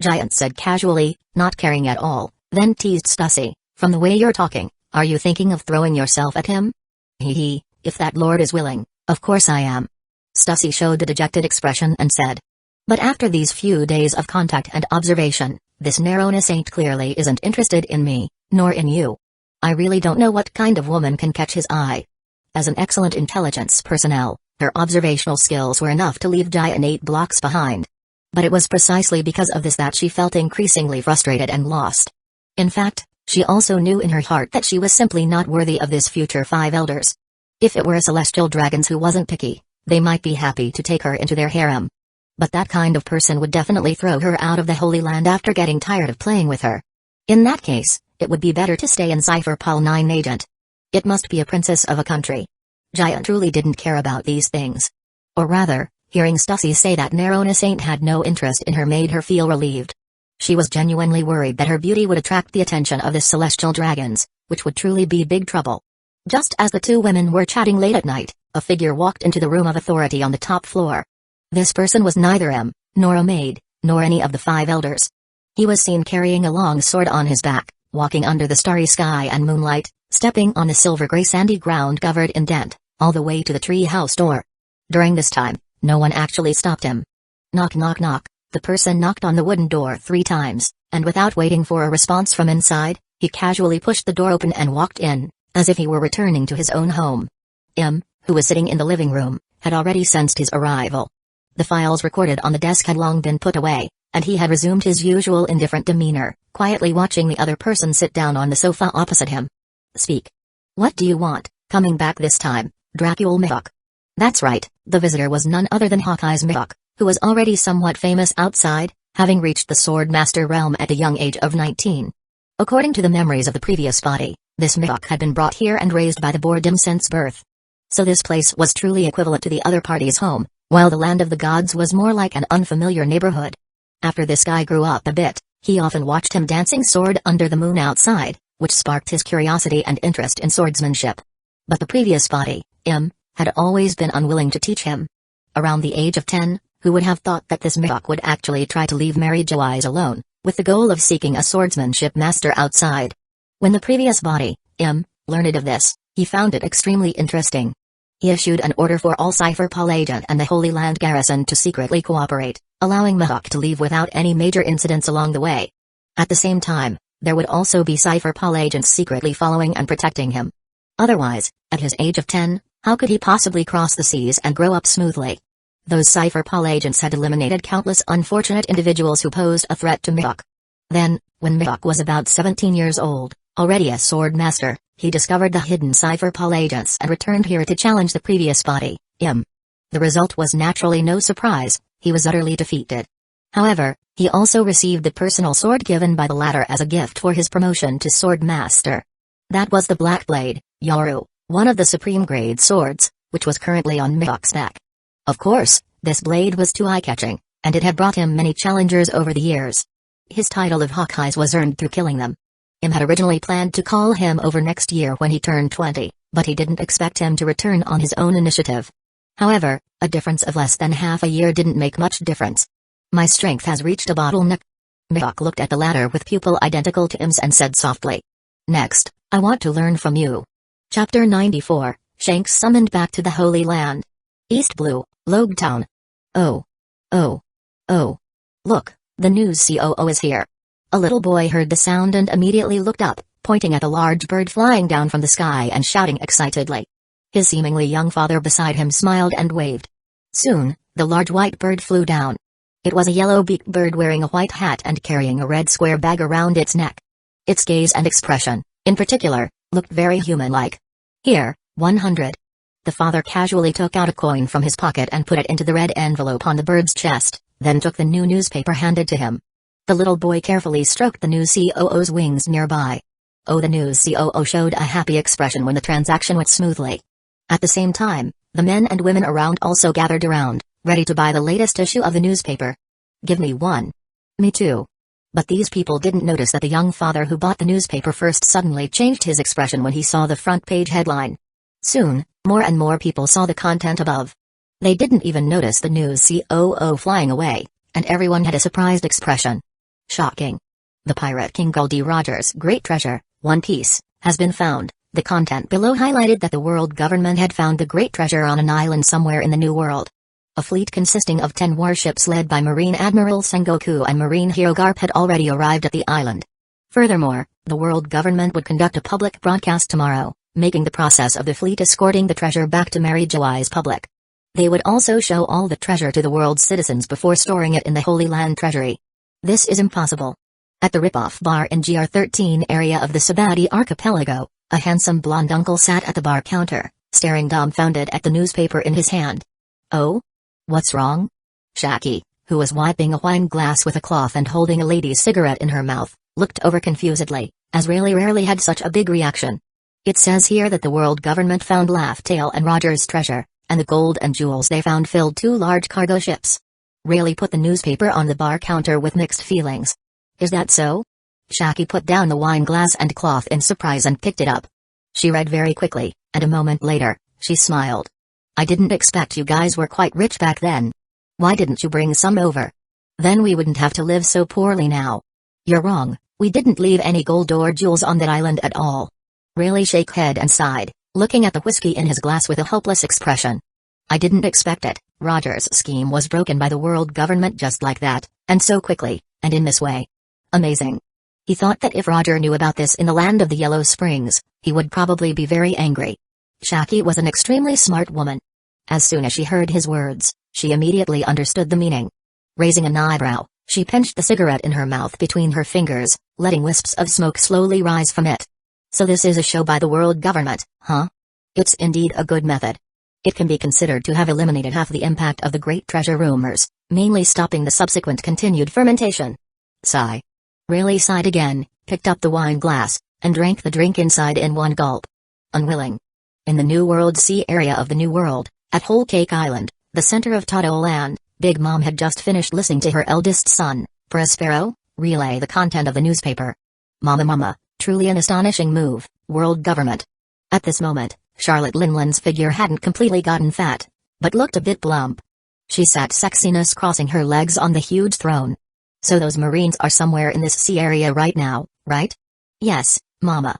Jian said casually, not caring at all, then teased Stussy, from the way you're talking, are you thinking of throwing yourself at him? Hee, if that lord is willing, of course I am. Stussy showed a dejected expression and said. But after these few days of contact and observation, this Nerona Saint clearly isn't interested in me, nor in you. I really don't know what kind of woman can catch his eye. As an excellent intelligence personnel, her observational skills were enough to leave Jian 8 blocks behind. But it was precisely because of this that she felt increasingly frustrated and lost. In fact, she also knew in her heart that she was simply not worthy of this future 5 elders. If it were a celestial dragons who wasn't picky, they might be happy to take her into their harem. But that kind of person would definitely throw her out of the Holy Land after getting tired of playing with her. In that case, it would be better to stay in Cypher Pol 9 agent. It must be a princess of a country. Jaya truly didn't care about these things. Or rather, hearing Stussy say that Narona Saint had no interest in her made her feel relieved. She was genuinely worried that her beauty would attract the attention of the celestial dragons, which would truly be big trouble. Just as the 2 women were chatting late at night, a figure walked into the room of authority on the top floor. This person was neither nor a maid, nor any of the 5 elders. He was seen carrying a long sword on his back, walking under the starry sky and moonlight, stepping on the silver-gray sandy ground covered in dent, all the way to the tree house door. During this time, no one actually stopped him. Knock knock knock, the person knocked on the wooden door 3 times, and without waiting for a response from inside, he casually pushed the door open and walked in, as if he were returning to his own home. Who was sitting in the living room, had already sensed his arrival. The files recorded on the desk had long been put away, and he had resumed his usual indifferent demeanor, quietly watching the other person sit down on the sofa opposite him. Speak. What do you want, coming back this time, Dracul Mihawk? That's right, the visitor was none other than Hawkeye's Mihawk, who was already somewhat famous outside, having reached the Sword Master realm at a young age of 19. According to the memories of the previous body, this Mihawk had been brought here and raised by the boredom since birth. So this place was truly equivalent to the other party's home, while the land of the gods was more like an unfamiliar neighborhood. After this guy grew up a bit, he often watched him dancing sword under the moon outside, which sparked his curiosity and interest in swordsmanship. But the previous body, had always been unwilling to teach him. Around the age of 10, who would have thought that this Mihawk would actually try to leave Mary Joyce alone, with the goal of seeking a swordsmanship master outside? When the previous body, learned of this, he found it extremely interesting. He issued an order for all Cypher Pol agent and the Holy Land garrison to secretly cooperate, allowing Mihawk to leave without any major incidents along the way. At the same time, there would also be Cypher Pol agents secretly following and protecting him. Otherwise, at his age of 10, how could he possibly cross the seas and grow up smoothly? Those Cypher Pol agents had eliminated countless unfortunate individuals who posed a threat to Mihawk. Then, when Mihawk was about 17 years old, already a sword master, he discovered the hidden Cypher Pol agents and returned here to challenge the previous body, The result was naturally no surprise, he was utterly defeated. However, he also received the personal sword given by the latter as a gift for his promotion to sword master. That was the Black Blade, Yaru, one of the supreme grade swords, which was currently on Mihawk's back. Of course, this blade was too eye-catching, and it had brought him many challengers over the years. His title of Hawkeyes was earned through killing them. Had originally planned to call him over next year when he turned 20, but he didn't expect him to return on his own initiative. However, a difference of less than half a year didn't make much difference. My strength has reached a bottleneck. Mihawk looked at the latter with pupil identical to Im's and said softly. Next, I want to learn from you. Chapter 94, Shanks summoned back to the Holy Land. East Blue, Logue Town. Oh. Look, the news COO is here. A little boy heard the sound and immediately looked up, pointing at a large bird flying down from the sky and shouting excitedly. His seemingly young father beside him smiled and waved. Soon, the large white bird flew down. It was a yellow-beaked bird wearing a white hat and carrying a red square bag around its neck. Its gaze and expression, in particular, looked very human-like. Here, 100. The father casually took out a coin from his pocket and put it into the red envelope on the bird's chest, then took the new newspaper handed to him. The little boy carefully stroked the news COO's wings nearby. The news COO showed a happy expression when the transaction went smoothly. At the same time, the men and women around also gathered around, ready to buy the latest issue of the newspaper. Give me one. Me too. But these people didn't notice that the young father who bought the newspaper first suddenly changed his expression when he saw the front page headline. Soon, more and more people saw the content above. They didn't even notice the news COO flying away, and everyone had a surprised expression. Shocking. The Pirate King Goldie Rogers' great treasure, One Piece, has been found. The content below highlighted that the world government had found the great treasure on an island somewhere in the New World. A fleet consisting of 10 warships led by Marine Admiral Sengoku and Marine Hero Garp had already arrived at the island. Furthermore, the world government would conduct a public broadcast tomorrow, making the process of the fleet escorting the treasure back to Mary Joyce public. They would also show all the treasure to the world's citizens before storing it in the Holy Land Treasury. This is impossible. At the Rip-Off Bar in GR13 area of the Sabati Archipelago, a handsome blonde uncle sat at the bar counter, staring dumbfounded at the newspaper in his hand. Oh? What's wrong? Shaki, who was wiping a wine glass with a cloth and holding a lady's cigarette in her mouth, looked over confusedly, as Rayleigh rarely had such a big reaction. It says here that the world government found Laugh-Tale and Roger's treasure, and the gold and jewels they found filled 2 large cargo ships. Rayleigh put the newspaper on the bar counter with mixed feelings. Is that so? Shaki put down the wine glass and cloth in surprise and picked it up. She read very quickly, and a moment later, she smiled. I didn't expect you guys were quite rich back then. Why didn't you bring some over? Then we wouldn't have to live so poorly now. You're wrong, we didn't leave any gold or jewels on that island at all. Rayleigh shook head and sighed, looking at the whiskey in his glass with a hopeless expression. I didn't expect it. Roger's scheme was broken by the world government just like that, and so quickly, and in this way. Amazing. He thought that if Roger knew about this in the land of the Yellow Springs, he would probably be very angry. Shaki was an extremely smart woman. As soon as she heard his words, she immediately understood the meaning. Raising an eyebrow, she pinched the cigarette in her mouth between her fingers, letting wisps of smoke slowly rise from it. So this is a show by the world government, huh? It's indeed a good method. It can be considered to have eliminated half the impact of the great treasure rumors, mainly stopping the subsequent continued fermentation. Sigh. Rayleigh sighed again, picked up the wine glass, and drank the drink inside in one gulp. Unwilling. In the New World Sea area of the New World, at Whole Cake Island, the center of Toto Land, Big Mom had just finished listening to her eldest son, Prospero, relay the content of the newspaper. Mama, truly an astonishing move, world government. At this moment, Charlotte Linland's figure hadn't completely gotten fat, but looked a bit plump. She sat sexiness crossing her legs on the huge throne. So those Marines are somewhere in this sea area right now, right? Yes, Mama.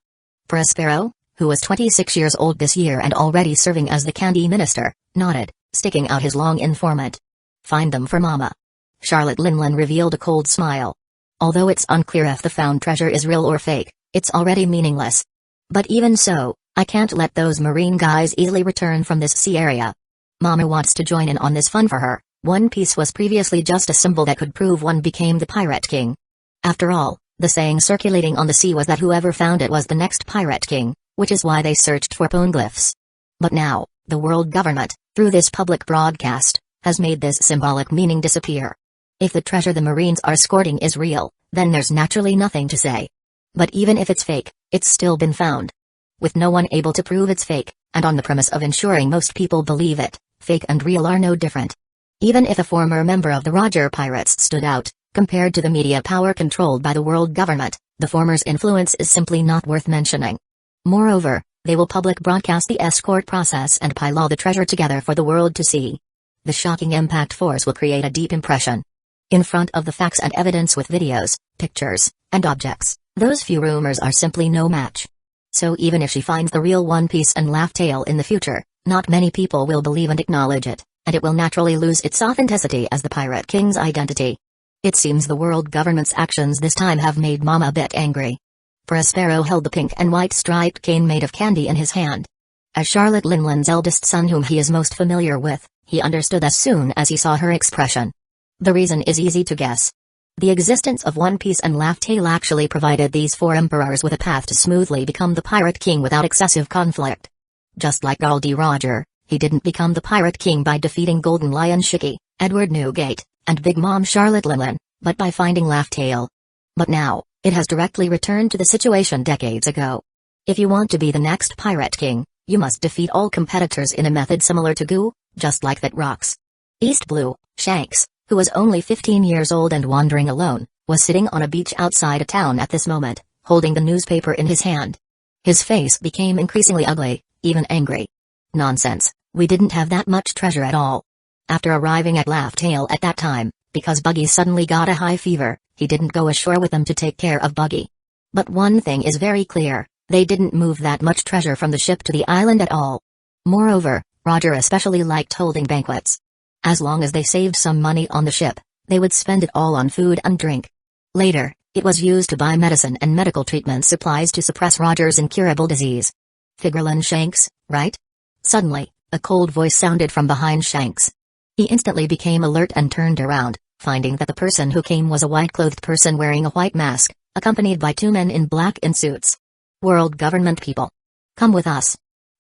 Prospero, who was 26 years old this year and already serving as the Candy Minister, nodded, sticking out his long informant. Find them for Mama. Charlotte Linland revealed a cold smile. Although it's unclear if the found treasure is real or fake, it's already meaningless. But even so, I can't let those Marine guys easily return from this sea area. Mama wants to join in on this fun for her. One Piece was previously just a symbol that could prove one became the Pirate King. After all, the saying circulating on the sea was that whoever found it was the next Pirate King, which is why they searched for poneglyphs. But now, the world government, through this public broadcast, has made this symbolic meaning disappear. If the treasure the Marines are escorting is real, then there's naturally nothing to say. But even if it's fake, it's still been found. With no one able to prove it's fake, and on the premise of ensuring most people believe it, fake and real are no different. Even if a former member of the Roger Pirates stood out, compared to the media power controlled by the world government, the former's influence is simply not worth mentioning. Moreover, they will public broadcast the escort process and pile all the treasure together for the world to see. The shocking impact force will create a deep impression. In front of the facts and evidence with videos, pictures, and objects, those few rumors are simply no match. So even if she finds the real One Piece and Laugh-Tale in the future, not many people will believe and acknowledge it, and it will naturally lose its authenticity as the Pirate King's identity. It seems the world government's actions this time have made Mama a bit angry. Prospero held the pink and white striped cane made of candy in his hand. As Charlotte Linland's eldest son whom he is most familiar with, he understood as soon as he saw her expression. The reason is easy to guess. The existence of One Piece and Laugh-Tale actually provided these 4 emperors with a path to smoothly become the Pirate King without excessive conflict. Just like Goldie Roger, he didn't become the Pirate King by defeating Golden Lion Shiki, Edward Newgate, and Big Mom Charlotte Linland, but by finding Laugh-Tale. But now, it has directly returned to the situation decades ago. If you want to be the next Pirate King, you must defeat all competitors in a method similar to Goo, just like that rocks. East Blue, Shanks, who was only 15 years old and wandering alone, was sitting on a beach outside a town at this moment, holding the newspaper in his hand. His face became increasingly ugly, even angry. Nonsense, we didn't have that much treasure at all. After arriving at Laugh-Tale at that time, because Buggy suddenly got a high fever, he didn't go ashore with them to take care of Buggy. But one thing is very clear, they didn't move that much treasure from the ship to the island at all. Moreover, Roger especially liked holding banquets. As long as they saved some money on the ship, they would spend it all on food and drink. Later, it was used to buy medicine and medical treatment supplies to suppress Roger's incurable disease. Figurlin Shanks, right? Suddenly, A cold voice sounded from behind Shanks. He instantly became alert and turned around, finding that the person who came was a white-clothed person wearing a white mask, accompanied by two men in black suits. World government people. Come with us.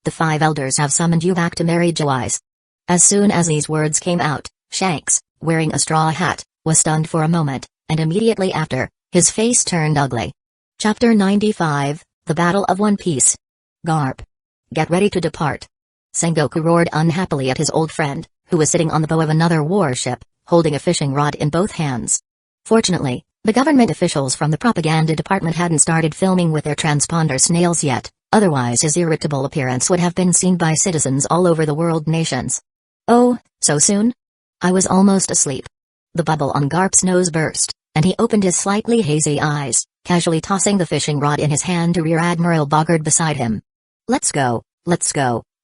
The 5 elders have summoned you back to Mary Joyce. As soon as these words came out, Shanks, wearing a straw hat, was stunned for a moment, and immediately after, his face turned ugly. Chapter 95, The Battle of One Piece. Garp. Get ready to depart. Sengoku roared unhappily at his old friend, who was sitting on the bow of another warship, holding a fishing rod in both hands. Fortunately, the government officials from the propaganda department hadn't started filming with their transponder snails yet, otherwise his irritable appearance would have been seen by citizens all over the world nations. Oh, so soon? I was almost asleep. The bubble on Garp's nose burst, and he opened his slightly hazy eyes, casually tossing the fishing rod in his hand to Rear Admiral Bogard beside him. Let's go,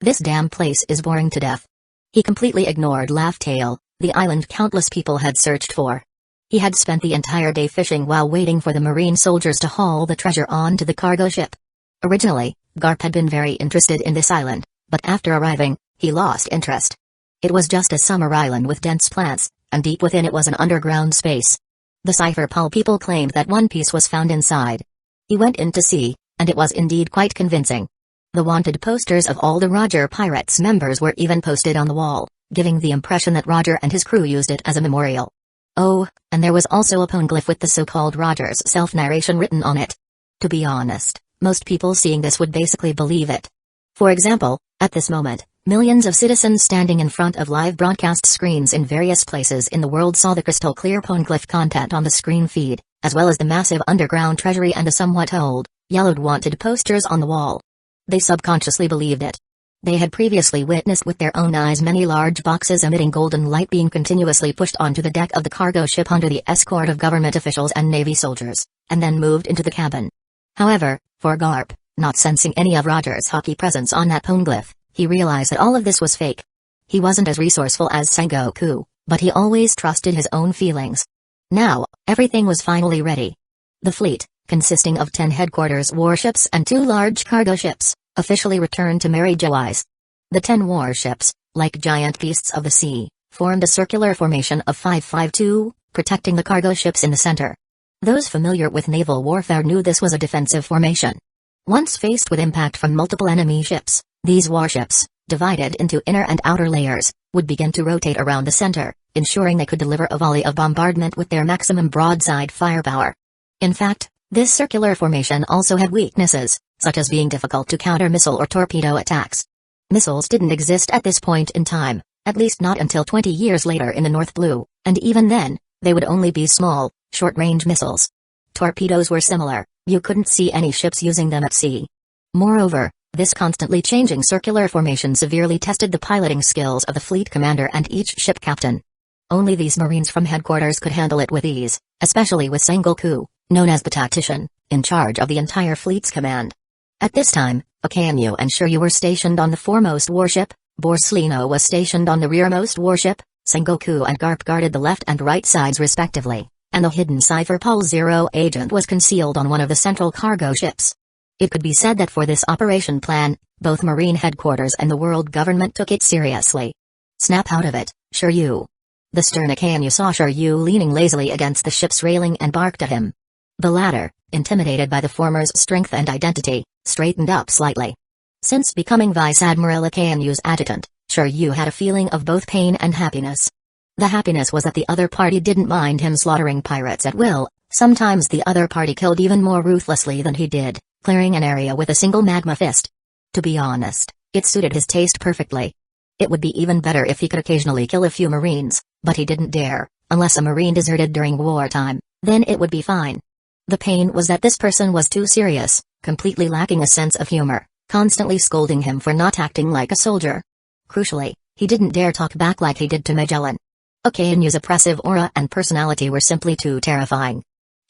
this damn place is boring to death. He completely ignored Laugh Tale, the island countless people had searched for. He had spent the entire day fishing while waiting for the marine soldiers to haul the treasure onto the cargo ship. Originally, Garp had been very interested in this island, but after arriving, he lost interest. It was just a summer island with dense plants, and deep within it was an underground space. The Cypher Pol people claimed that One Piece was found inside. He went in to see, and it was indeed quite convincing. The wanted posters of all the Roger Pirates members were even posted on the wall, giving the impression that Roger and his crew used it as a memorial. Oh, and there was also a poneglyph with the so-called Roger's self-narration written on it. To be honest, most people seeing this would basically believe it. For example, at this moment, millions of citizens standing in front of live broadcast screens in various places in the world saw the crystal-clear poneglyph content on the screen feed, as well as the massive underground treasury and the somewhat old, yellowed wanted posters on the wall. They subconsciously believed it. They had previously witnessed with their own eyes many large boxes emitting golden light being continuously pushed onto the deck of the cargo ship under the escort of government officials and Navy soldiers, and then moved into the cabin. However, for Garp, not sensing any of Roger's hockey presence on that poneglyph, he realized that all of this was fake. He wasn't as resourceful as Sengoku, but he always trusted his own feelings. Now, everything was finally ready. The fleet, consisting of 10 headquarters warships and 2 large cargo ships, officially returned to Mary Joyce. The 10 warships, like giant beasts of the sea, formed a circular formation of 552, protecting the cargo ships in the center. Those familiar with naval warfare knew this was a defensive formation. Once faced with impact from multiple enemy ships, these warships, divided into inner and outer layers, would begin to rotate around the center, ensuring they could deliver a volley of bombardment with their maximum broadside firepower. In fact, this circular formation also had weaknesses, such as being difficult to counter missile or torpedo attacks. Missiles didn't exist at this point in time, at least not until 20 years later in the North Blue, and even then, they would only be small, short-range missiles. Torpedoes were similar, you couldn't see any ships using them at sea. Moreover, this constantly changing circular formation severely tested the piloting skills of the fleet commander and each ship captain. Only these Marines from headquarters could handle it with ease, especially with Sengoku, known as the tactician, in charge of the entire fleet's command. At this time, Akainu and Shiryu were stationed on the foremost warship, Borsalino was stationed on the rearmost warship, Sengoku and Garp guarded the left and right sides respectively, and the hidden Cypher Pol Zero agent was concealed on one of the central cargo ships. It could be said that for this operation plan, both Marine headquarters and the world government took it seriously. Snap out of it, Shiryu. The stern Akainu saw Shiryu leaning lazily against the ship's railing and barked at him. The latter, intimidated by the former's strength and identity, straightened up slightly. Since becoming Vice Admiral Akainu's adjutant, Shiryu had a feeling of both pain and happiness. The happiness was that the other party didn't mind him slaughtering pirates at will. Sometimes the other party killed even more ruthlessly than he did, clearing an area with a single magma fist. To be honest, it suited his taste perfectly. It would be even better if he could occasionally kill a few Marines, but he didn't dare, unless a Marine deserted during wartime, then it would be fine. The pain was that this person was too serious, completely lacking a sense of humor, constantly scolding him for not acting like a soldier. Crucially, he didn't dare talk back like he did to Magellan. Akainu's oppressive aura and personality were simply too terrifying.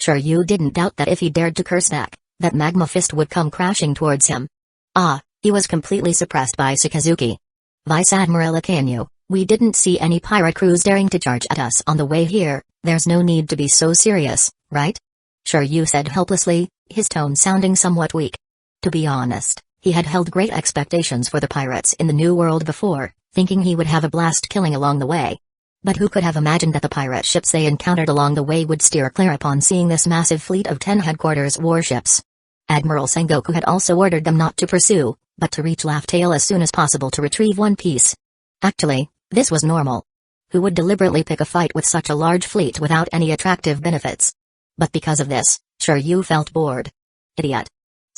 Shiryu didn't doubt that if he dared to curse back, that magma fist would come crashing towards him. He was completely suppressed by Sakazuki. Vice Admiral Akainu, we didn't see any pirate crews daring to charge at us on the way here, there's no need to be so serious, right? Shiryu said helplessly, his tone sounding somewhat weak. To be honest, He had held great expectations for the pirates in the New World before, thinking he would have a blast killing along the way. But who could have imagined that the pirate ships they encountered along the way would steer clear upon seeing this massive fleet of 10 headquarters warships? Admiral Sengoku had also ordered them not to pursue, but to reach Laugh Tale as soon as possible to retrieve one piece. Actually, this was normal. Who would deliberately pick a fight with such a large fleet without any attractive benefits? But because of this, Shiryu felt bored. Idiot.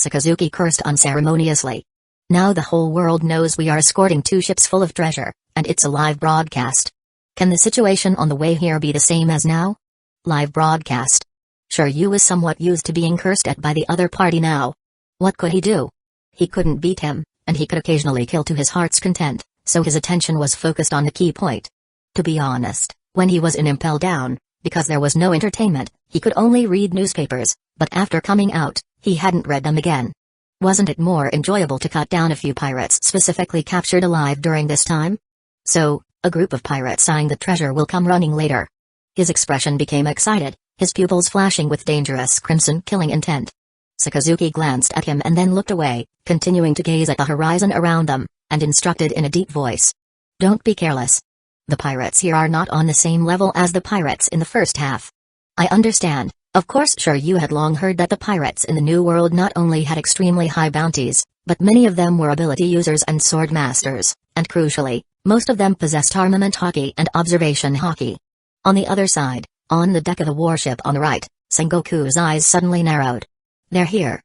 Sakazuki cursed unceremoniously. Now the whole world knows we are escorting 2 ships full of treasure, and it's a live broadcast. Can the situation on the way here be the same as now? Live broadcast. Shiryu was somewhat used to being cursed at by the other party now. What could he do? He couldn't beat him, and he could occasionally kill to his heart's content, so his attention was focused on the key point. To be honest, when he was in Impel Down, because there was no entertainment, he could only read newspapers, but after coming out, he hadn't read them again. Wasn't it more enjoyable to cut down a few pirates specifically captured alive during this time? So, a group of pirates eyeing the treasure will come running later. His expression became excited, his pupils flashing with dangerous crimson killing intent. Sakazuki glanced at him and then looked away, continuing to gaze at the horizon around them, and instructed in a deep voice. Don't be careless. The pirates here are not on the same level as the pirates in the first half. I understand. Of course, Shiryu had long heard that the pirates in the New World not only had extremely high bounties, but many of them were ability users and sword masters, and crucially, most of them possessed armament hockey and observation hockey. On the other side, on the deck of the warship on the right, Sengoku's eyes suddenly narrowed. They're here.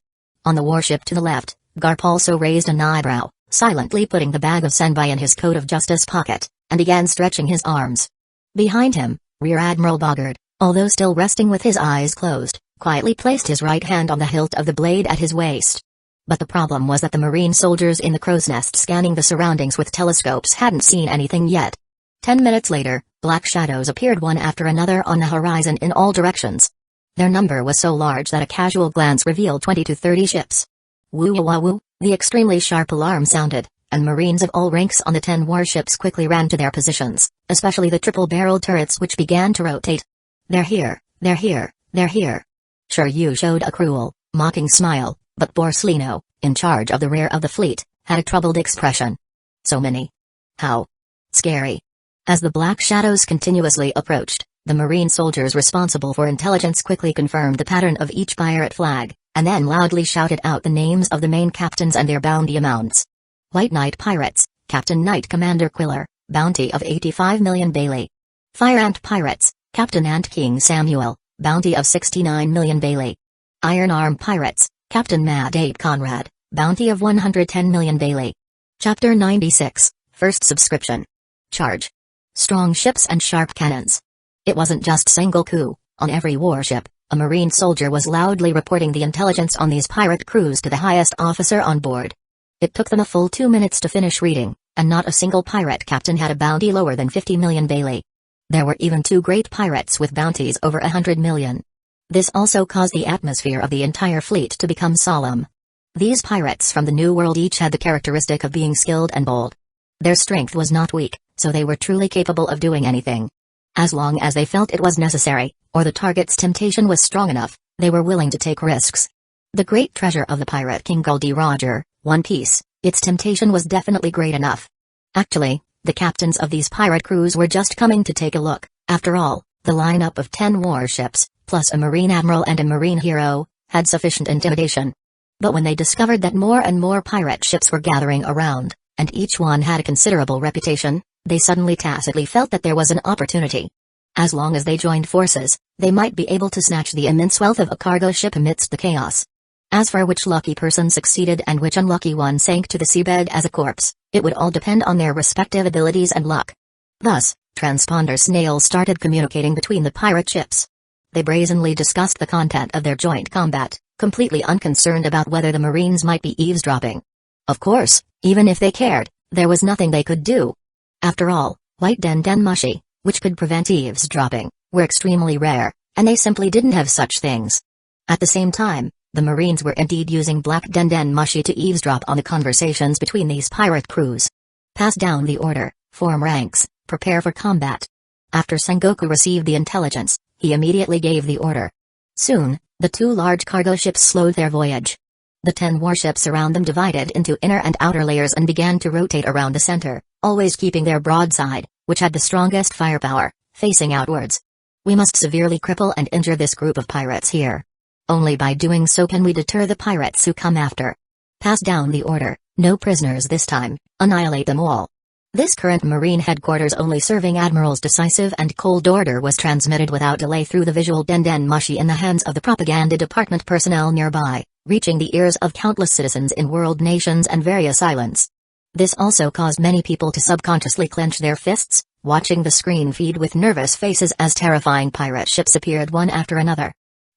On the warship to the left, Garp also raised an eyebrow, silently putting the bag of senbei in his coat of justice pocket, and began stretching his arms. Behind him, Rear Admiral Bogard, although still resting with his eyes closed, quietly placed his right hand on the hilt of the blade at his waist. But the problem was that the marine soldiers in the crow's nest scanning the surroundings with telescopes hadn't seen anything yet. 10 minutes later, black shadows appeared one after another on the horizon in all directions. Their number was so large that a casual glance revealed 20 to 30 ships. Woo-wah-woo, the extremely sharp alarm sounded, and Marines of all ranks on the 10 warships quickly ran to their positions, especially the triple-barreled turrets which began to rotate. They're here, they're here, they're here. Shiryu showed a cruel, mocking smile, but Borsellino, in charge of the rear of the fleet, had a troubled expression. So many. How scary. As the black shadows continuously approached, the marine soldiers responsible for intelligence quickly confirmed the pattern of each pirate flag, and then loudly shouted out the names of the main captains and their bounty amounts. White Knight Pirates, Captain Knight Commander Quiller, bounty of 85 million Bailey. Fire Ant Pirates, Captain Ant King Samuel, bounty of 69 million Bailey. Iron Arm Pirates, Captain Mad Ape Conrad, bounty of 110 million Bailey. Chapter 96, First Subscription. Charge. Strong ships and sharp cannons. It wasn't just Sengoku. On every warship, a marine soldier was loudly reporting the intelligence on these pirate crews to the highest officer on board. It took them a full 2 minutes to finish reading, and not a single pirate captain had a bounty lower than 50 million Bailey. There were even 2 great pirates with bounties over 100 million. This also caused the atmosphere of the entire fleet to become solemn. These pirates from the New World each had the characteristic of being skilled and bold. Their strength was not weak, so they were truly capable of doing anything. As long as they felt it was necessary, or the target's temptation was strong enough, they were willing to take risks. The great treasure of the pirate king Guldy Roger, One Piece, its temptation was definitely great enough. Actually, the captains of these pirate crews were just coming to take a look. After all, the lineup of 10 warships, plus a marine admiral and a marine hero, had sufficient intimidation. But when they discovered that more and more pirate ships were gathering around, and each one had a considerable reputation, they suddenly tacitly felt that there was an opportunity. As long as they joined forces, they might be able to snatch the immense wealth of a cargo ship amidst the chaos. As for which lucky person succeeded and which unlucky one sank to the seabed as a corpse, it would all depend on their respective abilities and luck. Thus, transponder snails started communicating between the pirate ships. They brazenly discussed the content of their joint combat, completely unconcerned about whether the Marines might be eavesdropping. Of course, even if they cared, there was nothing they could do. After all, white den mushi, which could prevent eavesdropping, were extremely rare, and they simply didn't have such things. At the same time, the Marines were indeed using black den mushi to eavesdrop on the conversations between these pirate crews. Pass down the order, form ranks, prepare for combat. After Sengoku received the intelligence, he immediately gave the order. Soon, the 2 large cargo ships slowed their voyage. The 10 warships around them divided into inner and outer layers and began to rotate around the center, always keeping their broadside, which had the strongest firepower, facing outwards. We must severely cripple and injure this group of pirates here. Only by doing so can we deter the pirates who come after. Pass down the order, no prisoners this time, annihilate them all. This current Marine headquarters only serving admirals' decisive and cold order was transmitted without delay through the visual den mushy in the hands of the propaganda department personnel nearby, reaching the ears of countless citizens in world nations and various islands. This also caused many people to subconsciously clench their fists, watching the screen feed with nervous faces as terrifying pirate ships appeared one after another.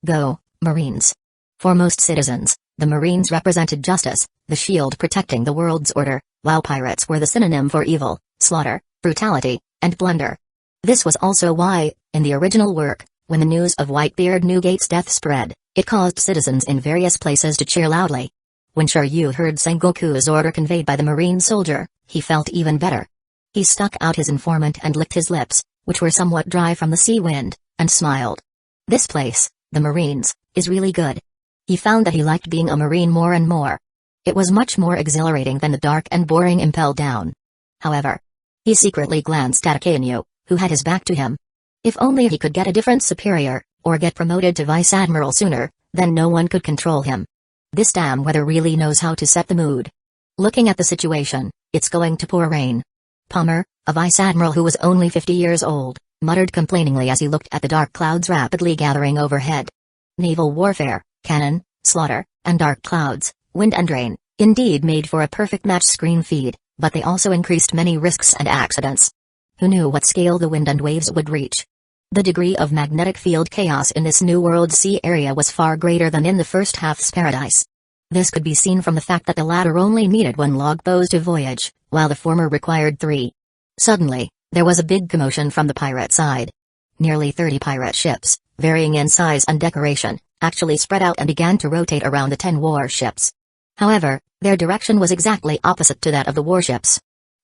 Go, Marines! For most citizens, the Marines represented justice, the shield protecting the world's order, while pirates were the synonym for evil, slaughter, brutality, and blunder. This was also why, in the original work, when the news of Whitebeard Newgate's death spread, it caused citizens in various places to cheer loudly. When Shiryu heard Sengoku's order conveyed by the Marine soldier, he felt even better. He stuck out his informant and licked his lips, which were somewhat dry from the sea wind, and smiled. This place, the Marines, is really good. He found that he liked being a Marine more and more. It was much more exhilarating than the dark and boring Impel Down. However, he secretly glanced at Akainu, who had his back to him. If only he could get a different superior, or get promoted to Vice Admiral sooner, then no one could control him. This damn weather really knows how to set the mood. Looking at the situation, it's going to pour rain. Palmer, a Vice Admiral who was only 50 years old, muttered complainingly as he looked at the dark clouds rapidly gathering overhead. Naval warfare, cannon, slaughter, and dark clouds, wind and rain, indeed made for a perfect match screen feed, but they also increased many risks and accidents. Who knew what scale the wind and waves would reach? The degree of magnetic field chaos in this New World sea area was far greater than in the first half's paradise. This could be seen from the fact that the latter only needed 1 log bows to voyage, while the former required 3. Suddenly, there was a big commotion from the pirate side. Nearly 30 pirate ships, varying in size and decoration, actually spread out and began to rotate around the 10 warships. However, their direction was exactly opposite to that of the warships.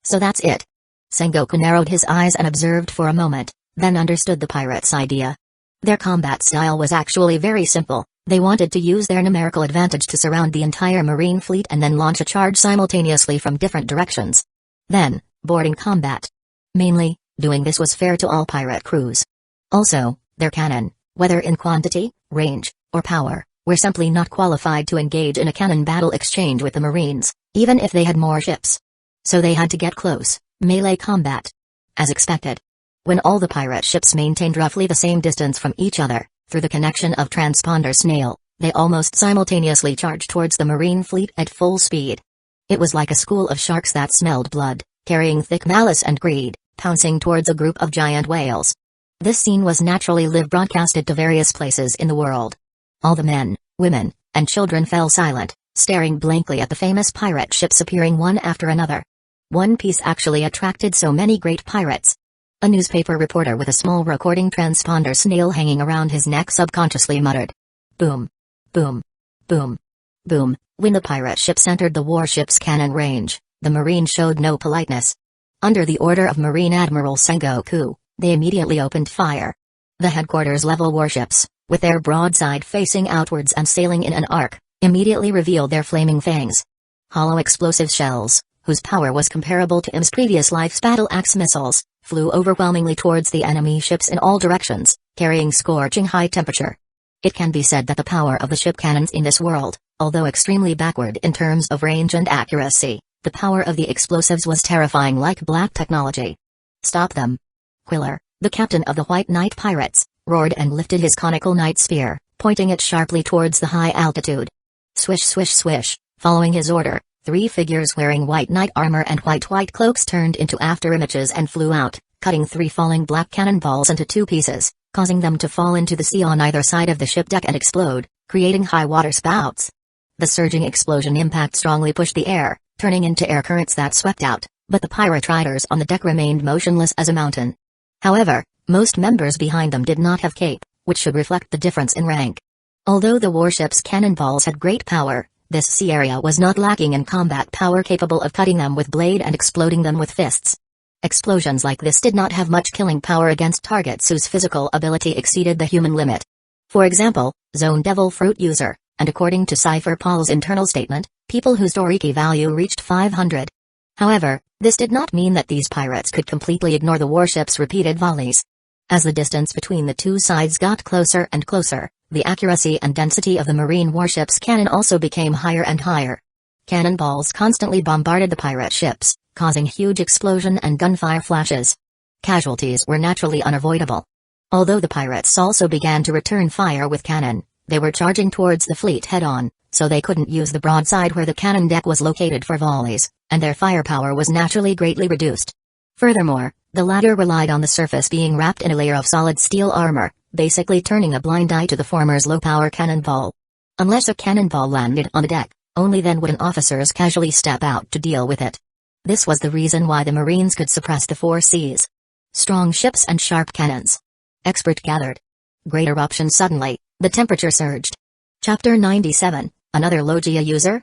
So that's it. Sengoku narrowed his eyes and observed for a moment, then understood the pirates' idea. Their combat style was actually very simple. They wanted to use their numerical advantage to surround the entire Marine fleet and then launch a charge simultaneously from different directions. Then, boarding combat. Mainly, doing this was fair to all pirate crews. Also, their cannon, whether in quantity, range, or power, were simply not qualified to engage in a cannon battle exchange with the Marines, even if they had more ships. So they had to get close, melee combat. As expected. When all the pirate ships maintained roughly the same distance from each other, through the connection of transponder snail, they almost simultaneously charged towards the Marine fleet at full speed. It was like a school of sharks that smelled blood, carrying thick malice and greed, pouncing towards a group of giant whales. This scene was naturally live broadcasted to various places in the world. All the men, women, and children fell silent, staring blankly at the famous pirate ships appearing one after another. One piece actually attracted so many great pirates. A newspaper reporter with a small recording transponder snail hanging around his neck subconsciously muttered. Boom. Boom. Boom. Boom. When the pirate ships entered the warship's cannon range, the Marine showed no politeness. Under the order of Marine Admiral Sengoku, they immediately opened fire. The headquarters-level warships, with their broadside facing outwards and sailing in an arc, immediately revealed their flaming fangs. Hollow explosive shells, whose power was comparable to IM's previous life's battle-axe missiles, flew overwhelmingly towards the enemy ships in all directions, carrying scorching high temperature. It can be said that the power of the ship cannons in this world, although extremely backward in terms of range and accuracy, the power of the explosives was terrifying like black technology. Stop them. Quiller, the captain of the White Knight pirates, roared and lifted his conical knight spear, pointing it sharply towards the high altitude. Swish swish swish, following his order, 3 figures wearing white knight armor and white cloaks turned into afterimages and flew out, cutting 3 falling black cannonballs into 2 pieces, causing them to fall into the sea on either side of the ship deck and explode, creating high water spouts. The surging explosion impact strongly pushed the air, turning into air currents that swept out, but the pirate riders on the deck remained motionless as a mountain. However, most members behind them did not have cape, which should reflect the difference in rank. Although the warship's cannonballs had great power, this sea area was not lacking in combat power capable of cutting them with blade and exploding them with fists. Explosions like this did not have much killing power against targets whose physical ability exceeded the human limit. For example, Zone Devil Fruit user, and according to Cypher Paul's internal statement, people whose Doriki value reached 500. However, this did not mean that these pirates could completely ignore the warship's repeated volleys. As the distance between the two sides got closer and closer, the accuracy and density of the marine warship's cannon also became higher and higher. Cannonballs constantly bombarded the pirate ships, causing huge explosion and gunfire flashes. Casualties were naturally unavoidable. Although the pirates also began to return fire with cannon, they were charging towards the fleet head-on, so they couldn't use the broadside where the cannon deck was located for volleys, and their firepower was naturally greatly reduced. Furthermore, the latter relied on the surface being wrapped in a layer of solid steel armor, basically turning a blind eye to the former's low-power cannonball. Unless a cannonball landed on the deck, only then would an officers casually step out to deal with it. This was the reason why the Marines could suppress the four seas. Strong ships and sharp cannons. Expert gathered. Great eruption suddenly, the temperature surged. Chapter 97, Another Logia User?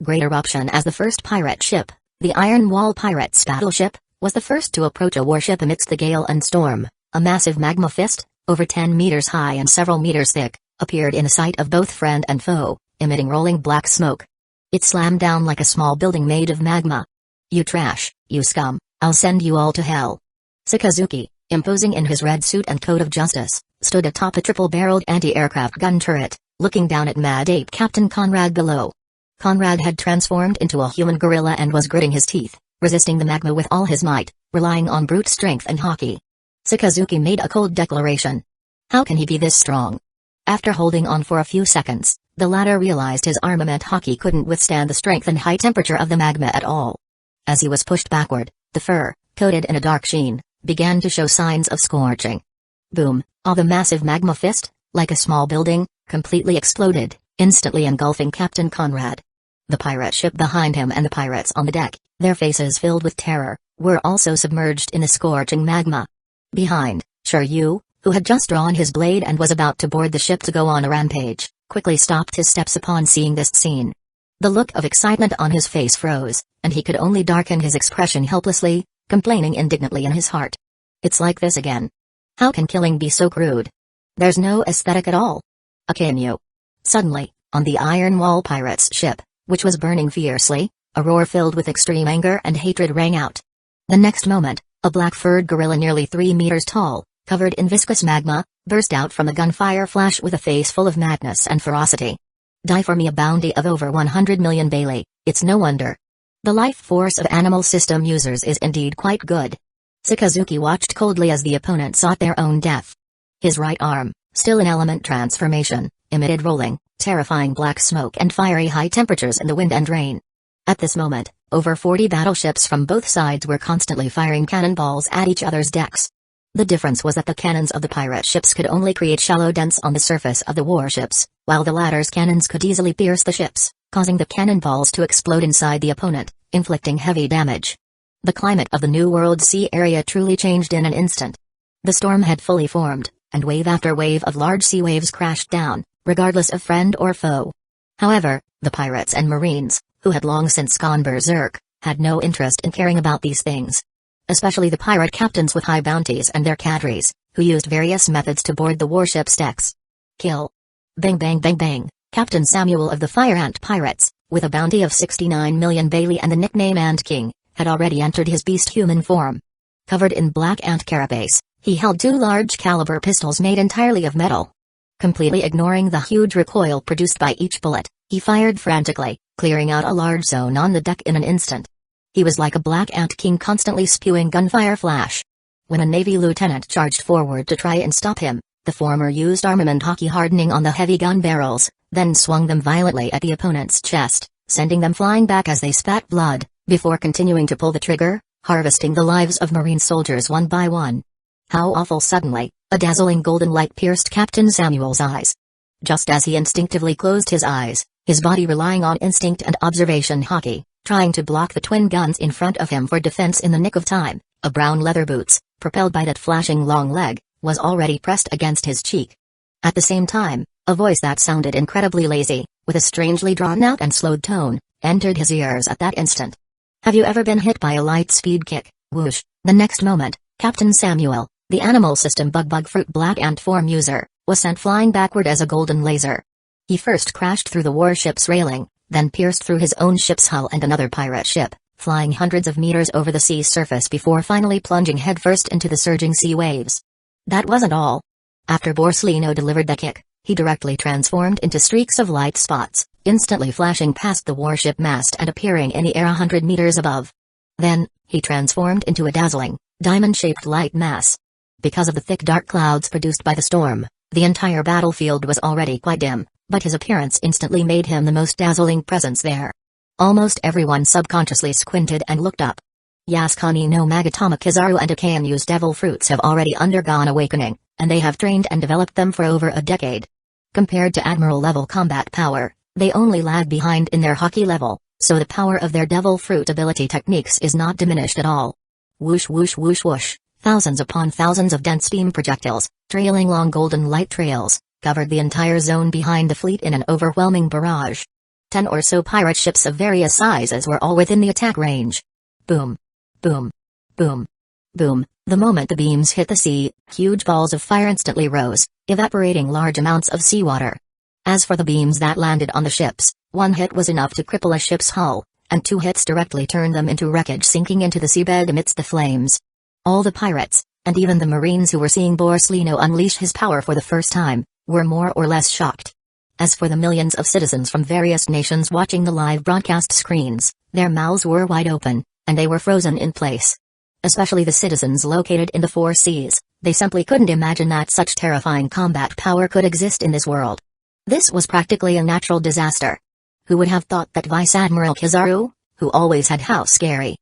Great eruption as the first pirate ship, the Iron Wall Pirates battleship, was the first to approach a warship amidst the gale and storm. A massive magma fist, over 10 meters high and several meters thick, appeared in the sight of both friend and foe, emitting rolling black smoke. It slammed down like a small building made of magma. "You trash, you scum, I'll send you all to hell." Sakazuki, imposing in his red suit and coat of justice, stood atop a triple-barreled anti-aircraft gun turret, looking down at Mad Ape Captain Conrad below. Conrad had transformed into a human gorilla and was gritting his teeth, resisting the magma with all his might, relying on brute strength and haki. Sakazuki made a cold declaration. How can he be this strong? After holding on for a few seconds, the latter realized his armament haki couldn't withstand the strength and high temperature of the magma at all. As he was pushed backward, the fur, coated in a dark sheen, began to show signs of scorching. Boom, all the massive magma fist, like a small building, completely exploded, instantly engulfing Captain Conrad. The pirate ship behind him and the pirates on the deck, their faces filled with terror, were also submerged in the scorching magma. Behind, Shiryu, who had just drawn his blade and was about to board the ship to go on a rampage, quickly stopped his steps upon seeing this scene. The look of excitement on his face froze, and he could only darken his expression helplessly, complaining indignantly in his heart. It's like this again. How can killing be so crude? There's no aesthetic at all. Akenyu. Suddenly, on the Iron Wall Pirates ship, which was burning fiercely, a roar filled with extreme anger and hatred rang out. The next moment, a black-furred gorilla nearly 3 meters tall, covered in viscous magma, burst out from the gunfire flash with a face full of madness and ferocity. Die for me, a bounty of over 100 million Bailey, it's no wonder. The life force of animal system users is indeed quite good. Sakazuki watched coldly as the opponent sought their own death. His right arm, still in element transformation, emitted rolling, terrifying black smoke and fiery high temperatures in the wind and rain. At this moment, over 40 battleships from both sides were constantly firing cannonballs at each other's decks. The difference was that the cannons of the pirate ships could only create shallow dents on the surface of the warships, while the latter's cannons could easily pierce the ships, causing the cannonballs to explode inside the opponent, inflicting heavy damage. The climate of the New World Sea area truly changed in an instant. The storm had fully formed, and wave after wave of large sea waves crashed down, regardless of friend or foe. However, the pirates and marines, who had long since gone berserk, had no interest in caring about these things. Especially the pirate captains with high bounties and their cadres, who used various methods to board the warship's decks. Kill. Bang bang bang bang, Captain Samuel of the Fire Ant Pirates, with a bounty of 69 million Bailey and the nickname Ant King, had already entered his beast-human form. Covered in black ant carapace, he held 2 large-caliber pistols made entirely of metal. Completely ignoring the huge recoil produced by each bullet, he fired frantically, clearing out a large zone on the deck in an instant. He was like a black ant king constantly spewing gunfire flash. When a Navy lieutenant charged forward to try and stop him, the former used armament hockey hardening on the heavy gun barrels, then swung them violently at the opponent's chest, sending them flying back as they spat blood, before continuing to pull the trigger, harvesting the lives of Marine soldiers one by one. How awful! Suddenly, a dazzling golden light pierced Captain Samuel's eyes. Just as he instinctively closed his eyes, his body relying on instinct and observation hockey, trying to block the twin guns in front of him for defense in the nick of time, a brown leather boots, propelled by that flashing long leg, was already pressed against his cheek. At the same time, a voice that sounded incredibly lazy, with a strangely drawn-out and slowed tone, entered his ears at that instant. Have you ever been hit by a light-speed kick? Whoosh! The next moment, Captain Samuel, the animal system bug fruit black ant form user, was sent flying backward as a golden laser. He first crashed through the warship's railing, then pierced through his own ship's hull and another pirate ship, flying hundreds of meters over the sea surface before finally plunging headfirst into the surging sea waves. That wasn't all. After Borsellino delivered the kick, he directly transformed into streaks of light spots, instantly flashing past the warship mast and appearing in the air 100 meters above. Then, he transformed into a dazzling, diamond-shaped light mass. Because of the thick dark clouds produced by the storm, the entire battlefield was already quite dim, but his appearance instantly made him the most dazzling presence there. Almost everyone subconsciously squinted and looked up. Yasuke no Magatama Kizaru and Akanu's devil fruits have already undergone awakening, and they have trained and developed them for over a decade. Compared to Admiral-level combat power, they only lag behind in their hockey level, so the power of their devil fruit ability techniques is not diminished at all. Whoosh whoosh whoosh whoosh, thousands upon thousands of dense beam projectiles, trailing long golden light trails, covered the entire zone behind the fleet in an overwhelming barrage. 10 or so pirate ships of various sizes were all within the attack range. Boom. Boom. Boom. Boom. The moment the beams hit the sea, huge balls of fire instantly rose, evaporating large amounts of seawater. As for the beams that landed on the ships, one hit was enough to cripple a ship's hull, and 2 hits directly turned them into wreckage sinking into the seabed amidst the flames. All the pirates, and even the Marines who were seeing Borsellino unleash his power for the first time, were more or less shocked. As for the millions of citizens from various nations watching the live broadcast screens, their mouths were wide open, and they were frozen in place. Especially the citizens located in the 4 seas, they simply couldn't imagine that such terrifying combat power could exist in this world. This was practically a natural disaster. Who would have thought that Vice Admiral Kizaru, who always had how scary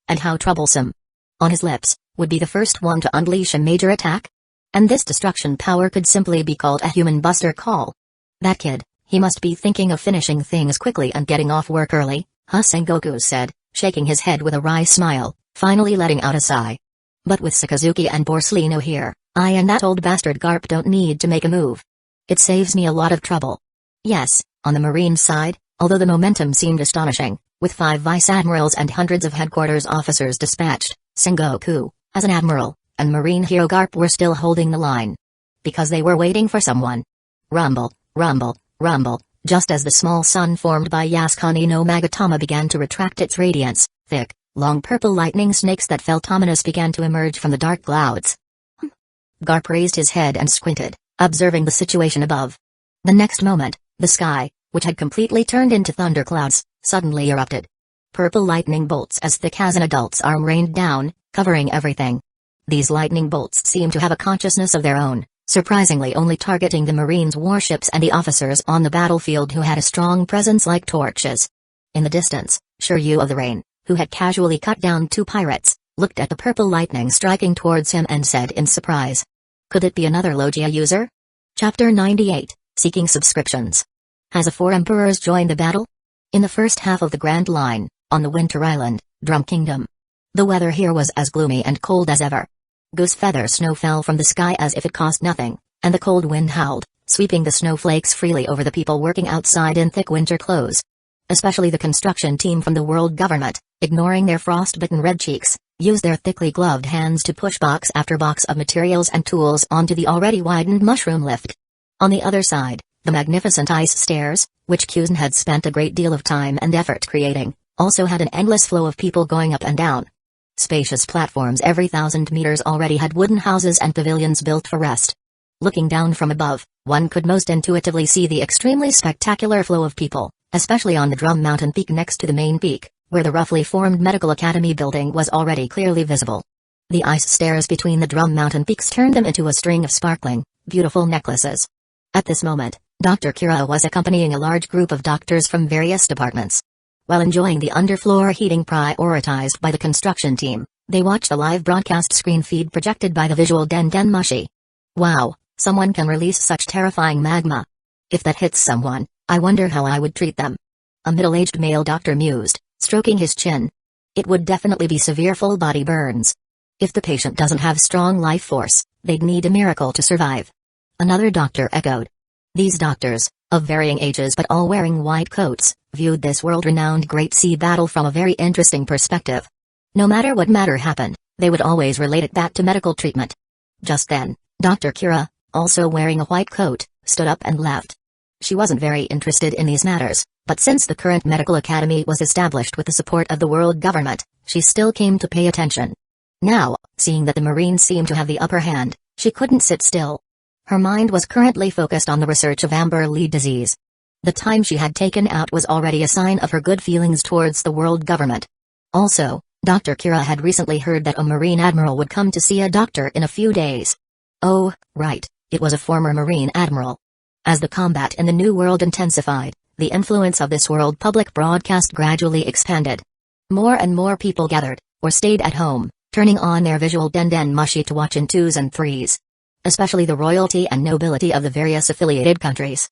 and how troublesome on his lips, would be the first one to unleash a major attack? And this destruction power could simply be called a human buster call. That kid, he must be thinking of finishing things quickly and getting off work early, huh? Sengoku said, shaking his head with a wry smile, finally letting out a sigh. But with Sakazuki and Borsellino here, I and that old bastard Garp don't need to make a move. It saves me a lot of trouble. Yes, on the Marine side, although the momentum seemed astonishing, with 5 vice admirals and hundreds of headquarters officers dispatched, Sengoku, as an admiral, and Marine hero Garp were still holding the line. Because they were waiting for someone. Rumble, rumble, rumble, just as the small sun formed by Yasuke no Magatama began to retract its radiance, thick, long purple lightning snakes that felt ominous began to emerge from the dark clouds. Garp raised his head and squinted, observing the situation above. The next moment, the sky, which had completely turned into thunderclouds, suddenly erupted. Purple lightning bolts as thick as an adult's arm rained down, covering everything. These lightning bolts seemed to have a consciousness of their own, surprisingly only targeting the Marines' warships and the officers on the battlefield who had a strong presence like torches. In the distance, Shiryu of the Rain, who had casually cut down 2 pirates, looked at the purple lightning striking towards him and said in surprise, "Could it be another Logia user?" Chapter 98, Seeking Subscriptions. Has a 4 emperors joined the battle? In the first half of the Grand Line, on the Winter Island, Drum Kingdom. The weather here was as gloomy and cold as ever. Goose feather snow fell from the sky as if it cost nothing, and the cold wind howled, sweeping the snowflakes freely over the people working outside in thick winter clothes. Especially the construction team from the world government, ignoring their frost-bitten red cheeks, used their thickly gloved hands to push box after box of materials and tools onto the already widened mushroom lift. On the other side, the magnificent ice stairs, which Kuzen had spent a great deal of time and effort creating, also had an endless flow of people going up and down. Spacious platforms every 1,000 meters already had wooden houses and pavilions built for rest. Looking down from above, one could most intuitively see the extremely spectacular flow of people, especially on the Drum Mountain peak next to the main peak, where the roughly formed Medical Academy building was already clearly visible. The ice stairs between the Drum Mountain peaks turned them into a string of sparkling, beautiful necklaces. At this moment, Dr. Kira was accompanying a large group of doctors from various departments. While enjoying the underfloor heating prioritized by the construction team, they watched the live broadcast screen feed projected by the visual Den Den Mushi. Wow, someone can release such terrifying magma. If that hits someone, I wonder how I would treat them. A middle-aged male doctor mused, stroking his chin. It would definitely be severe full-body burns. If the patient doesn't have strong life force, they'd need a miracle to survive. Another doctor echoed. These doctors, of varying ages but all wearing white coats, viewed this world-renowned Great Sea battle from a very interesting perspective. No matter what matter happened, they would always relate it back to medical treatment. Just then, Dr. Kira, also wearing a white coat, stood up and left. She wasn't very interested in these matters, but since the current medical academy was established with the support of the world government, she still came to pay attention. Now, seeing that the Marines seemed to have the upper hand, she couldn't sit still. Her mind was currently focused on the research of Amber Lee disease. The time she had taken out was already a sign of her good feelings towards the world government. Also, Dr. Kira had recently heard that a Marine admiral would come to see a doctor in a few days. Oh, right, it was a former Marine admiral. As the combat in the New World intensified, the influence of this world public broadcast gradually expanded. More and more people gathered, or stayed at home, turning on their visual den mushi to watch in 2s and 3s. Especially the royalty and nobility of the various affiliated countries.